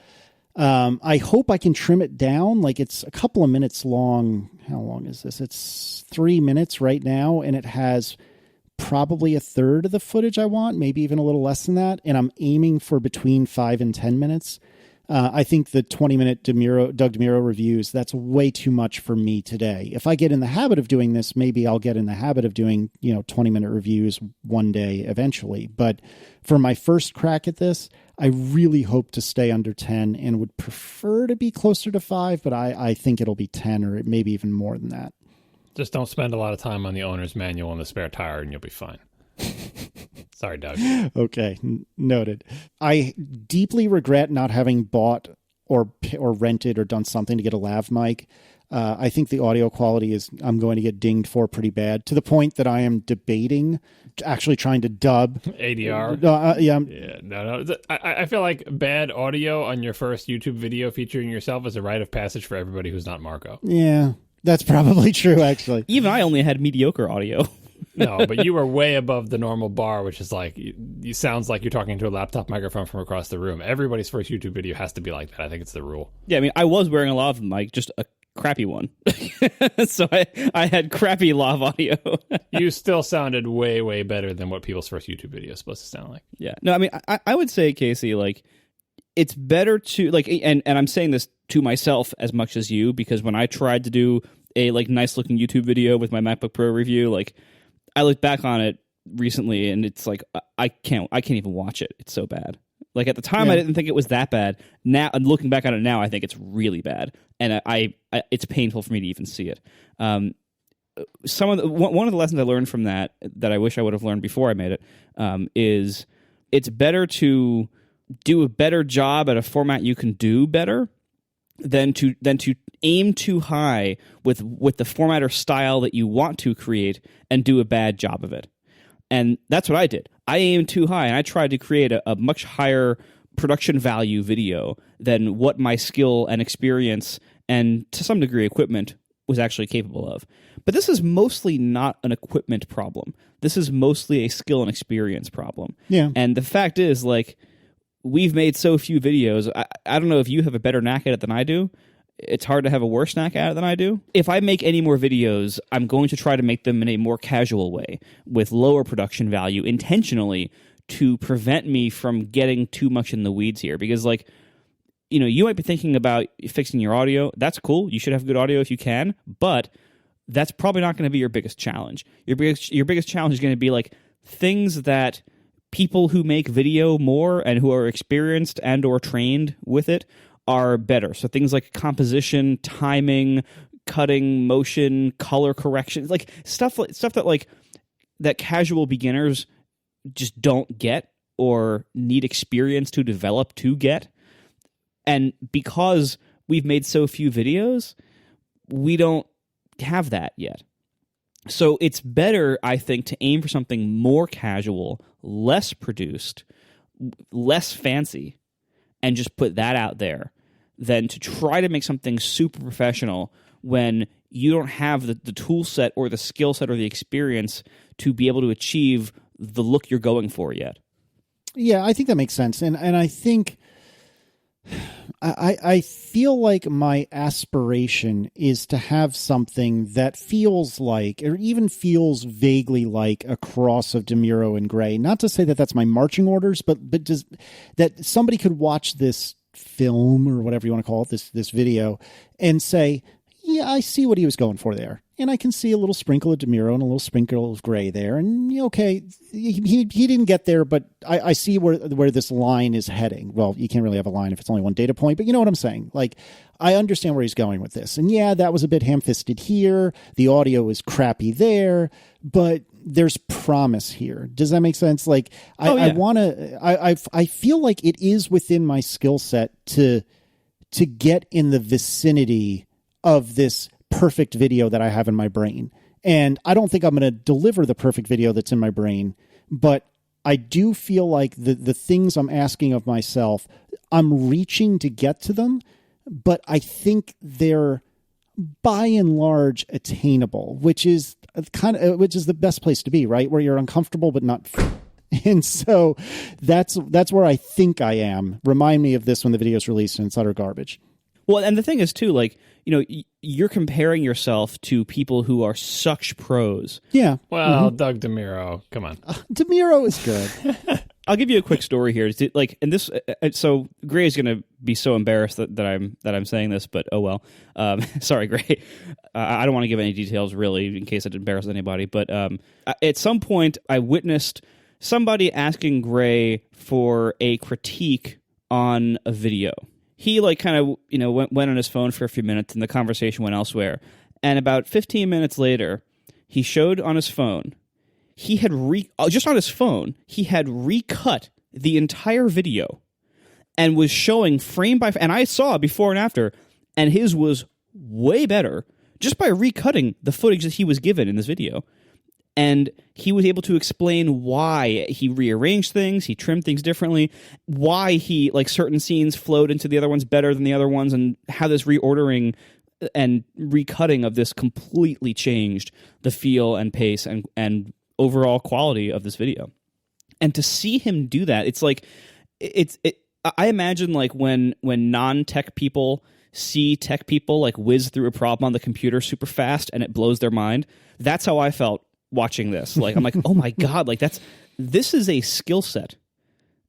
[SPEAKER 1] I hope I can trim it down. Like it's a couple of minutes long. How long is this? It's 3 minutes right now, and it has probably a third of the footage I want, maybe even a little less than that. And I'm aiming for between 5 and 10 minutes. I think the 20-minute Doug DeMuro reviews, that's way too much for me today. If I get in the habit of doing this, maybe I'll get in the habit of doing, 20-minute reviews one day eventually. But for my first crack at this, I really hope to stay under 10 and would prefer to be closer to 5, but I think it'll be 10 or maybe even more than that.
[SPEAKER 3] Just don't spend a lot of time on the owner's manual and the spare tire and you'll be fine. Sorry, Doug.
[SPEAKER 1] Okay, noted. I deeply regret not having bought or rented or done something to get a lav mic. I think the audio quality I'm going to get dinged for pretty bad, to the point that I am debating actually trying to dub
[SPEAKER 3] ADR.
[SPEAKER 1] Yeah.
[SPEAKER 3] No. I feel like bad audio on your first YouTube video featuring yourself is a rite of passage for everybody who's not Marco.
[SPEAKER 1] Yeah, that's probably true, actually.
[SPEAKER 2] Even I only had mediocre audio.
[SPEAKER 3] No, but you were way above the normal bar, which is like, you sounds like you're talking to a laptop microphone from across the room. Everybody's first YouTube video has to be like that. I think it's the rule.
[SPEAKER 2] Yeah, I mean, I was wearing a lav mic, just a crappy one. So I had crappy lav audio.
[SPEAKER 3] You still sounded way, way better than what people's first YouTube video is supposed to sound like.
[SPEAKER 2] Yeah. No, I mean, I would say, Casey, like, it's better to, like, and I'm saying this to myself as much as you, because when I tried to do a, like, nice-looking YouTube video with my MacBook Pro review, like, I looked back on it recently, and it's like, I can't even watch it. It's so bad. Like, at the time, I didn't think it was that bad. Now, and looking back on it now, I think it's really bad, and it's painful for me to even see it. One of the lessons I learned from that I wish I would have learned before I made it is it's better to do a better job at a format you can do better than to aim too high with the format or style that you want to create and do a bad job of it. And that's what I did. I aimed too high, and I tried to create a much higher production value video than what my skill and experience and, to some degree, equipment was actually capable of. But this is mostly not an equipment problem. This is mostly a skill and experience problem.
[SPEAKER 1] Yeah.
[SPEAKER 2] And the fact is, like, we've made so few videos. I don't know if you have a better knack at it than I do. It's hard to have a worse knack at it than I do. If I make any more videos, I'm going to try to make them in a more casual way with lower production value intentionally to prevent me from getting too much in the weeds here. Because, like, you might be thinking about fixing your audio. That's cool. You should have good audio if you can, but that's probably not going to be your biggest challenge. Your biggest challenge is going to be, like, things that people who make video more and who are experienced and or trained with it are better. So things like composition, timing, cutting, motion, color correction, like stuff that like that casual beginners just don't get or need experience to develop to get. And because we've made so few videos, we don't have that yet. So it's better, I think, to aim for something more casual, less produced, less fancy, and just put that out there than to try to make something super professional when you don't have the tool set or the skill set or the experience to be able to achieve the look you're going for yet.
[SPEAKER 1] Yeah, I think that makes sense. And I think I feel like my aspiration is to have something that feels like, or even feels vaguely like, a cross of DeMuro and Gray. Not to say that that's my marching orders, but just that somebody could watch this film, or whatever you want to call it, this video, and say, yeah, I see what he was going for there. And I can see a little sprinkle of DeMuro and a little sprinkle of Gray there. And, okay, he didn't get there, but I see where this line is heading. Well, you can't really have a line if it's only one data point, but you know what I'm saying? Like, I understand where he's going with this. And yeah, that was a bit ham-fisted here. The audio is crappy there, but there's promise here. Does that make sense? Like, I feel like it is within my skill set to get in the vicinity of this perfect video that I have in my brain. And I don't think I'm going to deliver the perfect video that's in my brain, but I do feel like the things I'm asking of myself, I'm reaching to get to them, but I think they're by and large attainable, which is the best place to be, right? Where you're uncomfortable, but not. And so that's where I think I am. Remind me of this when the video's released and it's utter garbage.
[SPEAKER 2] Well, and the thing is, too, like, you're comparing yourself to people who are such pros.
[SPEAKER 1] Yeah.
[SPEAKER 3] Well, Doug DeMuro, come on.
[SPEAKER 1] DeMuro is good.
[SPEAKER 2] I'll give you a quick story here. Like, and this, so Gray is going to be so embarrassed that I'm saying this, but oh well. Sorry, Gray. I don't want to give any details really in case it embarrasses anybody. But at some point, I witnessed somebody asking Gray for a critique on a video. He kind of went on his phone for a few minutes, and the conversation went elsewhere. And about 15 minutes later, he showed on his phone. He had just on his phone, he had recut the entire video and was showing frame by frame. And I saw before and after, and his was way better just by recutting the footage that he was given in this video. And he was able to explain why he rearranged things, he trimmed things differently, why he, certain scenes flowed into the other ones better than the other ones, and how this reordering and recutting of this completely changed the feel and pace and overall quality of this video. And to see him do that, it's like, I imagine when non-tech people see tech people whiz through a problem on the computer super fast and it blows their mind. That's how I felt watching this. I'm like, oh my God, this is a skill set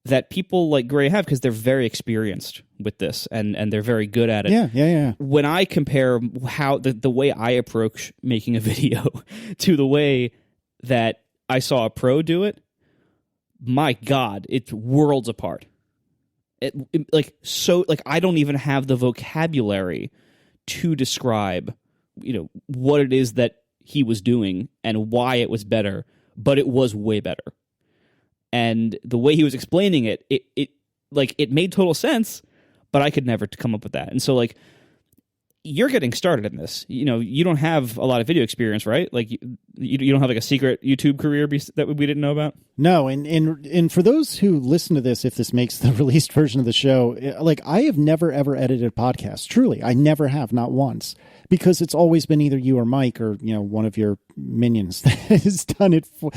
[SPEAKER 2] that people like Gray have because they're very experienced with this and they're very good at it.
[SPEAKER 1] Yeah.
[SPEAKER 2] When I compare how the way I approach making a video to the way that I saw a pro do it, my God, it's worlds apart. I don't even have the vocabulary to describe, what it is that he was doing and why it was better, but it was way better. And the way he was explaining it, it made total sense, but I could never come up with that. And so you're getting started in this. You don't have a lot of video experience, right? You don't have a secret YouTube career that we didn't know about?
[SPEAKER 1] No, and for those who listen to this, if this makes the released version of the show, I have never ever edited a podcast. Truly, I never have, not once, because it's always been either you or Mike or one of your minions that has done it on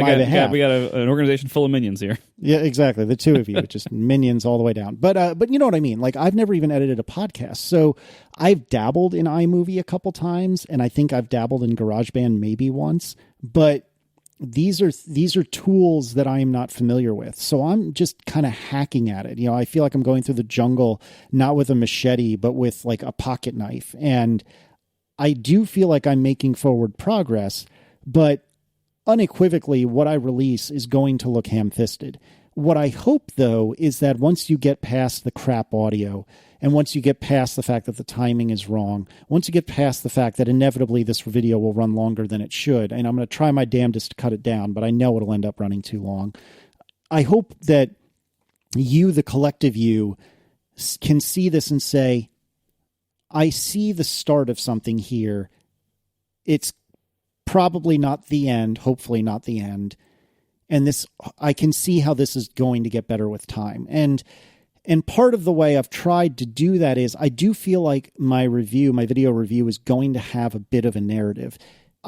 [SPEAKER 1] my behalf.
[SPEAKER 2] We got an organization full of minions here.
[SPEAKER 1] Yeah, exactly. The two of you, just minions all the way down. But you know what I mean? I've never even edited a podcast, so I've dabbled in iMovie a couple times, and I think I've dabbled in GarageBand maybe once, but these are tools that I am not familiar with. So I'm just kind of hacking at it. I feel like I'm going through the jungle, not with a machete, but with a pocket knife. And I do feel like I'm making forward progress, but unequivocally what I release is going to look ham-fisted. What I hope, though, is that once you get past the crap audio, and once you get past the fact that the timing is wrong, once you get past the fact that inevitably this video will run longer than it should, and I'm going to try my damnedest to cut it down, but I know it'll end up running too long. I hope that you, the collective you, can see this and say, I see the start of something here. It's probably not the end, hopefully not the end. And I can see how this is going to get better with time. And And part of the way I've tried to do that is I do feel like my video review is going to have a bit of a narrative.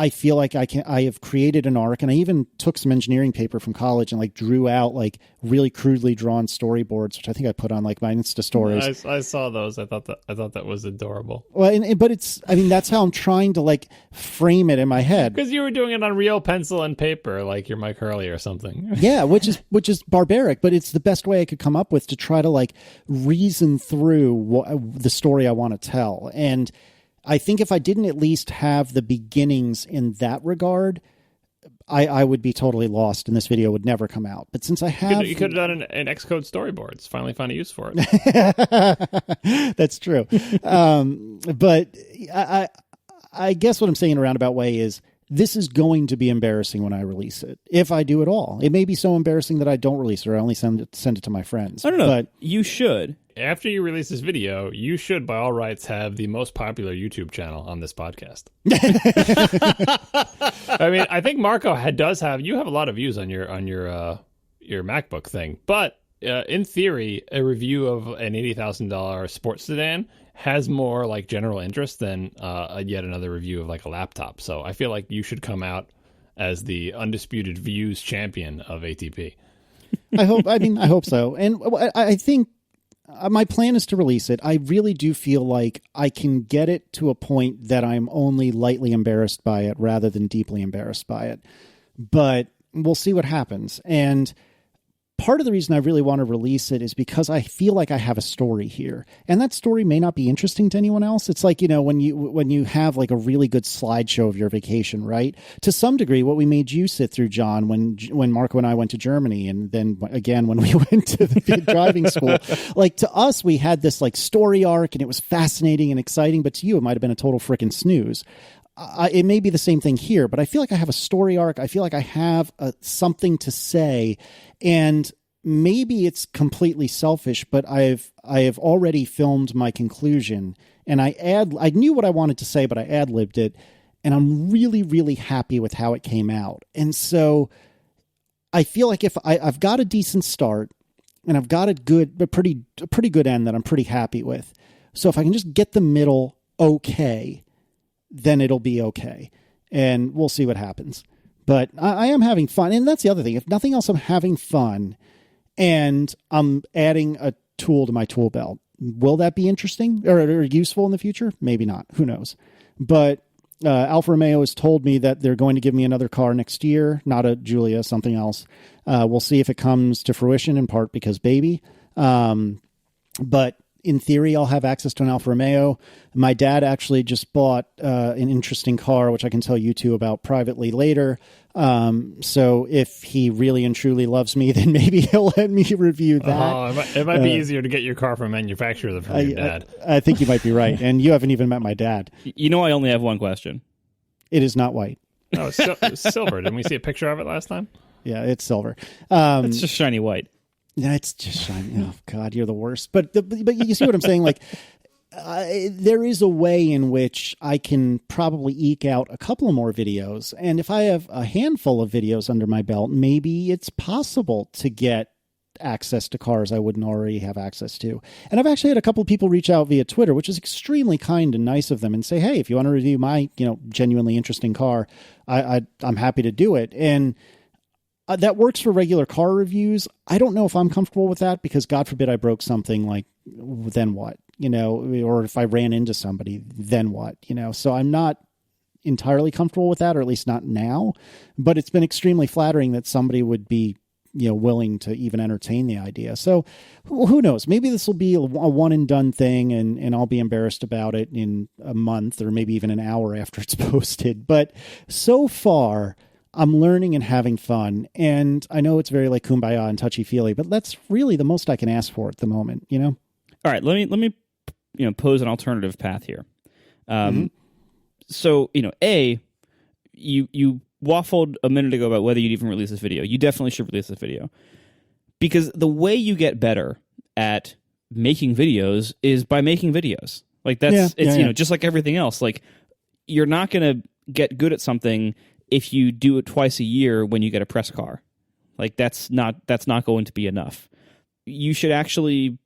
[SPEAKER 1] I feel like I have created an arc, and I even took some engineering paper from college and like drew out like really crudely drawn storyboards, which I think I put on like my Insta stories.
[SPEAKER 3] I saw those. I thought that was adorable.
[SPEAKER 1] Well, but that's how I'm trying to like frame it in my head.
[SPEAKER 3] Because you were doing it on real pencil and paper, like you're Mike Hurley or something.
[SPEAKER 1] Yeah, which is barbaric, but it's the best way I could come up with to try to like reason through the story I want to tell. And I think if I didn't at least have the beginnings in that regard, I would be totally lost and this video would never come out. But since I have...
[SPEAKER 3] You could have done an Xcode storyboards. Finally found a use for it.
[SPEAKER 1] That's true. But I guess what I'm saying in a roundabout way is this is going to be embarrassing when I release it, if I do at all. It may be so embarrassing that I don't release it or I only send it to my friends.
[SPEAKER 2] I don't know.
[SPEAKER 1] But
[SPEAKER 2] you should.
[SPEAKER 3] After you release this video, you should, by all rights, have the most popular YouTube channel on this podcast. I mean, I think Marco you have a lot of views on your MacBook thing, but in theory, a review of an $80,000 sports sedan has more like general interest than yet another review of like a laptop. So I feel like you should come out as the undisputed views champion of ATP.
[SPEAKER 1] I hope so. And I think my plan is to release it. I really do feel like I can get it to a point that I'm only lightly embarrassed by it rather than deeply embarrassed by it. But we'll see what happens. And part of the reason I really want to release it is because I feel like I have a story here. And that story may not be interesting to anyone else. It's like, when you have like a really good slideshow of your vacation, right? To some degree, what we made you sit through, John, when Marco and I went to Germany, and then again when we went to the driving school. Like, to us, we had this like story arc and it was fascinating and exciting, but to you, it might have been a total freaking snooze. It may be the same thing here, but I feel like I have a story arc. I feel like I have something to say, and maybe it's completely selfish, but I have already filmed my conclusion, and I knew what I wanted to say, but I ad-libbed it, and I'm really, really happy with how it came out. And so I feel like if I've got a decent start, and I've got a pretty good end that I'm pretty happy with. So if I can just get the middle okay, then it'll be okay. And we'll see what happens. But I am having fun. And that's the other thing. If nothing else, I'm having fun. And I'm adding a tool to my tool belt. Will that be interesting or useful in the future? Maybe not. Who knows? But Alfa Romeo has told me that they're going to give me another car next year. Not a Giulia, something else. We'll see if it comes to fruition, in part because baby. But in theory, I'll have access to an Alfa Romeo. My dad actually just bought an interesting car, which I can tell you two about privately later. So if he really and truly loves me, then maybe he'll let me review that.
[SPEAKER 3] It might be easier to get your car from a manufacturer than from your dad.
[SPEAKER 1] I think you might be right. And you haven't even met my dad.
[SPEAKER 2] I only have one question.
[SPEAKER 1] It is not white.
[SPEAKER 3] No, it's silver. Didn't we see a picture of it last time?
[SPEAKER 1] Yeah, it's silver.
[SPEAKER 2] It's just shiny white.
[SPEAKER 1] No, it's just shiny. Oh God, you're the worst. But you see what I'm saying? Like, there is a way in which I can probably eke out a couple of more videos. And if I have a handful of videos under my belt, maybe it's possible to get access to cars I wouldn't already have access to. And I've actually had a couple of people reach out via Twitter, which is extremely kind and nice of them, and say, hey, if you want to review my, genuinely interesting car, I'm happy to do it. And that works for regular car reviews. I don't know if I'm comfortable with that because God forbid I broke something, like, then what, or if I ran into somebody, then what, so I'm not entirely comfortable with that, or at least not now, but it's been extremely flattering that somebody would be, willing to even entertain the idea. So who knows, maybe this will be a one and done thing and I'll be embarrassed about it in a month or maybe even an hour after it's posted. But so far, I'm learning and having fun, and I know it's very like kumbaya and touchy-feely, but that's really the most I can ask for at the moment, All
[SPEAKER 2] right, let me pose an alternative path here. So, A, you waffled a minute ago about whether you'd even release this video. You definitely should release this video. Because the way you get better at making videos is by making videos. Like, just like everything else. Like, you're not going to get good at something if you do it twice a year when you get a press car. Like, that's not going to be enough. You should actually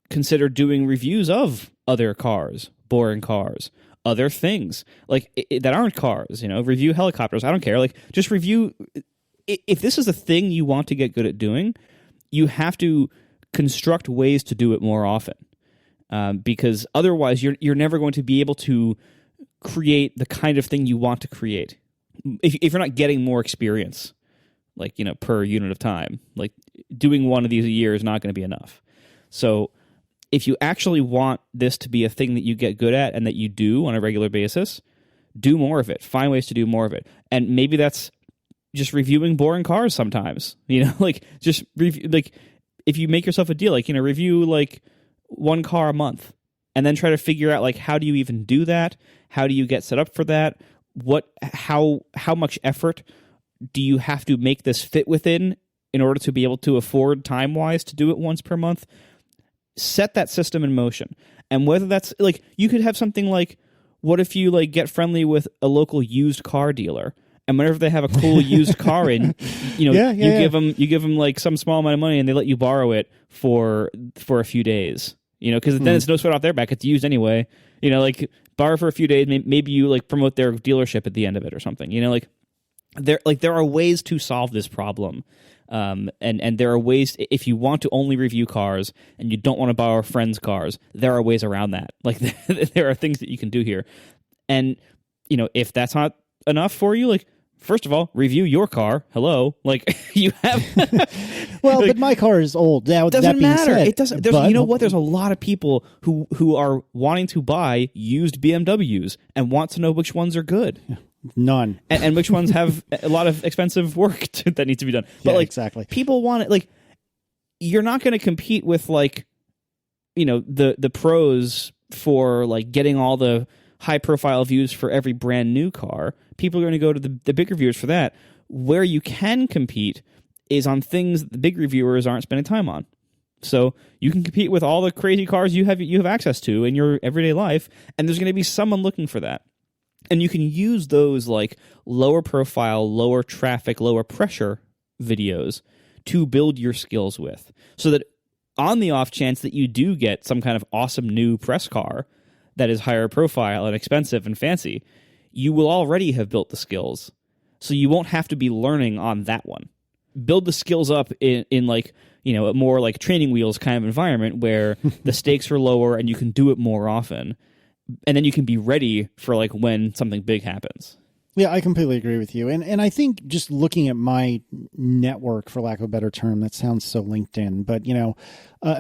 [SPEAKER 2] consider doing reviews of other cars, boring cars, other things like that aren't cars. Review helicopters. I don't care. Like, just review. If this is a thing you want to get good at doing, you have to construct ways to do it more often, because otherwise you're never going to be able to create the kind of thing you want to create if you're not getting more experience, like, per unit of time. Like, doing one of these a year is not going to be enough. So if you actually want this to be a thing that you get good at and that you do on a regular basis, do more of it. Find ways to do more of it. And maybe that's just reviewing boring cars sometimes. Like, just review, like, if you make yourself a deal, like, review like one car a month, and then try to figure out, like, how do you even do that? How do you get set up for that? How much effort do you have to make this fit within in order to be able to afford time-wise to do it once per month? Set that system in motion. And whether that's, like, you could have something like, what if you, like, get friendly with a local used car dealer, and whenever they have a cool used car in, you give them like some small amount of money, and they let you borrow it for a few days. Because then it's no sweat off their back. It's used anyway. Like, borrow for a few days. Maybe you, like, promote their dealership at the end of it or something. There are ways to solve this problem. And there are ways, if you want to only review cars and you don't want to borrow friends' cars, there are ways around that. Like, there are things that you can do here. And, if that's not enough for you, like, first of all, review your car. Hello, like, you have.
[SPEAKER 1] Well, but my car is old. Now,
[SPEAKER 2] it doesn't matter. It doesn't.
[SPEAKER 1] But,
[SPEAKER 2] you know what? There's a lot of people who are wanting to buy used BMWs and want to know which ones are good.
[SPEAKER 1] None.
[SPEAKER 2] And which ones have a lot of expensive work that needs to be done. But, like,
[SPEAKER 1] exactly.
[SPEAKER 2] People want it. Like, you're not going to compete with, like, the pros for, like, getting all the high profile views for every brand new car. People are going to go to the big reviewers for that. Where you can compete is on things that the big reviewers aren't spending time on. So you can compete with all the crazy cars you have access to in your everyday life, and there's going to be someone looking for that. And you can use those, like, lower profile, lower traffic, lower pressure videos to build your skills with. So that on the off chance that you do get some kind of awesome new press car that is higher profile and expensive and fancy, you will already have built the skills. So you won't have to be learning on that one. Build the skills up in like, a more like training wheels kind of environment where the stakes are lower and you can do it more often. And then you can be ready for, like, when something big happens.
[SPEAKER 1] Yeah, I completely agree with you. And I think just looking at my network, for lack of a better term, that sounds so LinkedIn, but,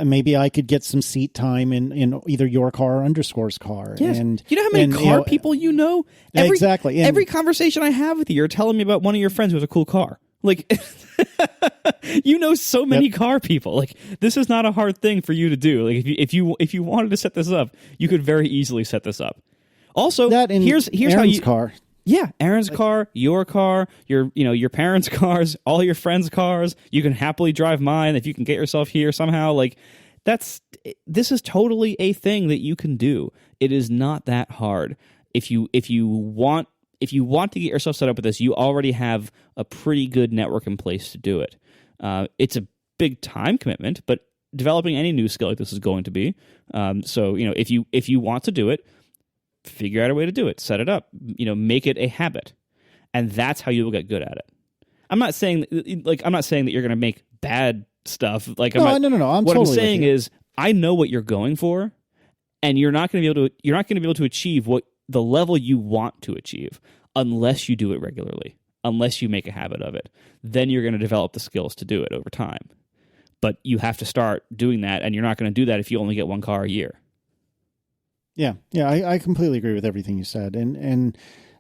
[SPEAKER 1] maybe I could get some seat time in either your car or Underscore's car.
[SPEAKER 2] Yes.
[SPEAKER 1] And
[SPEAKER 2] you know how many car people you know?
[SPEAKER 1] Exactly.
[SPEAKER 2] Every conversation I have with you, you're telling me about one of your friends who has a cool car. Like, so many car people. Like, this is not a hard thing for you to do. Like, if you wanted to set this up, you could very easily set this up. Also, here's
[SPEAKER 1] Aaron's
[SPEAKER 2] how you
[SPEAKER 1] car.
[SPEAKER 2] Yeah, Aaron's car, your parents' cars, all your friends' cars. You can happily drive mine if you can get yourself here somehow. Like, this is totally a thing that you can do. It is not that hard. If you want to get yourself set up with this, you already have a pretty good network in place to do it. It's a big time commitment, but developing any new skill like this is going to be. So, if you want to do it, figure out a way to do it. Set it up. Make it a habit, and that's how you will get good at it. I'm not saying that you're going to make bad stuff. Like,
[SPEAKER 1] no.
[SPEAKER 2] What
[SPEAKER 1] totally
[SPEAKER 2] I'm saying is, I know what you're going for, and you're not going to be able to achieve what the level you want to achieve unless you do it regularly, unless you make a habit of it. Then you're going to develop the skills to do it over time. But you have to start doing that, and you're not going to do that if you only get one car a year.
[SPEAKER 1] Yeah, I completely agree with everything you said. And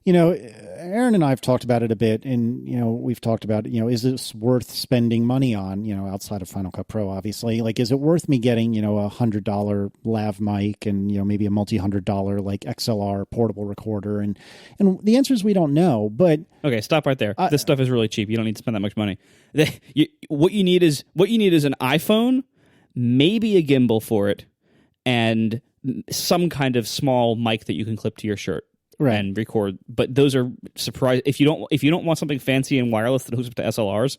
[SPEAKER 1] Aaron and I have talked about it a bit, and, we've talked about, is this worth spending money on, outside of Final Cut Pro, obviously? Like, is it worth me getting, a $100 lav mic and, maybe a $multi-$100 like XLR portable recorder? And the answer is we don't know, but...
[SPEAKER 2] Okay, stop right there. This stuff is really cheap. You don't need to spend that much money. What you need is an iPhone, maybe a gimbal for it, and some kind of small mic that you can clip to your shirt. Right. And record, but those are surprise. If you don't want something fancy and wireless that hooks up to SLRs,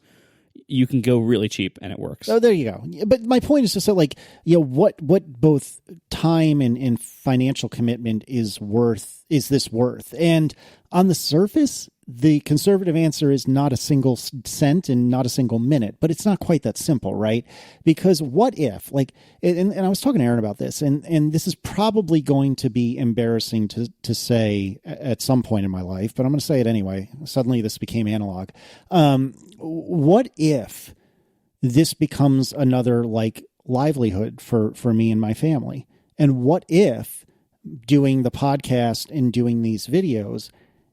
[SPEAKER 2] you can go really cheap and it works.
[SPEAKER 1] Oh, there you go. But my point is just that, like, what both time and financial commitment is this worth? And on the surface, the conservative answer is not a single cent and not a single minute, but it's not quite that simple, right? Because what if, like, and I was talking to Aaron about this, and this is probably going to be embarrassing to say at some point in my life, but I'm going to say it anyway. Suddenly this became analog. What if this becomes another, like, livelihood for me and my family? And what if doing the podcast and doing these videos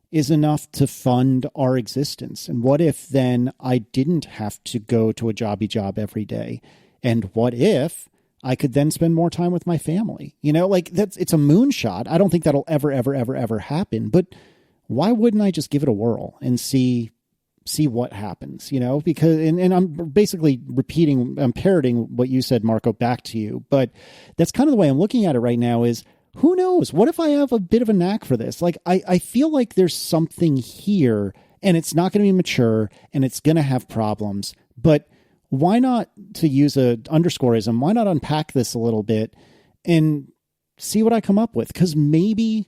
[SPEAKER 1] is enough to fund our existence? And what if then I didn't have to go to a jobby job every day? And what if I could then spend more time with my family? Like, it's a moonshot. I don't think that'll ever happen, but why wouldn't I just give it a whirl and see what happens, because, and I'm basically I'm parroting what you said, Marco, back to you, but that's kind of the way I'm looking at it right now is, who knows? What if I have a bit of a knack for this? Like, I feel like there's something here, and it's not going to be mature, and it's going to have problems. But why not, to use a underscoreism, why not unpack this a little bit and see what I come up with? Because maybe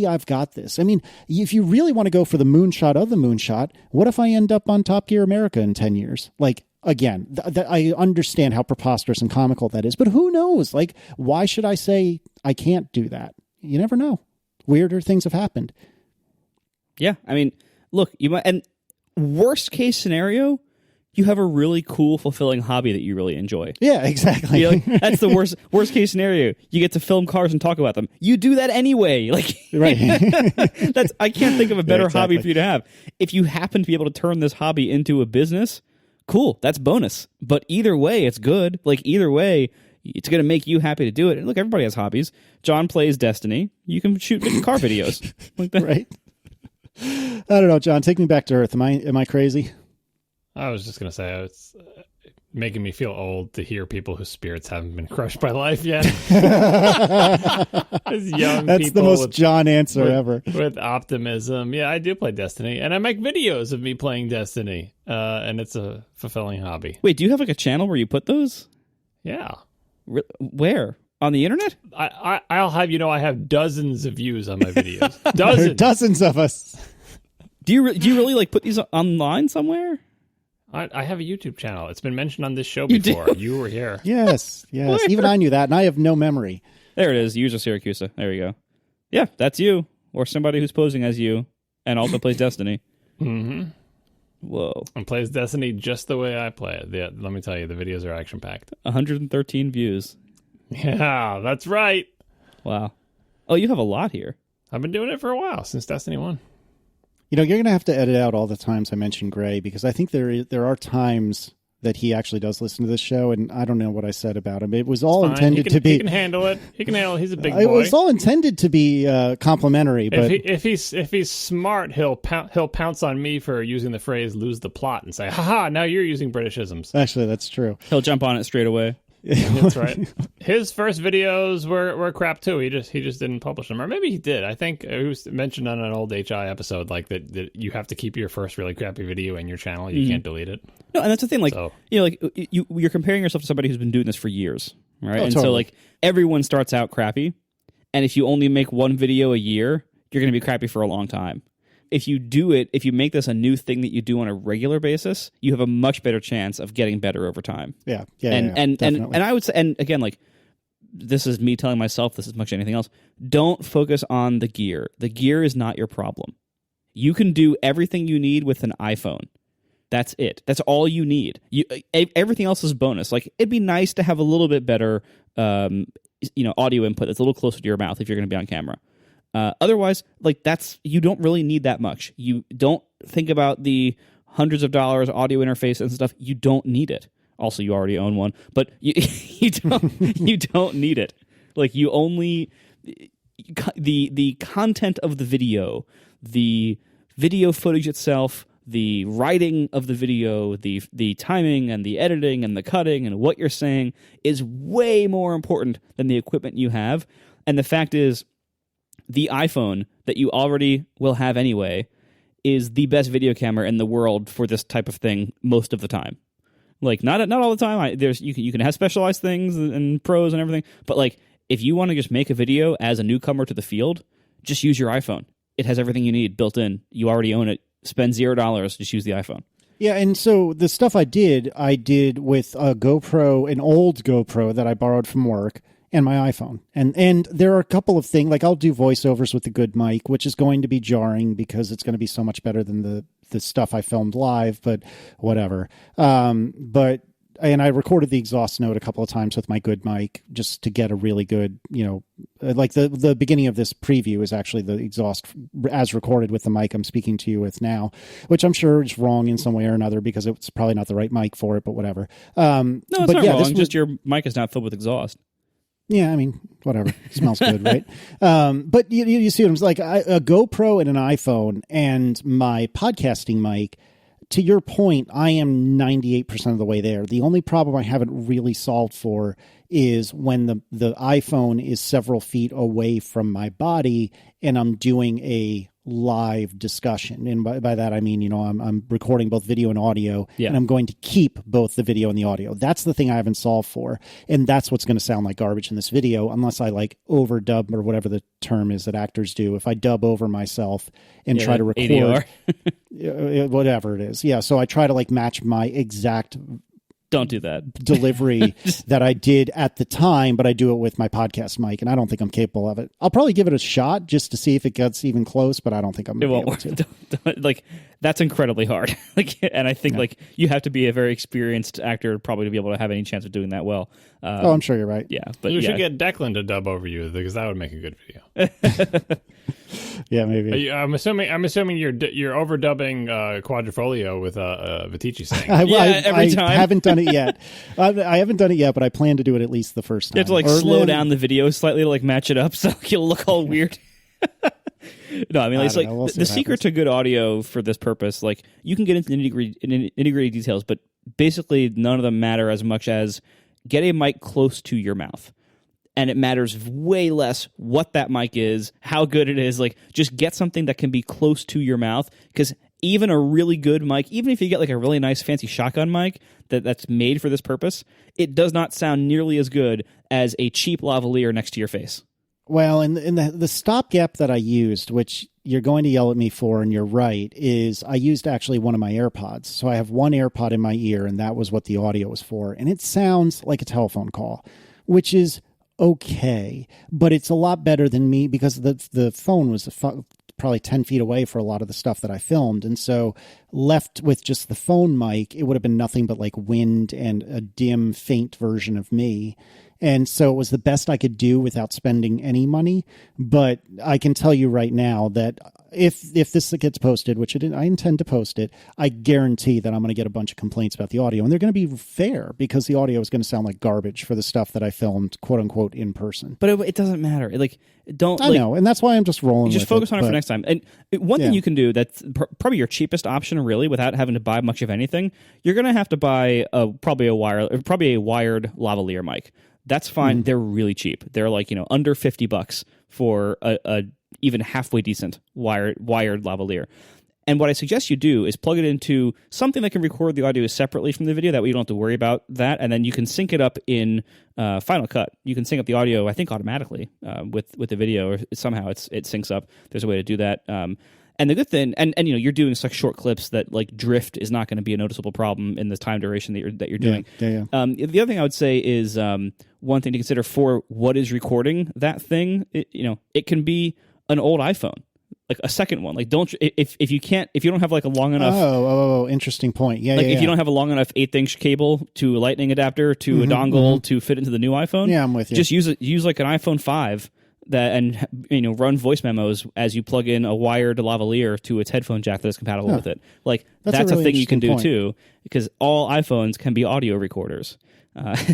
[SPEAKER 1] I've got this. I mean, if you really want to go for the moonshot of the moonshot, what if I end up on Top Gear America in 10 years? Like, again, I understand how preposterous and comical that is, but who knows? Like, why should I say I can't do that? You never know. Weirder things have happened.
[SPEAKER 2] Yeah, I mean, look, you might, and worst case scenario, you have a really cool, fulfilling hobby that you really enjoy.
[SPEAKER 1] Yeah, exactly.
[SPEAKER 2] Like, that's the worst case scenario. You get to film cars and talk about them. You do that anyway. Like,
[SPEAKER 1] right.
[SPEAKER 2] I can't think of a better
[SPEAKER 1] exactly.
[SPEAKER 2] hobby for you to have. If you happen to be able to turn this hobby into a business, cool, that's bonus. But either way, it's good. Like, either way, it's going to make you happy to do it. And look, everybody has hobbies. John plays Destiny. You can shoot car videos. Like that.
[SPEAKER 1] Right. I don't know, John, take me back to Earth. Am I crazy?
[SPEAKER 3] I was just going to say, it's making me feel old to hear people whose spirits haven't been crushed by life yet. As young
[SPEAKER 1] That's
[SPEAKER 3] people
[SPEAKER 1] the most John answer ever.
[SPEAKER 3] With optimism. Yeah, I do play Destiny, and I make videos of me playing Destiny, and it's a fulfilling hobby.
[SPEAKER 2] Wait, do you have like a channel where you put those?
[SPEAKER 3] Yeah.
[SPEAKER 2] Where? On the internet?
[SPEAKER 3] I'll have I have dozens of views on my videos.
[SPEAKER 1] Dozens of us.
[SPEAKER 2] Do you really like put these online somewhere?
[SPEAKER 3] I have a YouTube channel. It's been mentioned on this show before. You were here.
[SPEAKER 1] Yes. Even I knew that, and I have no memory.
[SPEAKER 2] There it is. User Syracusa. There you go. Yeah, that's you. Or somebody who's posing as you and also plays Destiny.
[SPEAKER 3] Mm-hmm.
[SPEAKER 2] Whoa.
[SPEAKER 3] And plays Destiny just the way I play it. Yeah, let me tell you, the videos are action-packed.
[SPEAKER 2] 113 views.
[SPEAKER 3] Yeah, that's right.
[SPEAKER 2] Wow. Oh, you have a lot here.
[SPEAKER 3] I've been doing it for a while, since Destiny 1.
[SPEAKER 1] You're going to have to edit out all the times I mention Gray, because I think there are times that he actually does listen to this show, and I don't know what I said about him. It was all intended to be...
[SPEAKER 3] He can handle it. He can handle it. He's a big boy.
[SPEAKER 1] It was all intended to be complimentary, but...
[SPEAKER 3] If he's smart, he'll pounce on me for using the phrase "lose the plot" and say, "Haha, now you're using Britishisms."
[SPEAKER 1] Actually, that's true.
[SPEAKER 2] He'll jump on it straight away.
[SPEAKER 3] That's right. His first videos were crap too. He just didn't publish them, or maybe he did. I think it was mentioned on an old HI episode, like that you have to keep your first really crappy video in your channel. You can't delete it.
[SPEAKER 2] No, and that's the thing. Like, you're comparing yourself to somebody who's been doing this for years, right?
[SPEAKER 1] Oh,
[SPEAKER 2] and
[SPEAKER 1] totally.
[SPEAKER 2] so, like, everyone starts out crappy, and if you only make one video a year, you're going to be crappy for a long time. If you make this a new thing that you do on a regular basis, you have a much better chance of getting better over time.
[SPEAKER 1] Yeah,
[SPEAKER 2] and
[SPEAKER 1] definitely.
[SPEAKER 2] I would say, and again, like, this is me telling myself this as much as anything else. Don't focus on the gear. The gear is not your problem. You can do everything you need with an iPhone. That's it. That's all you need. Everything else is bonus. Like, it'd be nice to have a little bit better, audio input that's a little closer to your mouth if you're going to be on camera. Otherwise, like, you don't really need that much. You don't think about the hundreds of dollars audio interface and stuff. You don't need it. Also, you already own one, but you don't need it. Like, you only the content of the video footage itself, the writing of the video, the timing and the editing and the cutting and what you're saying is way more important than the equipment you have. And the fact is, the iPhone that you already will have anyway is the best video camera in the world for this type of thing most of the time. Like not all the time. You can have specialized things and pros and everything, but like if you want to just make a video as a newcomer to the field, just use your iPhone. It has everything you need built in. You already own it. Spend $0. Just use the iPhone.
[SPEAKER 1] Yeah, and so the stuff I did with a GoPro, an old GoPro that I borrowed from work, and my iPhone. And there are a couple of things, like I'll do voiceovers with the good mic, which is going to be jarring because it's going to be so much better than the stuff I filmed live, but whatever. And I recorded the exhaust note a couple of times with my good mic just to get a really good, like the beginning of this preview is actually the exhaust as recorded with the mic I'm speaking to you with now, which I'm sure is wrong in some way or another because it's probably not the right mic for it, but whatever.
[SPEAKER 2] No, it's not wrong. Just your mic is not filled with exhaust.
[SPEAKER 1] Yeah, I mean, whatever. It smells good, right? But you see what I'm saying? Like a GoPro and an iPhone and my podcasting mic, to your point, I am 98% of the way there. The only problem I haven't really solved for is when the iPhone is several feet away from my body and I'm doing a live discussion. And by that, I mean, I'm recording both video and audio, and I'm going to keep both the video and the audio. That's the thing I haven't solved for. And that's what's going to sound like garbage in this video, unless I like overdub or whatever the term is that actors do. If I dub over myself and try to record whatever it is. Yeah. So I try to like match my exact
[SPEAKER 2] Don't do that.
[SPEAKER 1] Delivery that I did at the time, but I do it with my podcast mic, and I don't think I'm capable of it. I'll probably give it a shot just to see if it gets even close, but I don't think I'm going to be able to.
[SPEAKER 2] Like, that's incredibly hard. And I think like you have to be a very experienced actor probably to be able to have any chance of doing that well.
[SPEAKER 1] I'm sure you're right.
[SPEAKER 2] Yeah, but
[SPEAKER 3] you should get Declan to dub over you because that would make a good video.
[SPEAKER 1] Yeah, maybe.
[SPEAKER 3] I'm assuming you're overdubbing Quadrifolio with Vitici saying.
[SPEAKER 2] Every time.
[SPEAKER 1] I haven't done it yet. I haven't done it yet, but I plan to do it at least the first time.
[SPEAKER 2] You have to like slow down the video slightly to like match it up so you'll look all weird. No, I mean it's like the secret to good audio for this purpose. Like you can get into nitty-gritty details, but basically none of them matter as much as get a mic close to your mouth. And it matters way less what that mic is, how good it is. Like, just get something that can be close to your mouth. Because even a really good mic, even if you get like a really nice fancy shotgun mic that's made for this purpose, it does not sound nearly as good as a cheap lavalier next to your face.
[SPEAKER 1] Well, and the stopgap that I used, which you're going to yell at me for, and you're right, is I used actually one of my AirPods. So I have one AirPod in my ear, and that was what the audio was for. And it sounds like a telephone call, which is okay, but it's a lot better than me because the phone was probably 10 feet away for a lot of the stuff that I filmed. And so left with just the phone mic, it would have been nothing but like wind and a dim, faint version of me. And so it was the best I could do without spending any money. But I can tell you right now that if this gets posted, which I intend to post it, I guarantee that I'm going to get a bunch of complaints about the audio. And they're going to be fair because the audio is going to sound like garbage for the stuff that I filmed, quote unquote, in person.
[SPEAKER 2] But it doesn't matter. I
[SPEAKER 1] know. And that's why I'm just rolling with it.
[SPEAKER 2] Just focus on it for next time. And one thing you can do that's probably your cheapest option, really, without having to buy much of anything, you're going to have to buy probably a wired lavalier mic. That's fine. They're really cheap. They're like, under $50 for a even halfway decent wired lavalier. And what I suggest you do is plug it into something that can record the audio separately from the video. That way you don't have to worry about that. And then you can sync it up in Final Cut. You can sync up the audio, I think, automatically with the video, or somehow it syncs up. There's a way to do that. And the good thing, and you're doing such short clips that like drift is not going to be a noticeable problem in the time duration that you're doing.
[SPEAKER 1] Yeah.
[SPEAKER 2] The other thing I would say is one thing to consider for what is recording that thing. It can be an old iPhone, like a second one. Like if you don't have like a long enough.
[SPEAKER 1] Oh, interesting point. Yeah.
[SPEAKER 2] Like if you don't have a long enough 1/8" cable to a lightning adapter to a dongle to fit into the new iPhone.
[SPEAKER 1] Yeah, I'm with you.
[SPEAKER 2] Just use like an iPhone 5. And run voice memos as you plug in a wired lavalier to its headphone jack that is compatible with it. Like that's a thing you can do too, because all iPhones can be audio recorders.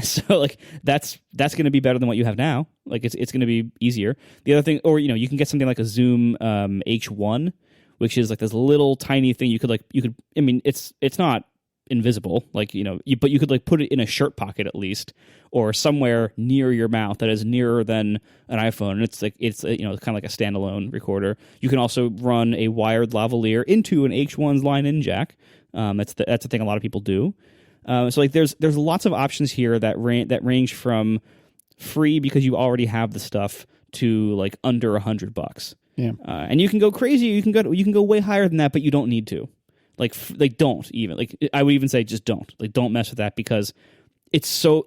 [SPEAKER 2] So like that's going to be better than what you have now. Like it's going to be easier. The other thing, or you can get something like a Zoom H1, which is like this little tiny thing. I mean, it's not invisible, like, but you could like put it in a shirt pocket at least, or somewhere near your mouth that is nearer than an iPhone. And it's kind of like a standalone recorder. You can also run a wired lavalier into an H1's line-in jack. That's the thing a lot of people do. So like there's lots of options here that range from free because you already have the stuff to like under $100.
[SPEAKER 1] Yeah.
[SPEAKER 2] And you can go crazy. You can go way higher than that, but you don't need to. Like don't even, like, I would even say just don't, like, don't mess with that, because it's so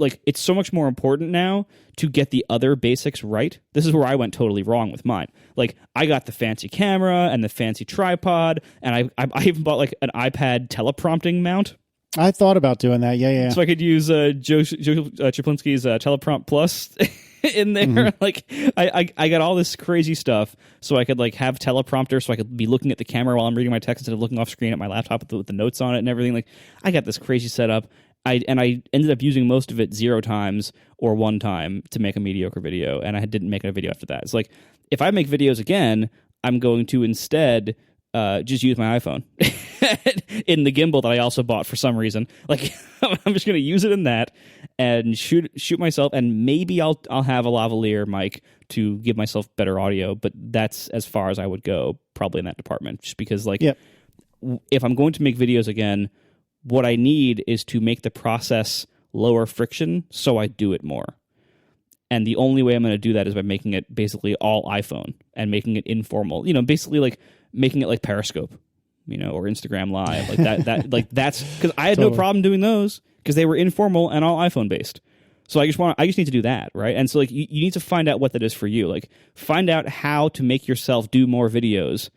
[SPEAKER 2] much more important now to get the other basics right. This is where I went totally wrong with mine. Like, I got the fancy camera and the fancy tripod, and I even bought like an iPad teleprompting mount.
[SPEAKER 1] I thought about doing that. Yeah.
[SPEAKER 2] So I could use Joe Chaplinsky's Teleprompt Plus in there. Mm-hmm. Like, I got all this crazy stuff, so I could like have teleprompter, so I could be looking at the camera while I'm reading my text instead of looking off screen at my laptop with the notes on it and everything. Like, I got this crazy setup. I ended up using most of it 0 times or 1 time to make a mediocre video, and I didn't make a video after that. It's like, if I make videos again, I'm going to instead just use my iPhone in the gimbal that I also bought for some reason. Like, I'm just going to use it in that and shoot myself, and maybe I'll have a lavalier mic to give myself better audio, but that's as far as I would go probably in that department, just because like, if I'm going to make videos again, what I need is to make the process lower friction, so I do it more. And the only way I'm going to do that is by making it basically all iPhone and making it informal. Basically like making it like Periscope, or Instagram Live, like that. Like, that's because I had no problem doing those because they were informal and all iPhone based. So I just need to do that, right? And so like you need to find out what that is for you. Like, find out how to make yourself do more videos,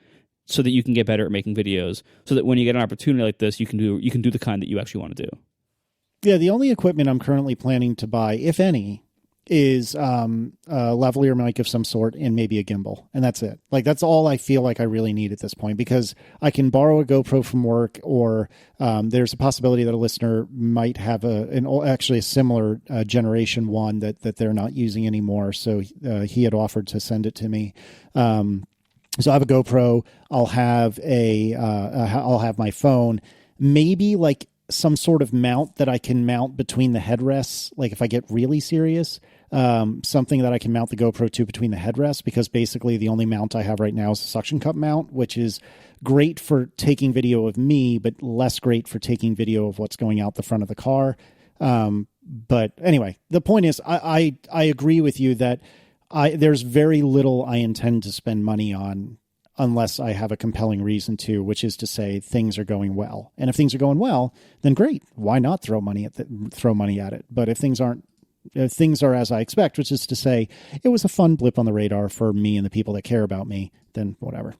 [SPEAKER 2] so that you can get better at making videos, so that when you get an opportunity like this, you can do the kind that you actually want to do.
[SPEAKER 1] Yeah, the only equipment I'm currently planning to buy, if any, is a lavalier mic of some sort and maybe a gimbal, and that's it. Like, that's all I feel like I really need at this point, because I can borrow a GoPro from work, or there's a possibility that a listener might have actually a similar generation one that they're not using anymore. So he had offered to send it to me. So I have a GoPro. I'll have I'll have my phone, maybe like some sort of mount that I can mount between the headrests. Like, if I get really serious, something that I can mount the GoPro to between the headrests, because basically the only mount I have right now is a suction cup mount, which is great for taking video of me, but less great for taking video of what's going out the front of the car. But anyway, the point is, I agree with you that there's very little I intend to spend money on unless I have a compelling reason to, which is to say things are going well. And if things are going well, then great. Why not throw money at it? But if things are as I expect, which is to say it was a fun blip on the radar for me and the people that care about me, then whatever.